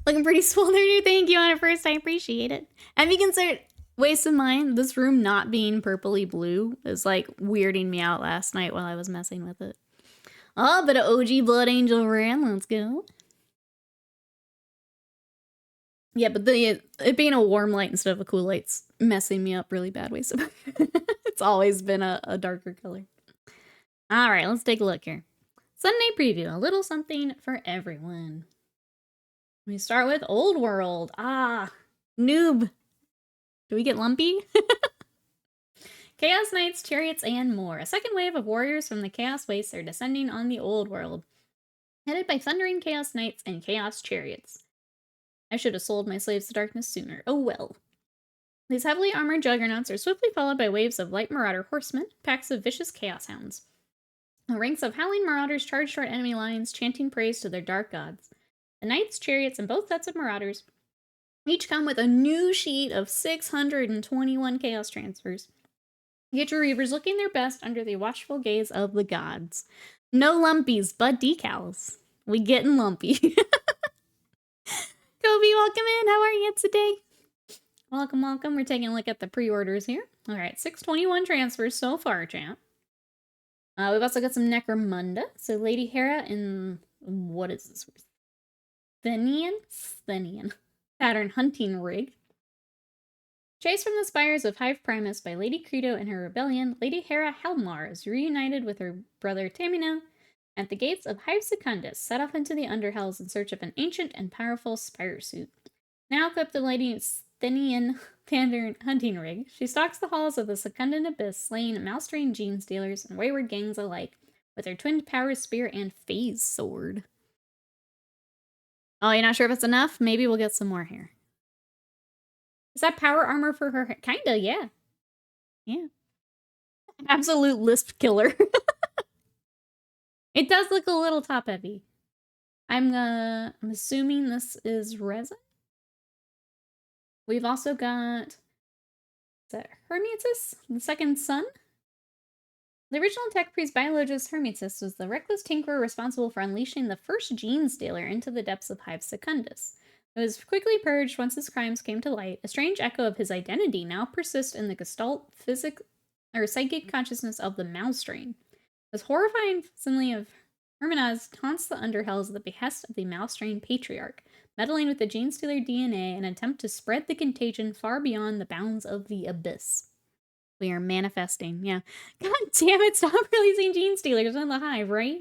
Looking pretty swole there, dude. Thank you on it first. I appreciate it. Have you considered, waste of mine, this room not being purpley blue is like weirding me out last night while I was messing with it. Oh, bit of OG Blood Angel ran. Let's go. Yeah, but it being a warm light instead of a cool light's messing me up really bad ways. It's always been a darker color. All right, let's take a look here. Sunday preview, a little something for everyone. We start with Old World. Ah, noob. Do we get lumpy? Chaos Knights, Chariots, and more. A second wave of warriors from the Chaos Wastes are descending on the Old World, headed by Thundering Chaos Knights and Chaos Chariots. I should have sold my slaves to darkness sooner. Oh well. These heavily armored juggernauts are swiftly followed by waves of light marauder horsemen, packs of vicious chaos hounds. Ranks of howling marauders charge toward enemy lines, chanting praise to their dark gods. The knights, chariots, and both sets of marauders each come with a new sheet of 621 chaos transfers. Get your reavers looking their best under the watchful gaze of the gods. No lumpies, but decals. We getting lumpy. Toby, welcome in. How are you today? Welcome, welcome. We're taking a look at the pre-orders here. All right, 621 transfers so far, champ. We've also got some Necromunda. So Lady Hera in, what is this? Sthenian. Pattern hunting rig. Chased from the spires of Hive Primus by Lady Credo and her rebellion, Lady Hera Helmar is reunited with her brother Tamino at the gates of Hive Secundus, set off into the Underhells in search of an ancient and powerful spire suit. Now equipped the Lady Sthenian pattern hunting rig, she stalks the halls of the Secundan Abyss, slaying mouse-trained gene stealers and wayward gangs alike, with her twin power spear and phase sword. Oh, you're not sure if it's enough? Maybe we'll get some more here. Is that power armor for her? Kinda, yeah. Yeah. Absolute lisp killer. It does look a little top heavy. I'm assuming this is resin. We've also got, is that Hermetus, the second son? The original tech priest Biologus Hermetus was the reckless tinkerer responsible for unleashing the first gene stealer into the depths of Hive Secundus. It was quickly purged once his crimes came to light. A strange echo of his identity now persists in the gestalt, psychic consciousness of the mouse strain. This horrifying simile of Hermenaz taunts the Underhells at the behest of the mouse strain patriarch, meddling with the gene stealer DNA in an attempt to spread the contagion far beyond the bounds of the abyss. We are manifesting, yeah. God damn it, stop releasing gene stealers on the Hive, right?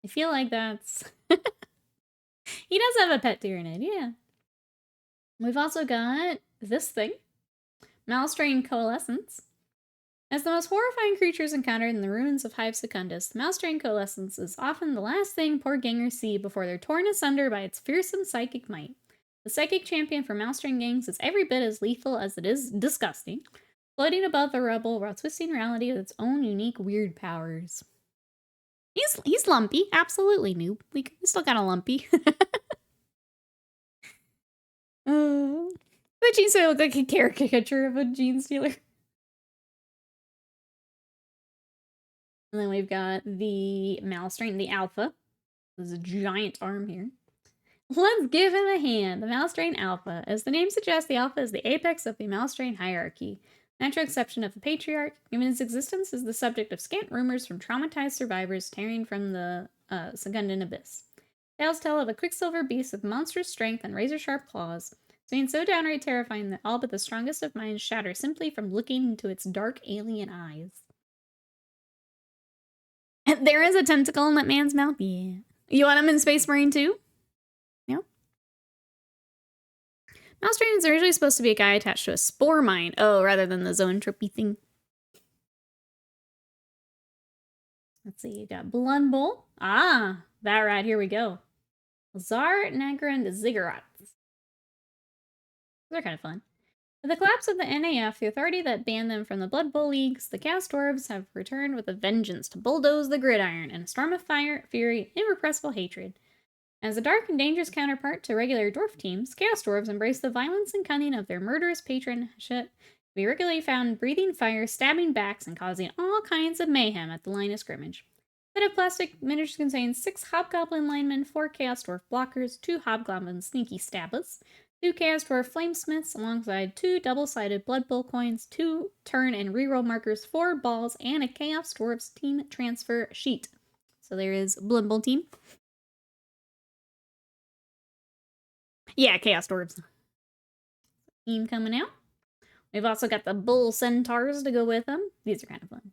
I feel like that's... He does have a pet Tyranid, yeah. We've also got this thing. Mouse-Strain Coalescence. As the most horrifying creatures encountered in the ruins of Hive Secundus, the Mouse-Strain Coalescence is often the last thing poor gangers see before they're torn asunder by its fearsome psychic might. The psychic champion for Mouse-Strain gangs is every bit as lethal as it is disgusting, floating above the rubble while twisting reality with its own unique weird powers. He's lumpy, absolutely noob. We still got a lumpy. The gene stealer looked like a caricature of a gene stealer. And then we've got the mouse strain, the alpha. There's a giant arm here. Let's give him a hand. The mouse strain alpha. As the name suggests, the alpha is the apex of the mouse strain hierarchy. Natural exception of the patriarch, given its existence, is the subject of scant rumors from traumatized survivors tearing from the Secundan Abyss. Tales tell of a quicksilver beast with monstrous strength and razor-sharp claws, being so downright terrifying that all but the strongest of minds shatter simply from looking into its dark alien eyes. And there is a tentacle in that man's mouth? Yeah. You want him in Space Marine too? Yeah. Mouse Train is originally supposed to be a guy attached to a spore mine. Oh, rather than the zoantropy thing. Let's see, you got Blood Bowl. Ah, that right, here we go. Zar, Nagra, and Ziggurats. They're kind of fun. With the collapse of the NAF, the authority that banned them from the Blood Bowl leagues, the Chaos Dwarves have returned with a vengeance to bulldoze the gridiron in a storm of fire, fury, irrepressible hatred. As a dark and dangerous counterpart to regular dwarf teams, Chaos Dwarves embrace the violence and cunning of their murderous patron, to be regularly found breathing fire, stabbing backs, and causing all kinds of mayhem at the line of scrimmage. The set of plastic miniatures contains 6 Hobgoblin linemen, 4 Chaos Dwarf blockers, 2 Hobgoblin sneaky stabbers, 2 Chaos Dwarf flamesmiths, alongside 2 double-sided Blood Bowl coins, 2 turn and reroll markers, 4 balls, and a Chaos Dwarfs team transfer sheet. So there is Blood Bowl team. Yeah, Chaos Dwarves. Team coming out. We've also got the Bull Centaurs to go with them. These are kind of fun.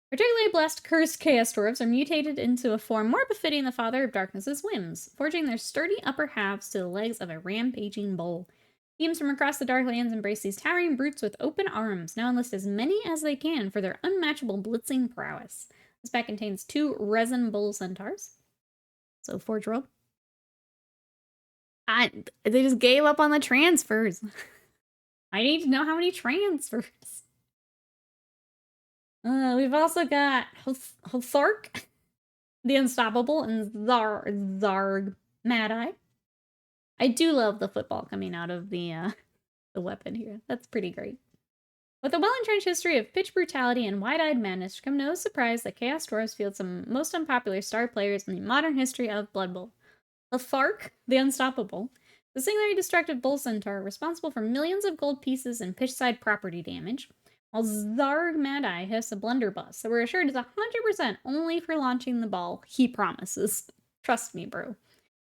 Particularly blessed, cursed Chaos Dwarves are mutated into a form more befitting the Father of Darkness's whims, forging their sturdy upper halves to the legs of a rampaging bull. Teams from across the Darklands embrace these towering brutes with open arms, now enlist as many as they can for their unmatchable blitzing prowess. This pack contains 2 resin Bull Centaurs. So, Forge World. They just gave up on the transfers. I need to know how many transfers. We've also got Hothark, the Unstoppable, and Zarg Mad-Eye. I do love the football coming out of the weapon here. That's pretty great. With a well-entrenched history of pitch brutality and wide-eyed madness, come no surprise that Chaos Dwarves field some most unpopular star players in the modern history of Blood Bowl. Hothark, the Unstoppable, The singularly destructive bull centaur, responsible for millions of gold pieces and pitchside property damage, while Zarg Mad-Eye hosts a blunderbuss that we're assured is 100% only for launching the ball, he promises. Trust me, bro.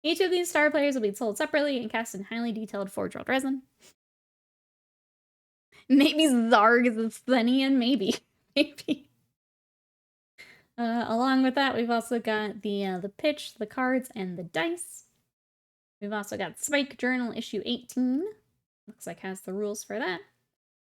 Each of these star players will be sold separately and cast in highly detailed Forge World resin. Maybe Zarg is a Sthenian, maybe. Maybe. Along with that, we've also got the pitch, the cards, and the dice. We've also got Spike Journal issue 18. Looks like has the rules for that.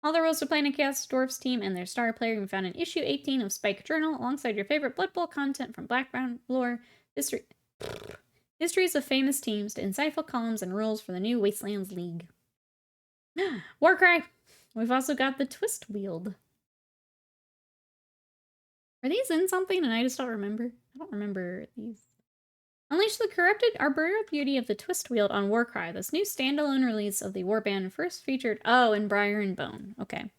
All the rules to playing a Chaos Dwarfs team and their star player can be found in issue 18 of Spike Journal, alongside your favorite Blood Bowl content from Background lore, histories of famous teams, to insightful columns and rules for the new Wastelands League. Warcry! We've also got the Twist Wield. Are these in something and I just don't remember? I don't remember these. Unleash the corrupted arboreal beauty of the Twist Wield on Warcry, this new standalone release of the Warband first featured in Briar and Bone. Okay.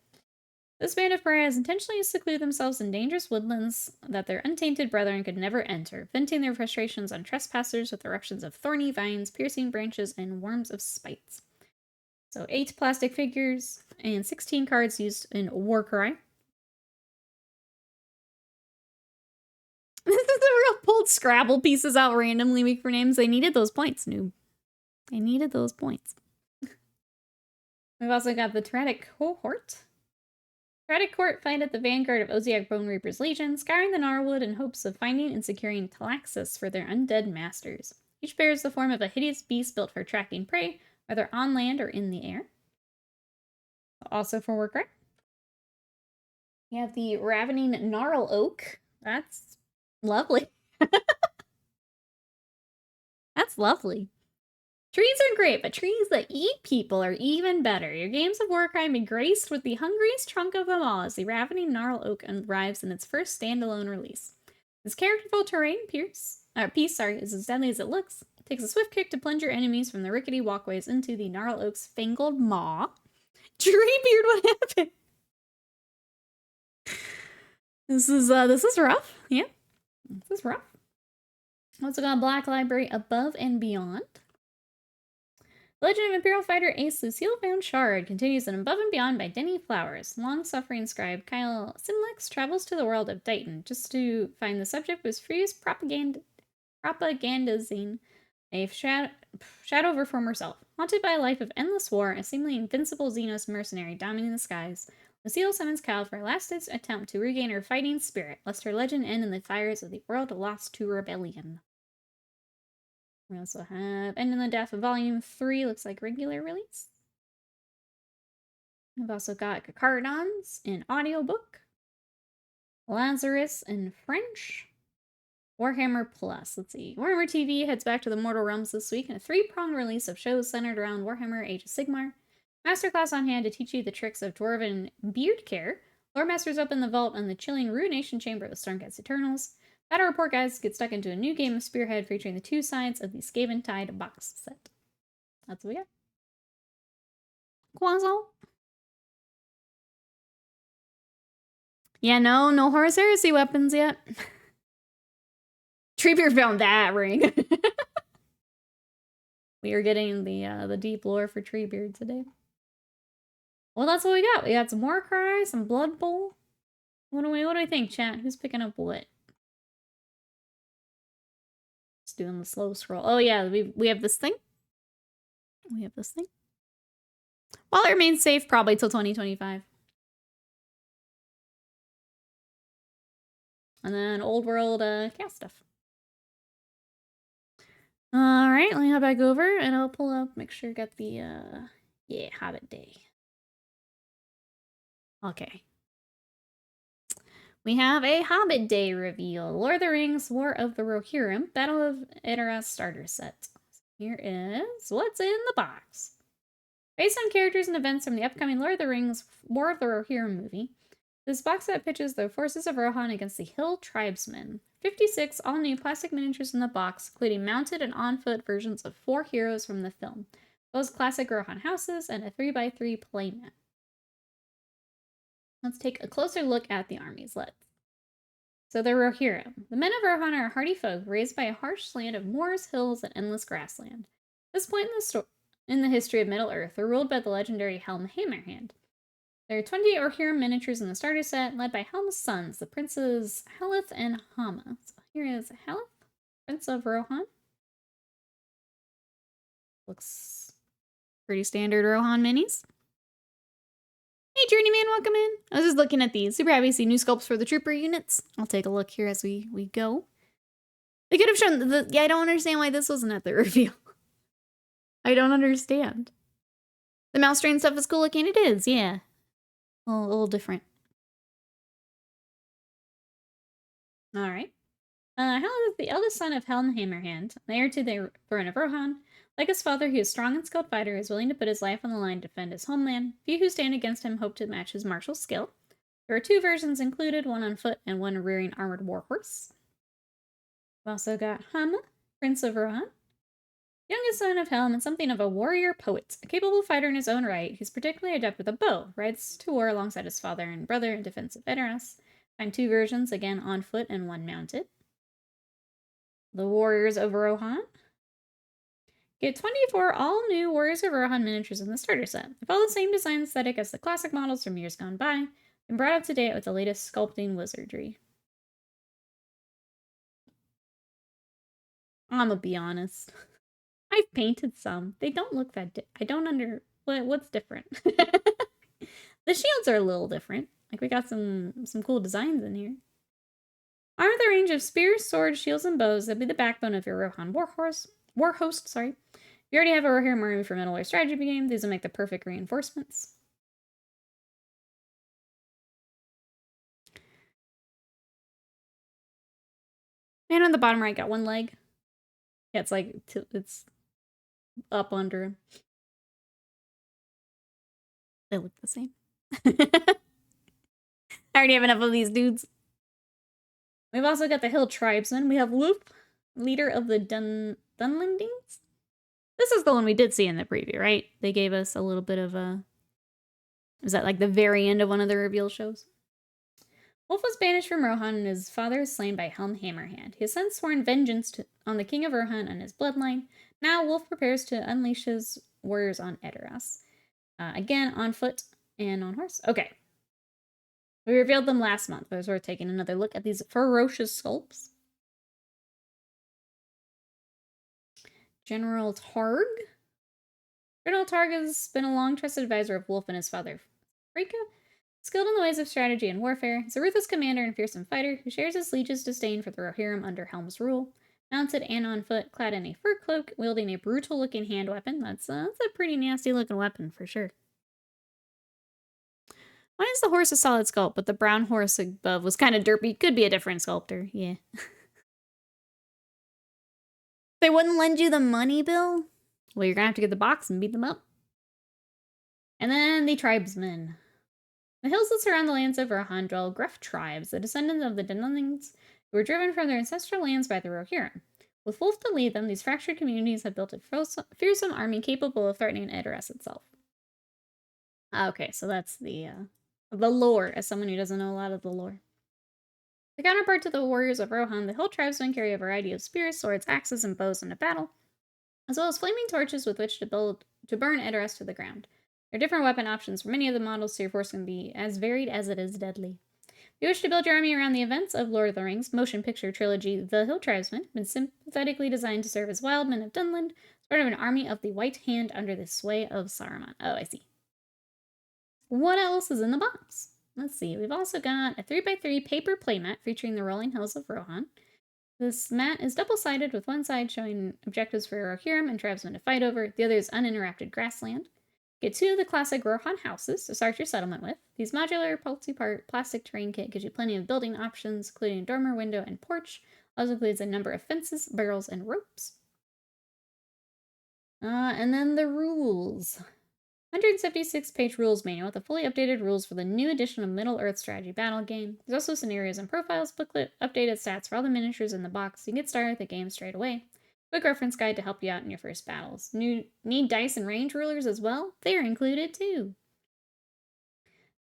This band of pariahs intentionally seclude themselves in dangerous woodlands that their untainted brethren could never enter, venting their frustrations on trespassers with eruptions of thorny vines, piercing branches, and worms of spite. So 8 plastic figures and 16 cards used in Warcry. This is a real pulled Scrabble pieces out randomly week for names. They needed those points, noob. They needed those points. We've also got the Tyrannic Cohort. Tyrannic Court fight at the vanguard of Oziak Bone Reaper's Legion, scouring the Gnarlwood in hopes of finding and securing Talaxis for their undead masters. Each bears the form of a hideous beast built for tracking prey, whether on land or in the air. Also for Warcry, we have the Ravening Gnarl Oak. That's lovely. That's lovely. Trees are great, but trees that eat people are even better. Your games of Warcry be graced with the hungriest trunk of them all as the Ravening Gnarl Oak arrives in its first standalone release. This characterful terrain piece is as deadly as it looks. It takes a swift kick to plunge your enemies from the rickety walkways into the Gnarl Oak's fangled maw. Treebeard, what happened? This is rough. Yeah. This is rough. Also got Black Library Above and Beyond. Legend of Imperial Fighter Ace Lucille Van Shard continues in Above and Beyond by Denny Flowers. Long-suffering scribe Kyle Simlex travels to the world of Dighton just to find the subject of his furious propagandizing a shadow of her former self. Haunted by a life of endless war, a seemingly invincible Xenos mercenary dominating the skies, Lucille summons Kyle for a last-ditch attempt to regain her fighting spirit, lest her legend end in the fires of the world lost to rebellion. We also have End in the Death Volume 3, looks like regular release. We've also got Cardons in audiobook, Lazarus in French, Warhammer Plus. Let's see. Warhammer TV heads back to the Mortal Realms this week in a 3-pronged release of shows centered around Warhammer Age of Sigmar. Masterclass on hand to teach you the tricks of Dwarven beard care. Lore Masters open the vault in the chilling Ruination Chamber of the Stormcast Eternals. Battle Report guys get stuck into a new game of Spearhead featuring the 2 sides of the Skaven Tide box set. That's what we got. Quazzle. Yeah, no Horus Heresy weapons yet. Treebeard found that ring. We are getting the deep lore for Treebeard today. Well, that's what we got. We got some Warcry, some Blood Bowl. What do we think, chat? Who's picking up what? Just doing the slow scroll. Oh yeah, we have this thing. We have this thing. While it remains safe, probably till 2025. And then old world cast stuff. Alright, let me head back over and I'll pull up, make sure I got the yeah, Hobbit Day. Okay. We have a Hobbit Day reveal. Lord of the Rings, War of the Rohirrim, Battle of Edoras starter set. Here is what's in the box. Based on characters and events from the upcoming Lord of the Rings, War of the Rohirrim movie, this box set pitches the forces of Rohan against the Hill Tribesmen. 56 all-new plastic miniatures in the box, including mounted and on-foot versions of 4 heroes from the film, both classic Rohan houses, and a 3x3 playmat. Let's take a closer look at the armies. So the Rohirrim. The men of Rohan are hardy folk raised by a harsh land of moors, hills, and endless grassland. At this point in the story, in the history of Middle-earth are ruled by the legendary Helm Hammerhand. There are 20 Rohirrim miniatures in the starter set, led by Helm's sons, the princes Haleth and Hama. So here is Haleth, Prince of Rohan. Looks pretty standard Rohan minis. Hey, Journeyman, welcome in. I was just looking at these. Super happy to see new sculpts for the trooper units. I'll take a look here as we go. They could have shown the... Yeah, I don't understand why this wasn't at the reveal. I don't understand. The mouse strain stuff is cool looking. It is, yeah. A little different. Alright. Hal is the eldest son of Helm Hammerhand, heir to the throne of Rohan. Like his father, he is a strong and skilled fighter, is willing to put his life on the line to defend his homeland. Few who stand against him hope to match his martial skill. There are 2 versions included, one on foot and one rearing armored warhorse. We've also got Hama, Prince of Rohan. Youngest son of Helm and something of a warrior poet. A capable fighter in his own right, he's particularly adept with a bow, rides to war alongside his father and brother in defense of Edoras. Find 2 versions, again on foot and one mounted. The Warriors of Rohan. Get 24 all-new Warriors of Rohan miniatures in the starter set. They follow the same design aesthetic as the classic models from years gone by, and brought up to date with the latest sculpting wizardry. I'm gonna be honest. I've painted some. They don't look that I don't what's different? The shields are a little different. Like, we got some cool designs in here. Arm with a range of spears, swords, shields, and bows that be the backbone of your Rohan warhost, sorry. If you already have a Rohirrim army for Middle-earth strategy game, these will make the perfect reinforcements. And on the bottom right, got 1 leg. Yeah, it's like, it's up under him. They look the same. I already have enough of these dudes. We've also got the Hill Tribesmen. We have Wolf, leader of the Dunlendings. This is the one we did see in the preview, right? They gave us a little bit of a... Was that like the very end of one of the reveal shows? Wolf was banished from Rohan and his father is slain by Helm Hammerhand. He has since sworn vengeance on the king of Rohan and his bloodline. Now Wolf prepares to unleash his warriors on Edoras. Again, on foot and on horse. Okay. We revealed them last month, but it's worth taking another look at these ferocious sculpts. General Targ. General Targ has been a long trusted advisor of Wolf and his father, Freka. Skilled in the ways of strategy and warfare, he's a ruthless commander and fearsome fighter who shares his liege's disdain for the Rohirrim under Helm's rule. Mounted and on foot, clad in a fur cloak, wielding a brutal-looking hand weapon. That's a pretty nasty-looking weapon, for sure. Why is the horse a solid sculpt, but the brown horse above was kind of derpy? Could be a different sculptor, yeah. They wouldn't lend you the money, Bill? Well, you're gonna have to get the box and beat them up. And then the tribesmen. The hills that surround the lands of Rohan dwell gruff tribes, the descendants of the Dunlendings, who were driven from their ancestral lands by the Rohirrim. With Wolf to lead them, these fractured communities have built a fearsome army capable of threatening Edoras itself. Okay, so that's the lore, as someone who doesn't know a lot of the lore. The counterpart to the warriors of Rohan, the hill tribesmen carry a variety of spears, swords, axes, and bows into battle, as well as flaming torches with which to burn Edoras to the ground. There are different weapon options for many of the models, so your force can be as varied as it is deadly. If you wish to build your army around the events of Lord of the Rings motion picture trilogy, the Hill Tribesmen have been sympathetically designed to serve as wild men of Dunland, as part of an army of the White Hand under the sway of Saruman. Oh, I see. What else is in the box? Let's see. We've also got a 3x3 paper playmat featuring the rolling hills of Rohan. This mat is double-sided with one side showing objectives for Rohirrim and tribesmen to fight over. The other is uninterrupted grassland. Get 2 of the classic Rohan houses to start your settlement with. These modular, multi-part plastic terrain kit gives you plenty of building options, including a dormer, window, and porch. Also includes a number of fences, barrels, and ropes. And then the rules. 176-page rules manual with the fully updated rules for the new edition of Middle-earth strategy battle game. There's also scenarios and profiles booklet, updated stats for all the miniatures in the box. You can get started with the game straight away. Quick reference guide to help you out in your first battles. Need dice and range rulers as well? They're included too.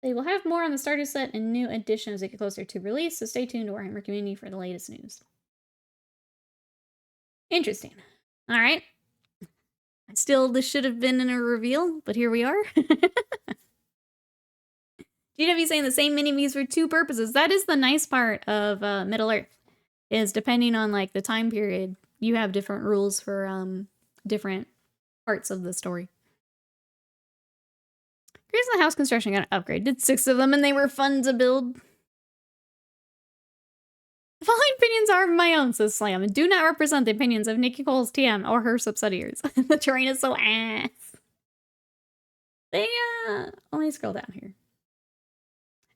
They will have more on the starter set and new additions as they get closer to release, so stay tuned to Warhammer Community for the latest news. Interesting. Alright. Still, this should have been in a reveal, but here we are. GW saying the same mini-me's for two purposes. That is the nice part of Middle-earth, is depending on like the time period, you have different rules for different parts of the story. Here's the house construction got an upgrade. Did 6 of them and they were fun to build. The following opinions are my own, says Slam, and do not represent the opinions of Nikki Cole's TM or her subsidiaries. The terrain is so ass. They, let me scroll down here.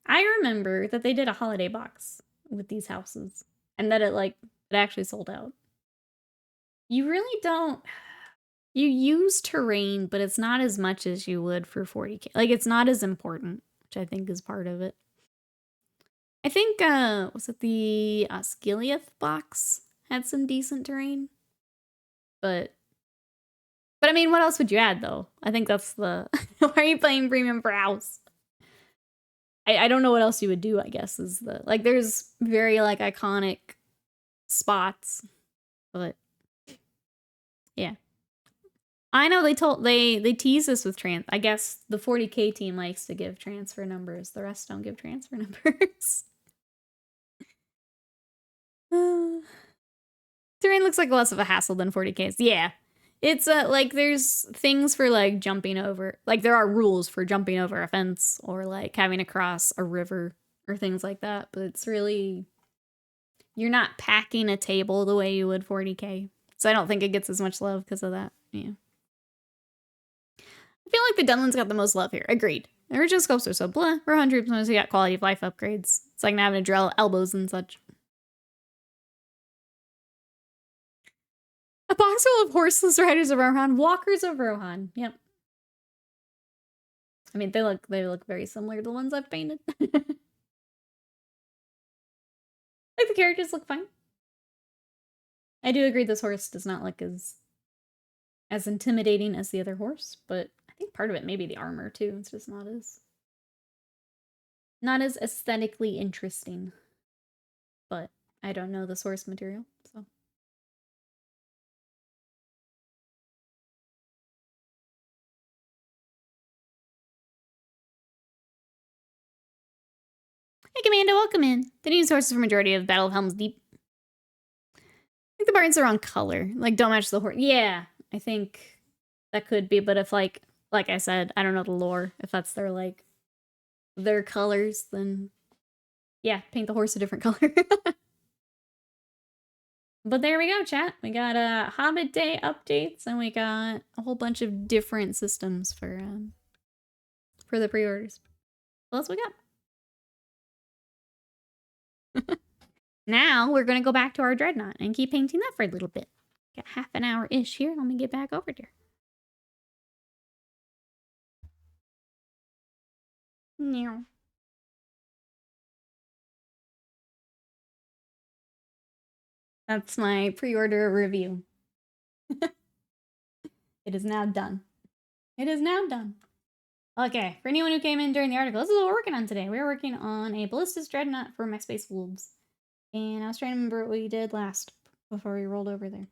I remember that they did a holiday box with these houses, and that it actually sold out. You really don't... You use terrain, but it's not as much as you would for 40K. Like, it's not as important, which I think is part of it. I think, was it the Skiliath box had some decent terrain? But I mean, what else would you add, though? I think that's the... Why are you playing premium for house? I don't know what else you would do, I guess, is the... Like, there's very, like, iconic spots, but... Yeah. I know they tease us with I guess the 40K team likes to give transfer numbers. The rest don't give transfer numbers. Terrain looks like less of a hassle than 40Ks. Yeah. It's like there's things for like jumping over. Like there are rules for jumping over a fence or like having to cross a river or things like that, but it's really you're not packing a table the way you would 40K. So I don't think it gets as much love because of that. Yeah. I feel like the Dunlands got the most love here. Agreed. The original scopes are so blah. For 100 points, we got quality of life upgrades. It's like not having to drill elbows and such. A box full of horseless riders of Rohan, walkers of Rohan. Yep. I mean, they look very similar to the ones I've painted. Like the characters look fine. I do agree this horse does not look as intimidating as the other horse, but I think part of it may be the armor too. It's just not as aesthetically interesting. But I don't know the source material, so. Hey, Commando, welcome in. The news sources for majority of Battle of Helm's Deep. I think the barns are on color. Like, don't match the horse. Yeah, I think that could be, but if, like I said, I don't know the lore. If that's their colors, then yeah, paint the horse a different color. But there we go, chat. We got Hobbit Day updates, and we got a whole bunch of different systems for the pre-orders. What else we got? Now we're gonna go back to our Dreadnought and keep painting that for a little bit. Got half an hour-ish here. Let me get back over there. No. That's my pre-order review. It is now done. It is now done. Okay, for anyone who came in during the article, this is what we're working on today. We're working on a Ballistus Dreadnought for my Space Wolves. And I was trying to remember what we did last before we rolled over there.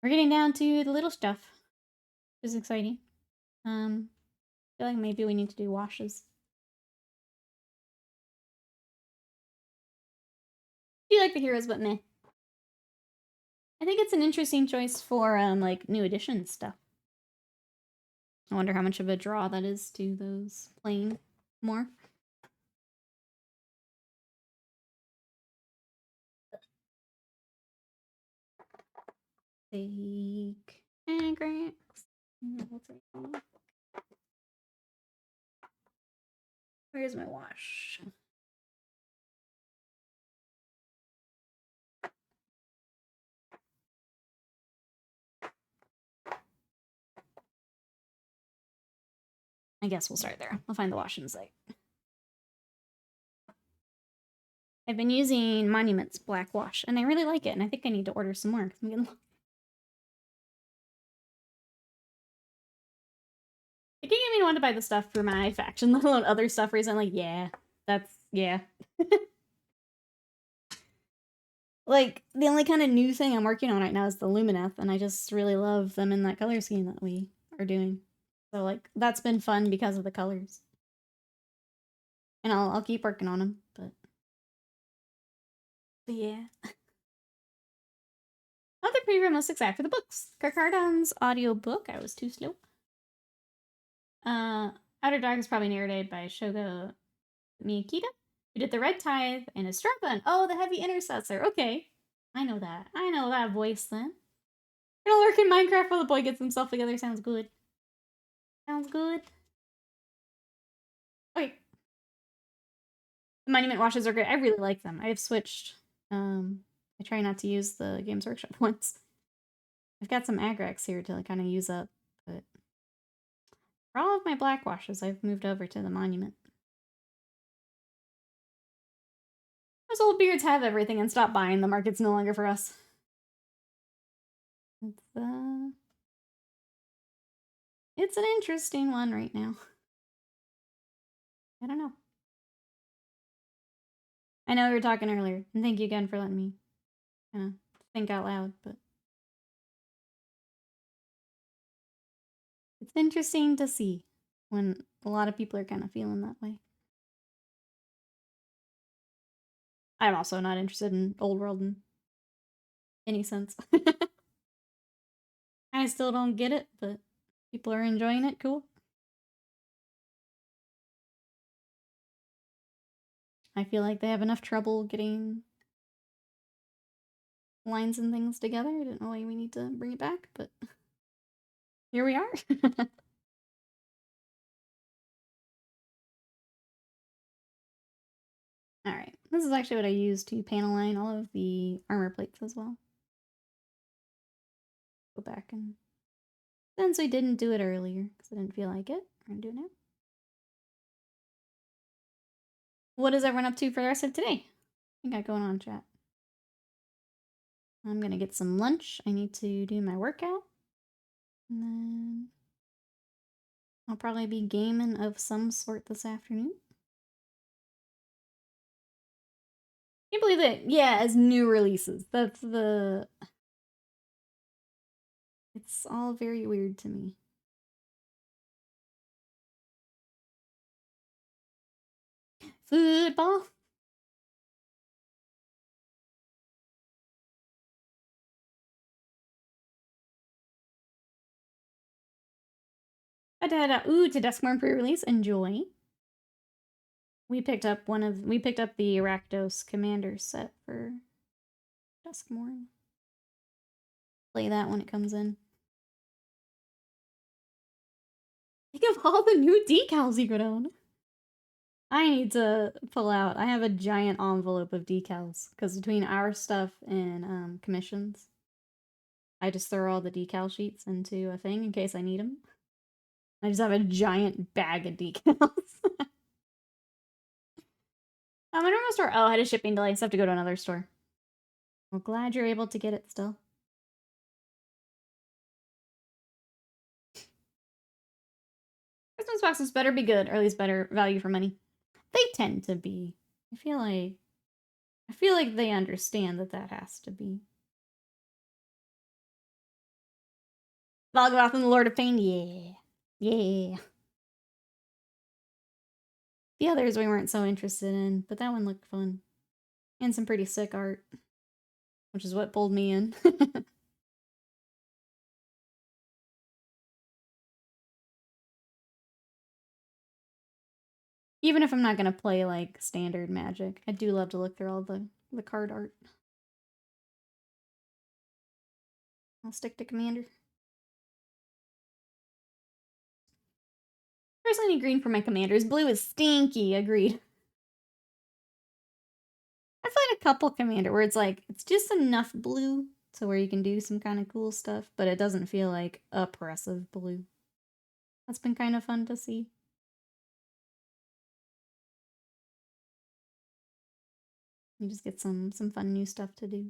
We're getting down to the little stuff, which is exciting. I feel like maybe we need to do washes. I do like the heroes, but meh. I think it's an interesting choice for like new edition stuff. I wonder how much of a draw that is to those playing more. Take Agrax. Where's my wash? I guess we'll start there. I'll find the wash in site. I've been using Monuments Black Wash, and I really like it, and I think I need to order some more, because I'm getting... I didn't even want to buy the stuff for my faction, let alone other stuff recently. Yeah, that's... yeah. Like, the only kind of new thing I'm working on right now is the Lumineth, and I just really love them in that color scheme that we are doing. So, like, that's been fun because of the colors. And I'll keep working on them, but yeah. Other preview, most excited for the books. Kirkardon's audiobook. I was too slow. Outer Dark is probably narrated by Shogo Miyakita, who did the Red Tithe and is Strumpa. Oh, the Heavy Intercessor. Okay. I know that. I know that voice then. Gonna lurk in Minecraft while the boy gets himself together. Sounds good. Sounds good. Okay. The Monument washes are great. I really like them. I have switched. I try not to use the Games Workshop ones. I've got some Agrax here to kind of use up, but for all of my black washes, I've moved over to the Monument. Those old beards have everything and stop buying. The market's no longer for us. It's an interesting one right now. I don't know. I know we were talking earlier, and thank you again for letting me kind of think out loud, but it's interesting to see when a lot of people are kind of feeling that way. I'm also not interested in old world in any sense. I still don't get it, but people are enjoying it. Cool. I feel like they have enough trouble getting lines and things together. I don't know why we need to bring it back, but here we are. Alright, this is actually what I used to panel line all of the armor plates as well. Go back and... Since we didn't do it earlier, because I didn't feel like it, we're gonna do it now. What is everyone up to for the rest of today? What got going on, chat? I'm gonna get some lunch. I need to do my workout. And then... I'll probably be gaming of some sort this afternoon. Can't believe that, yeah, as new releases. That's the... It's all very weird to me. Football? Ooh, to Duskmorn pre-release. Enjoy. We picked up the Rakdos Commander set for Duskmorn. Play that when it comes in. Think of all the new decals you could own. I need to pull out. I have a giant envelope of decals because between our stuff and commissions, I just throw all the decal sheets into a thing in case I need them. I just have a giant bag of decals. My normal store. Oh, I had a shipping delay, so I have to go to another store. Well, glad you're able to get it still. Christmas boxes better be good, or at least better value for money. They tend to be. I feel like they understand that has to be. Valgaroth and the Lord of Pain, yeah. Yeah. The others we weren't so interested in, but that one looked fun. And some pretty sick art. Which is what pulled me in. Even if I'm not gonna play, like, standard Magic, I do love to look through all the card art. I'll stick to Commander. Personally, need green for my commanders. Blue is stinky, agreed. I've played a couple Commander where it's like, it's just enough blue to where you can do some kind of cool stuff, but it doesn't feel like oppressive blue. That's been kind of fun to see. You just get some fun new stuff to do.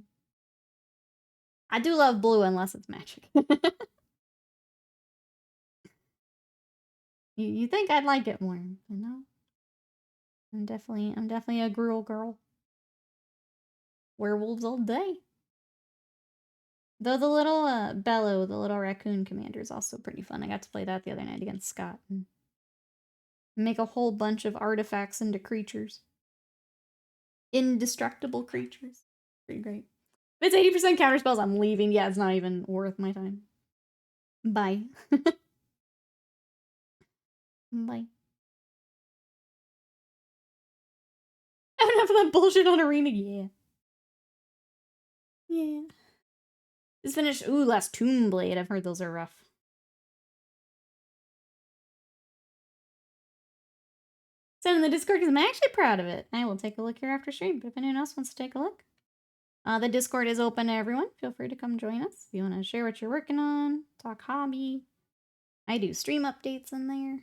I do love blue unless it's Magic. You think I'd like it more, you know? I'm definitely a Gruul girl. werewolves all day. Though the little Bello, the little raccoon commander, is also pretty fun. I got to play that the other night against Scott. And make a whole bunch of artifacts into creatures. Indestructible creatures. Pretty great. If it's 80% counter spells, I'm leaving. Yeah, it's not even worth my time. Bye. Bye. Enough of that bullshit on Arena. Yeah. Yeah. Just finished. Ooh, last Tomb Blade. I've heard those are rough. Send in the Discord because I'm actually proud of it. I will take a look here after stream, but if anyone else wants to take a look. The Discord is open to everyone. Feel free to come join us. If you want to share what you're working on, talk hobby. I do stream updates in there.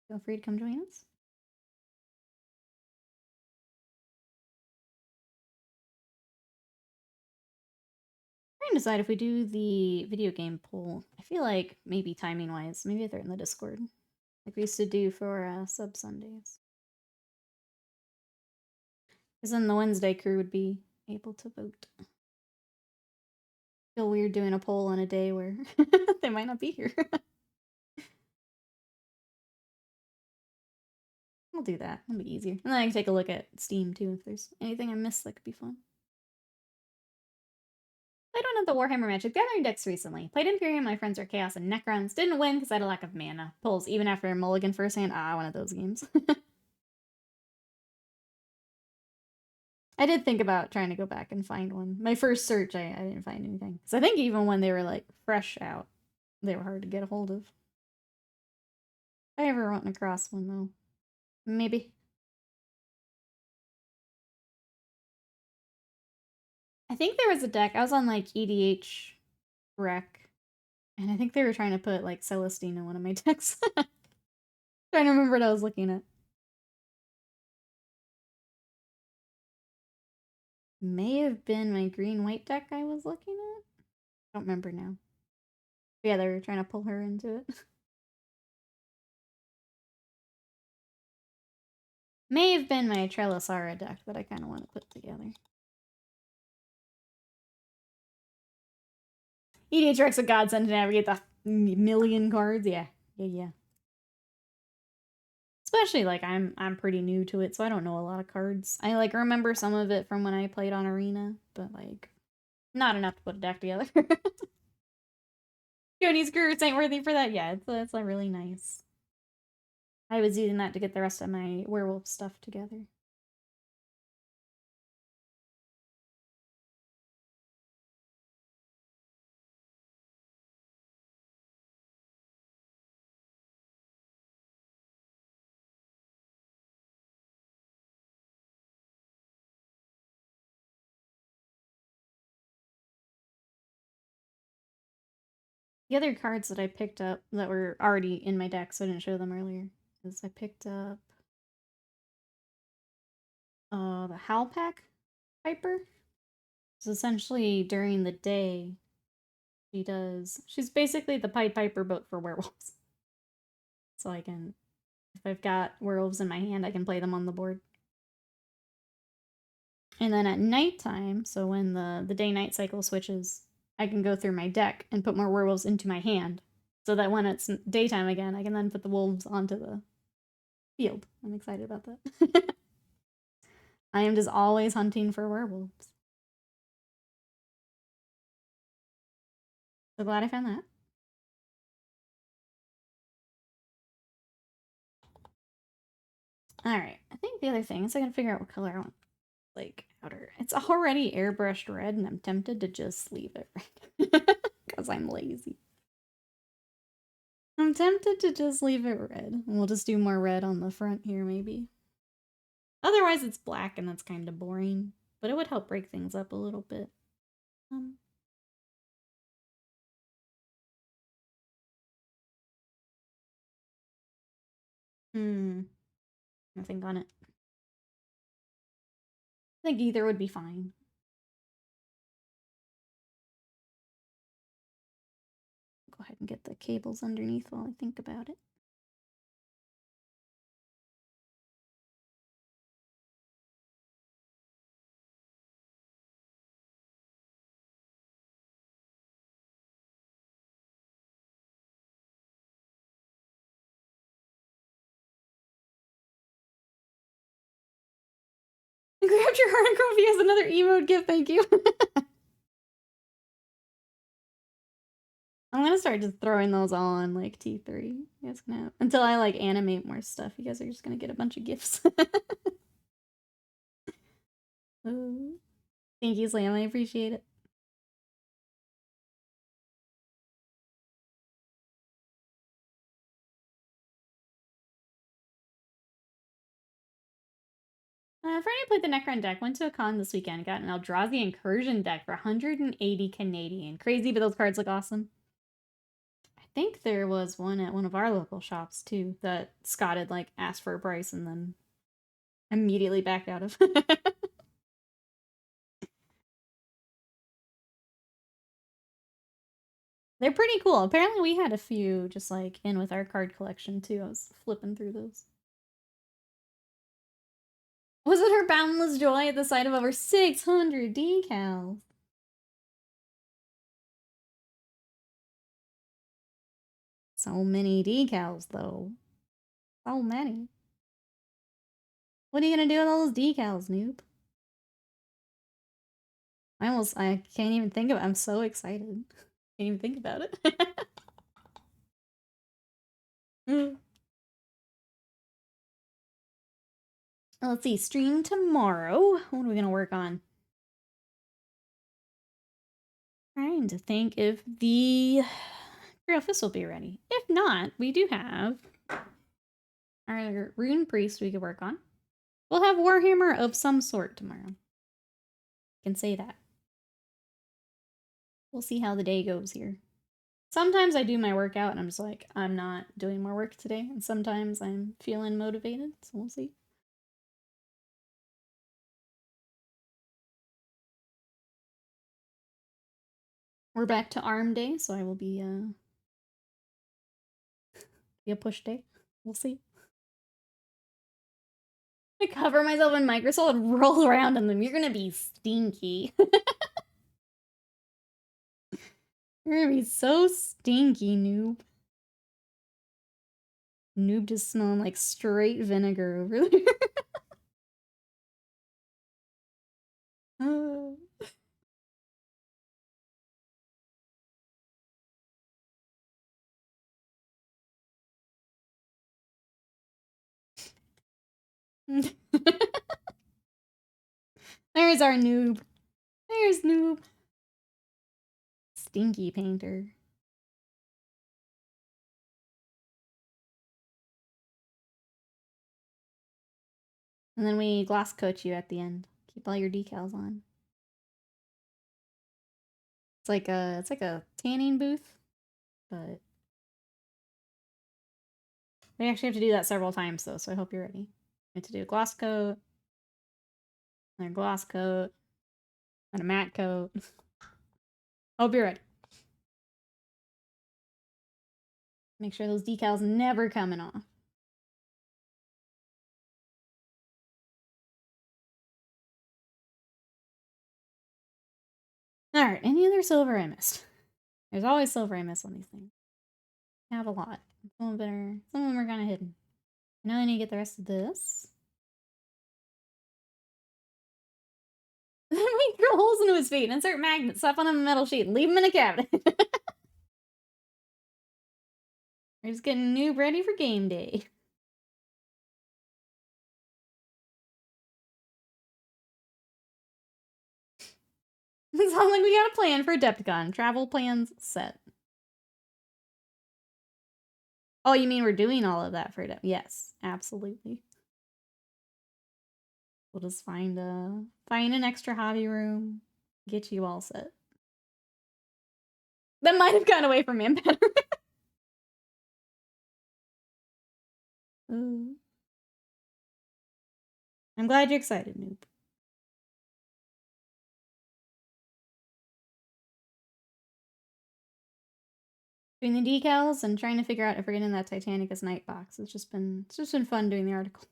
Feel free to come join us. I'm trying to decide if we do the video game poll. I feel like maybe timing-wise, maybe if they're in the Discord. Like we used to do for Sub Sundays. Because then the Wednesday crew would be able to vote. Feel weird doing a poll on a day where they might not be here. I'll do that. It'll be easier. And then I can take a look at Steam too if there's anything I missed that could be fun. I don't have the Warhammer Magic Gathering decks recently. Played Imperium, my friends are Chaos and Necrons. Didn't win because I had a lack of mana. Pulls even after Mulligan first hand. One of those games. I did think about trying to go back and find one. My first search, I didn't find anything. Because I think even when they were like fresh out, they were hard to get a hold of. If I ever run across one though. Maybe. I think there was a deck. I was on like EDH Rec. And I think they were trying to put like Celestine in one of my decks. Trying to remember what I was looking at. May have been my green-white deck I was looking at. I don't remember now. But yeah, they were trying to pull her into it. May have been my Trelasara deck that I kind of want to put together. EDH Rex a godsend to navigate the million cards. Yeah. Especially like I'm pretty new to it, so I don't know a lot of cards. I like remember some of it from when I played on Arena, but like not enough to put a deck together. Jody's Gurus ain't worthy for that. Yeah, it's like really nice. I was using that to get the rest of my werewolf stuff together. The other cards that I picked up that were already in my deck, so I didn't show them earlier, is I picked up the Howlpack Piper. So essentially during the day, she's basically the Pied Piper but for werewolves. So I can, if I've got werewolves in my hand, I can play them on the board. And then at nighttime, so when the day-night cycle switches, I can go through my deck and put more werewolves into my hand. So that when it's daytime again, I can then put the wolves onto the field. I'm excited about that. I am just always hunting for werewolves. So glad I found that. Alright, I think the other thing is I gotta figure out what color I want. Like, outer. It's already airbrushed red, and I'm tempted to just leave it red. Because I'm lazy. I'm tempted to just leave it red. We'll just do more red on the front here, maybe. Otherwise, it's black, and that's kind of boring. But it would help break things up a little bit. Nothing on it. I think either would be fine. Go ahead and get the cables underneath while I think about it. Grabbed your heart and Crophie has another emote gift, thank you. I'm gonna start just throwing those on like T3. You guys gonna until I like animate more stuff. You guys are just gonna get a bunch of gifts. Thank you, Slam. I appreciate it. Friday I played the Necron deck. Went to a con this weekend. Got an Eldrazi Incursion deck for 180 Canadian. Crazy, but those cards look awesome. I think there was one at one of our local shops too that Scott had like asked for a price and then immediately backed out of. They're pretty cool. Apparently we had a few just like in with our card collection too. I was flipping through those. Was it her boundless joy at the sight of over 600 decals? So many decals, though. So many. What are you gonna do with all those decals, noob? I can't even think of it. I'm so excited. Can't even think about it. Let's see, stream tomorrow. What are we gonna work on? Trying to think if the Grillfist will be ready. If not, we do have our Rune Priest we could work on. We'll have Warhammer of some sort tomorrow. Can say that. We'll see how the day goes here. Sometimes I do my workout and I'm just like, I'm not doing more work today. And sometimes I'm feeling motivated, so we'll see. We're back to arm day, so I will be a push day. We'll see. I cover myself in Microsoft and roll around in them. You're gonna be stinky. You're gonna be so stinky, noob. Noob just smelling like straight vinegar over there. There's our noob. There's noob. Stinky painter. And then we gloss coat you at the end. Keep all your decals on. It's like a tanning booth, but we actually have to do that several times though, so I hope you're ready. We have to do a gloss coat, and a gloss coat, and a matte coat. Hope you're ready. Make sure those decals never coming off. Alright, any other silver I missed? There's always silver I miss on these things. I have a lot. Some of them are kind of hidden. I know I need to get the rest of this. Then we drill holes into his feet, insert magnets, slap on him a metal sheet, and leave him in a cabinet. We're just getting noob ready for game day. It sounds like we got a plan for Adepticon. Travel plans set. Oh, you mean we're doing all of that for Adept? Yes, absolutely. We'll just find an extra hobby room, get you all set. That might have gone away from him better. I'm glad you're excited, noob. Doing the decals and trying to figure out if we're getting that Titanicus night box. It's just been fun doing the article.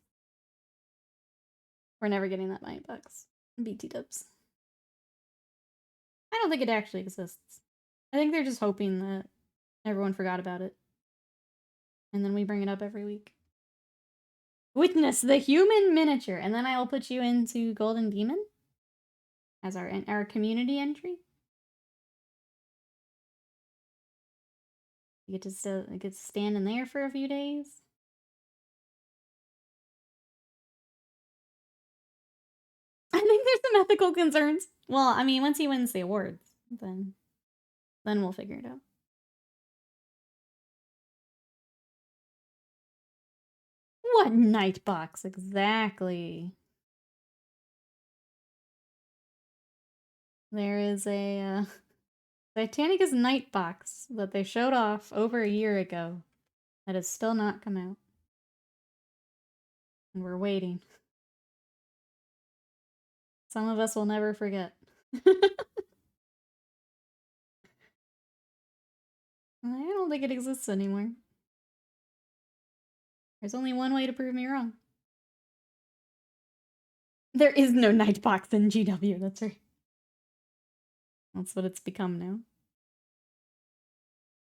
We're never getting that night box. BT dubs. I don't think it actually exists. I think they're just hoping that everyone forgot about it. And then we bring it up every week. Witness the human miniature, and then I will put you into Golden Demon as our community entry. You get to stand in there for a few days. I think there's some ethical concerns. Well, I mean, once he wins the awards, then we'll figure it out. What night box exactly? There is a Titanicus night box that they showed off over a year ago that has still not come out. And we're waiting. Some of us will never forget. I don't think it exists anymore. There's only one way to prove me wrong. There is no night box in GW, that's right. That's what it's become now.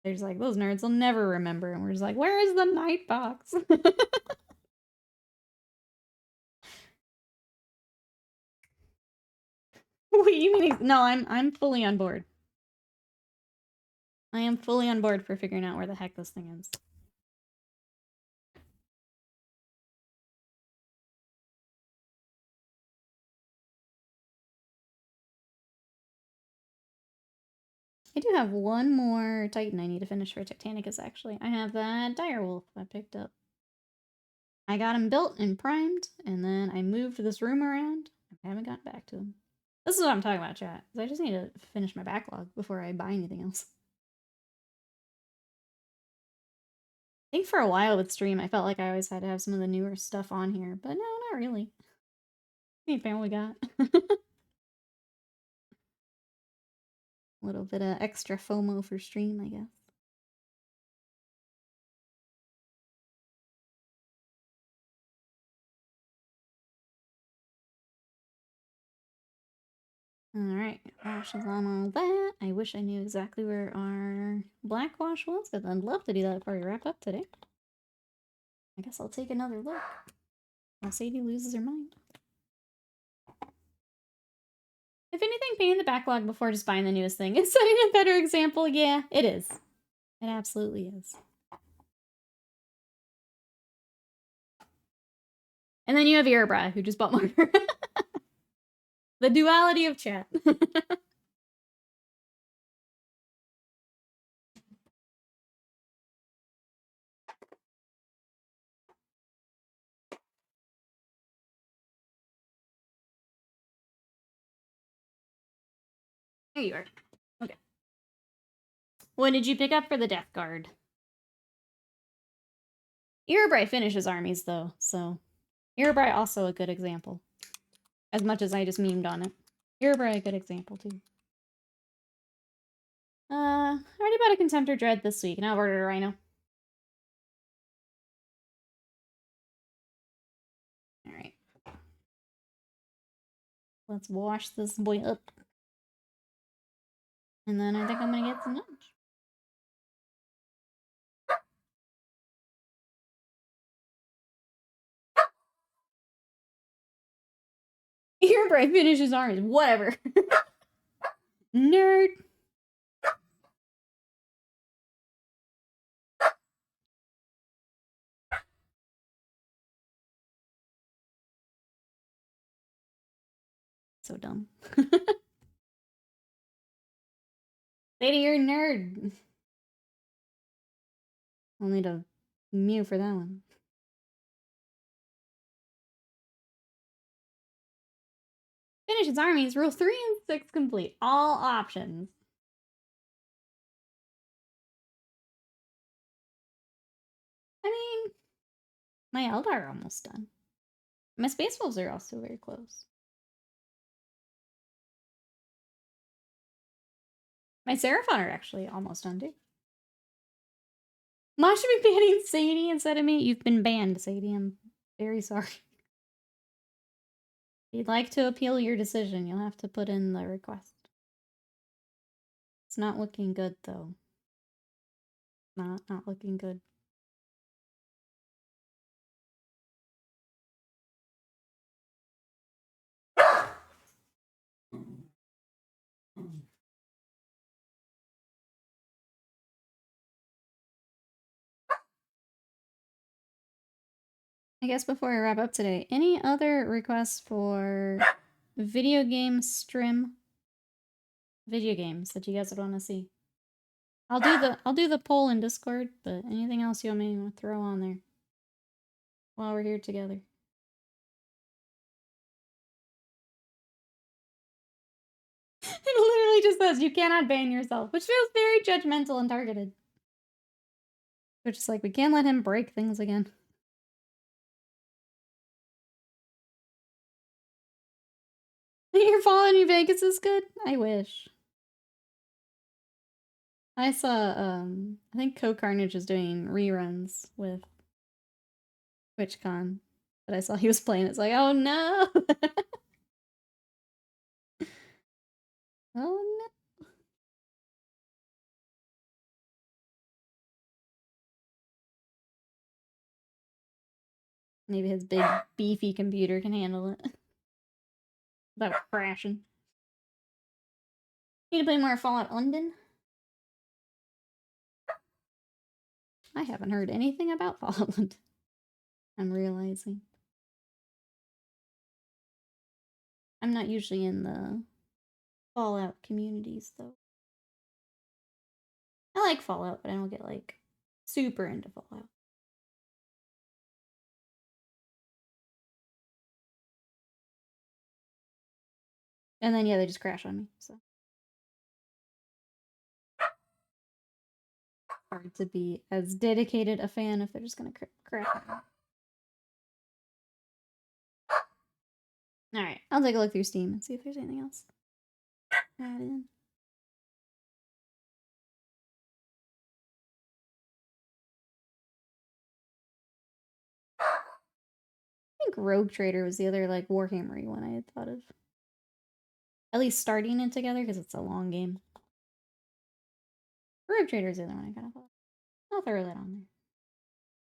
They're just like, those nerds will never remember. And we're just like, where is the night box? Wait, you mean no, I'm fully on board. I am fully on board for figuring out where the heck this thing is. I do have one more Titan I need to finish for Titanicus, actually. I have that Direwolf I picked up. I got him built and primed, and then I moved this room around. I haven't gotten back to him. This is what I'm talking about, chat. I just need to finish my backlog before I buy anything else. I think for a while with stream, I felt like I always had to have some of the newer stuff on here, but no, not really. See what we got. A little bit of extra FOMO for stream, I guess. Alright, wash is on all that. I wish I knew exactly where our black wash was, because I'd love to do that before we wrap up today. I guess I'll take another look while Sadie loses her mind. If anything, painting the backlog before just buying the newest thing is setting a better example. Yeah, it is. It absolutely is. And then you have Erebra, who just bought more. The duality of chat. Here you are. Okay. What did you pick up for the Death Guard? Erebra finishes armies, though, so... Erebra also a good example. As much as I just memed on it. Erebra a good example, too. I already bought a Contemptor Dread this week, and I've ordered a Rhino. Alright. Let's wash this boy up. And then I think I'm gonna get some lunch. Erebra finishes armies. Whatever. Nerd. So dumb. Lady, you're a nerd. I'll need a Mew for that one. Finish its armies. Rule 3 and 6 complete. All options. I mean, my Eldar are almost done. My Space Wolves are also very close. My Seraphon are actually almost done too. Mosh should be banning Sadie instead of me. You've been banned, Sadie. I'm very sorry. If you'd like to appeal your decision, you'll have to put in the request. It's not looking good, though. Not looking good. I guess before I wrap up today, any other requests for video game stream? Video games that you guys would want to see? I'll do the poll in Discord, but anything else you want me to throw on there while we're here together? It literally just says you cannot ban yourself, which feels very judgmental and targeted. Which is like, we can't let him break things again. Your Fallout New Vegas is good? I wish. I saw, I think Co-Carnage is doing reruns with TwitchCon. But I saw he was playing. It's like, oh no! Oh no. Maybe his big, beefy computer can handle it. Without crashing. Need to play more Fallout London? I haven't heard anything about Fallout London. I'm realizing. I'm not usually in the Fallout communities, though. I like Fallout, but I don't get, like, super into Fallout. And then, yeah, they just crash on me, so. Hard to be as dedicated a fan if they're just gonna crash on me. Alright, I'll take a look through Steam and see if there's anything else. Add in. I think Rogue Trader was the other, like, Warhammer-y one I had thought of. At least starting it together, because it's a long game. Rogue Trader is the other one I kind of thought. I'll throw that on there.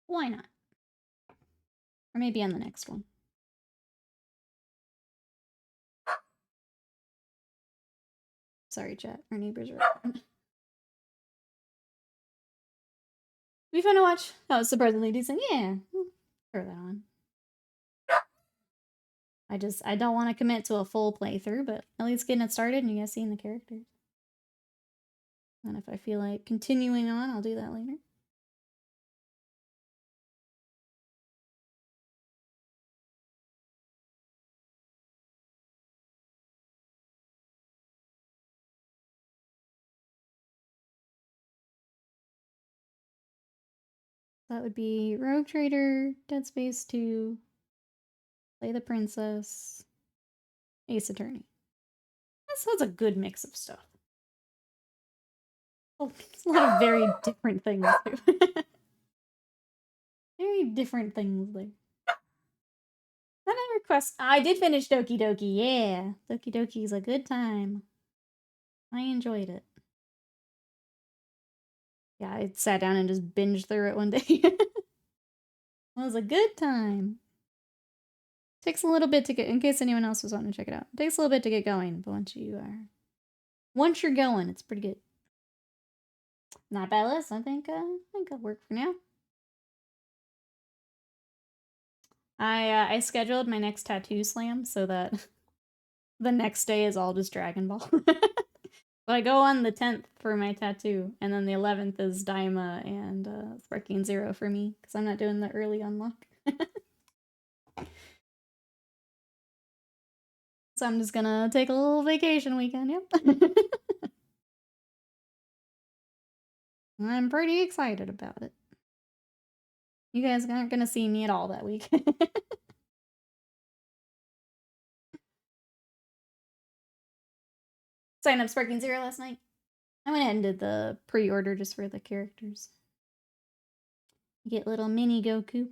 Why not? Or maybe on the next one. Sorry, chat. Our neighbors are around. Be fun to watch. That was surprisingly decent. Yeah. Throw that on. I don't want to commit to a full playthrough, but at least getting it started and you guys seeing the characters. And if I feel like continuing on, I'll do that later. That would be Rogue Trader, Dead Space 2, Play the Princess, Ace Attorney. That's a good mix of stuff. Oh, it's a lot of very different things, too. Very different things there. That request. I did finish Doki Doki, yeah. Doki Doki is a good time. I enjoyed it. Yeah, I sat down and just binged through it one day. It was a good time. Takes a little bit to get, in case anyone else was wanting to check it out. It takes a little bit to get going, but once you're going, it's pretty good. Not a bad list. I think I'll work for now. I scheduled my next tattoo slam so that the next day is all just Dragon Ball. But I go on the 10th for my tattoo, and then the 11th is Daima and Sparking Zero for me, because I'm not doing the early unlock. So I'm just gonna take a little vacation weekend, yep. I'm pretty excited about it. You guys aren't gonna see me at all that week. Signed up Sparking Zero last night. I went ahead and did the pre-order just for the characters. You get little mini Goku.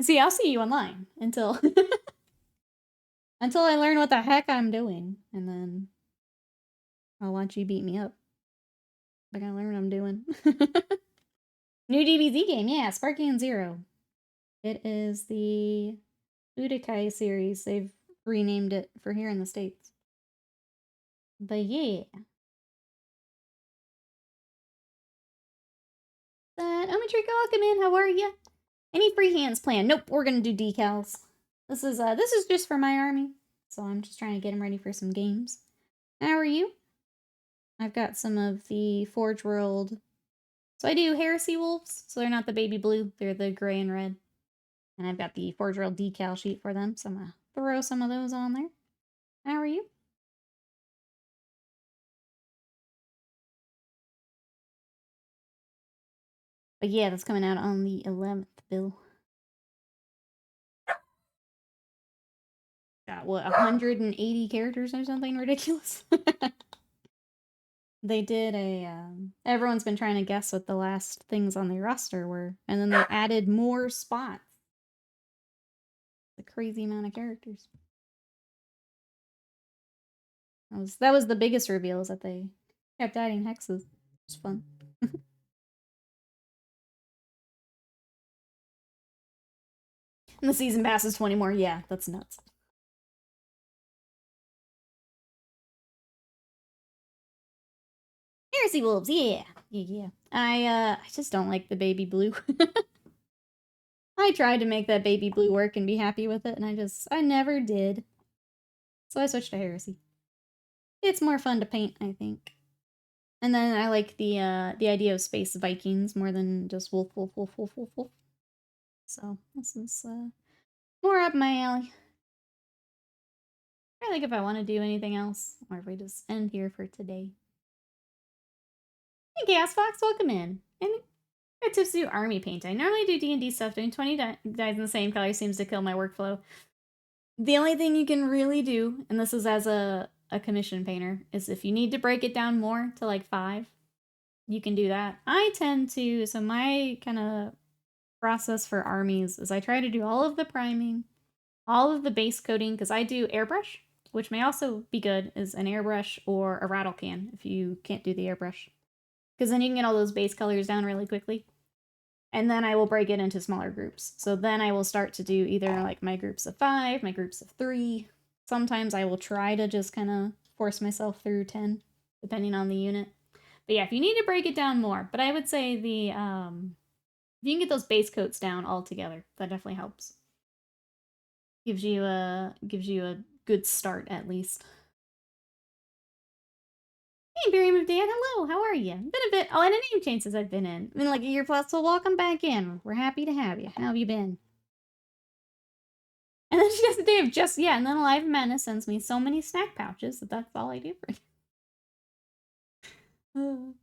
See, I'll see you online until until I learn what the heck I'm doing, and then I'll watch you beat me up. I gotta learn what I'm doing. New DBZ game, yeah, Sparking Zero. It is the Budokai series. They've renamed it for here in the States. But yeah. that. Ometrika, welcome in. How are you? Any free hands planned? Nope, we're gonna do decals. This is just for my army, so I'm just trying to get them ready for some games. How are you? I've got some of the Forge World. So I do Heresy wolves, so they're not the baby blue, they're the gray and red. And I've got the Forge World decal sheet for them, so I'm gonna throw some of those on there. How are you? But yeah, that's coming out on the 11th, Bill. Got, what, 180 characters or something ridiculous? They did everyone's been trying to guess what the last things on the roster were, and then they added more spots. A crazy amount of characters. That was the biggest reveal, is that they kept adding hexes. It was fun. And the season pass is 20 more. Yeah, that's nuts. Heresy wolves, yeah. Yeah. I just don't like the baby blue. I tried to make that baby blue work and be happy with it, and I never did. So I switched to Heresy. It's more fun to paint, I think. And then I like the idea of space Vikings more than just wolf. So this is more up my alley. I think if I want to do anything else, or if we just end here for today. Hey, Gas Fox, welcome in. And I tips to do army paint. I normally do D&D stuff. Doing 20 dyes in the same color seems to kill my workflow. The only thing you can really do, and this is as a commission painter, is if you need to break it down more to like 5, you can do that. I tend to, so my kind of process for armies is I try to do all of the priming, all of the base coating, because I do airbrush, which may also be good as an airbrush or a rattle can if you can't do the airbrush. Because then you can get all those base colors down really quickly. And then I will break it into smaller groups. So then I will start to do either like my groups of 5, my groups of 3. Sometimes I will try to just kind of force myself through 10, depending on the unit. But yeah, if you need to break it down more, but I would say if you can get those base coats down all together, that definitely helps. Gives you a good start at least. Hey, Imperium of Dan, hello, how are you? Been a bit, and a name change since I've been in. Been like a year plus, so welcome back in. We're happy to have you. How have you been? And then she does a day of just, yeah, and then Alive Menace sends me so many snack pouches that that's all I do for you.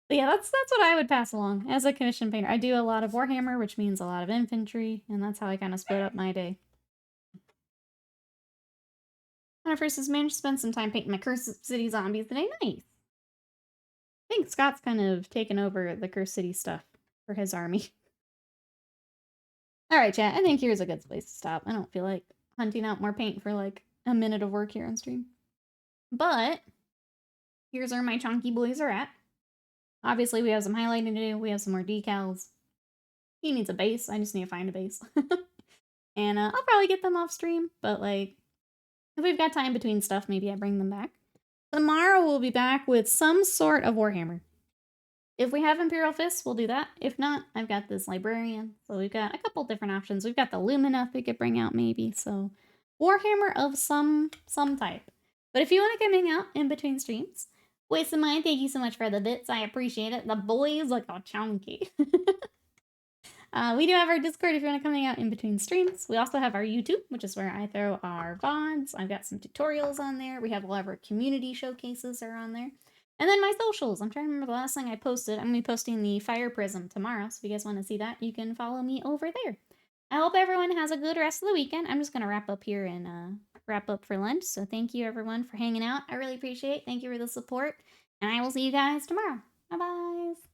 But yeah, that's what I would pass along as a commission painter. I do a lot of Warhammer, which means a lot of infantry, and that's how I kind of split up my day. And I first has managed to spend some time painting my Cursed City zombies today. Nice. I think Scott's kind of taken over the Cursed City stuff for his army. Alright, chat, I think here's a good place to stop. I don't feel like hunting out more paint for like a minute of work here on stream. But here's where my chunky boys are at. Obviously, we have some highlighting to do. We have some more decals. He needs a base. I just need to find a base. And I'll probably get them off stream, but like, if we've got time between stuff, maybe I bring them back. Tomorrow we'll be back with some sort of Warhammer. If we have Imperial Fists, we'll do that. If not, I've got this Librarian. So we've got a couple different options. We've got the Lumineth we could bring out maybe. So Warhammer of some type. But if you want to come hang out in between streams, Waste of Mine, thank you so much for the bits. I appreciate it. The boys look all chunky. We do have our Discord if you want to come hang out in between streams. We also have our YouTube, which is where I throw our VODs. I've got some tutorials on there. We have a lot of our community showcases are on there. And then my socials. I'm trying to remember the last thing I posted. I'm going to be posting the Fire Prism tomorrow. So if you guys want to see that, you can follow me over there. I hope everyone has a good rest of the weekend. I'm just going to wrap up here and wrap up for lunch. So thank you everyone for hanging out. I really appreciate it. Thank you for the support. And I will see you guys tomorrow. Bye-bye.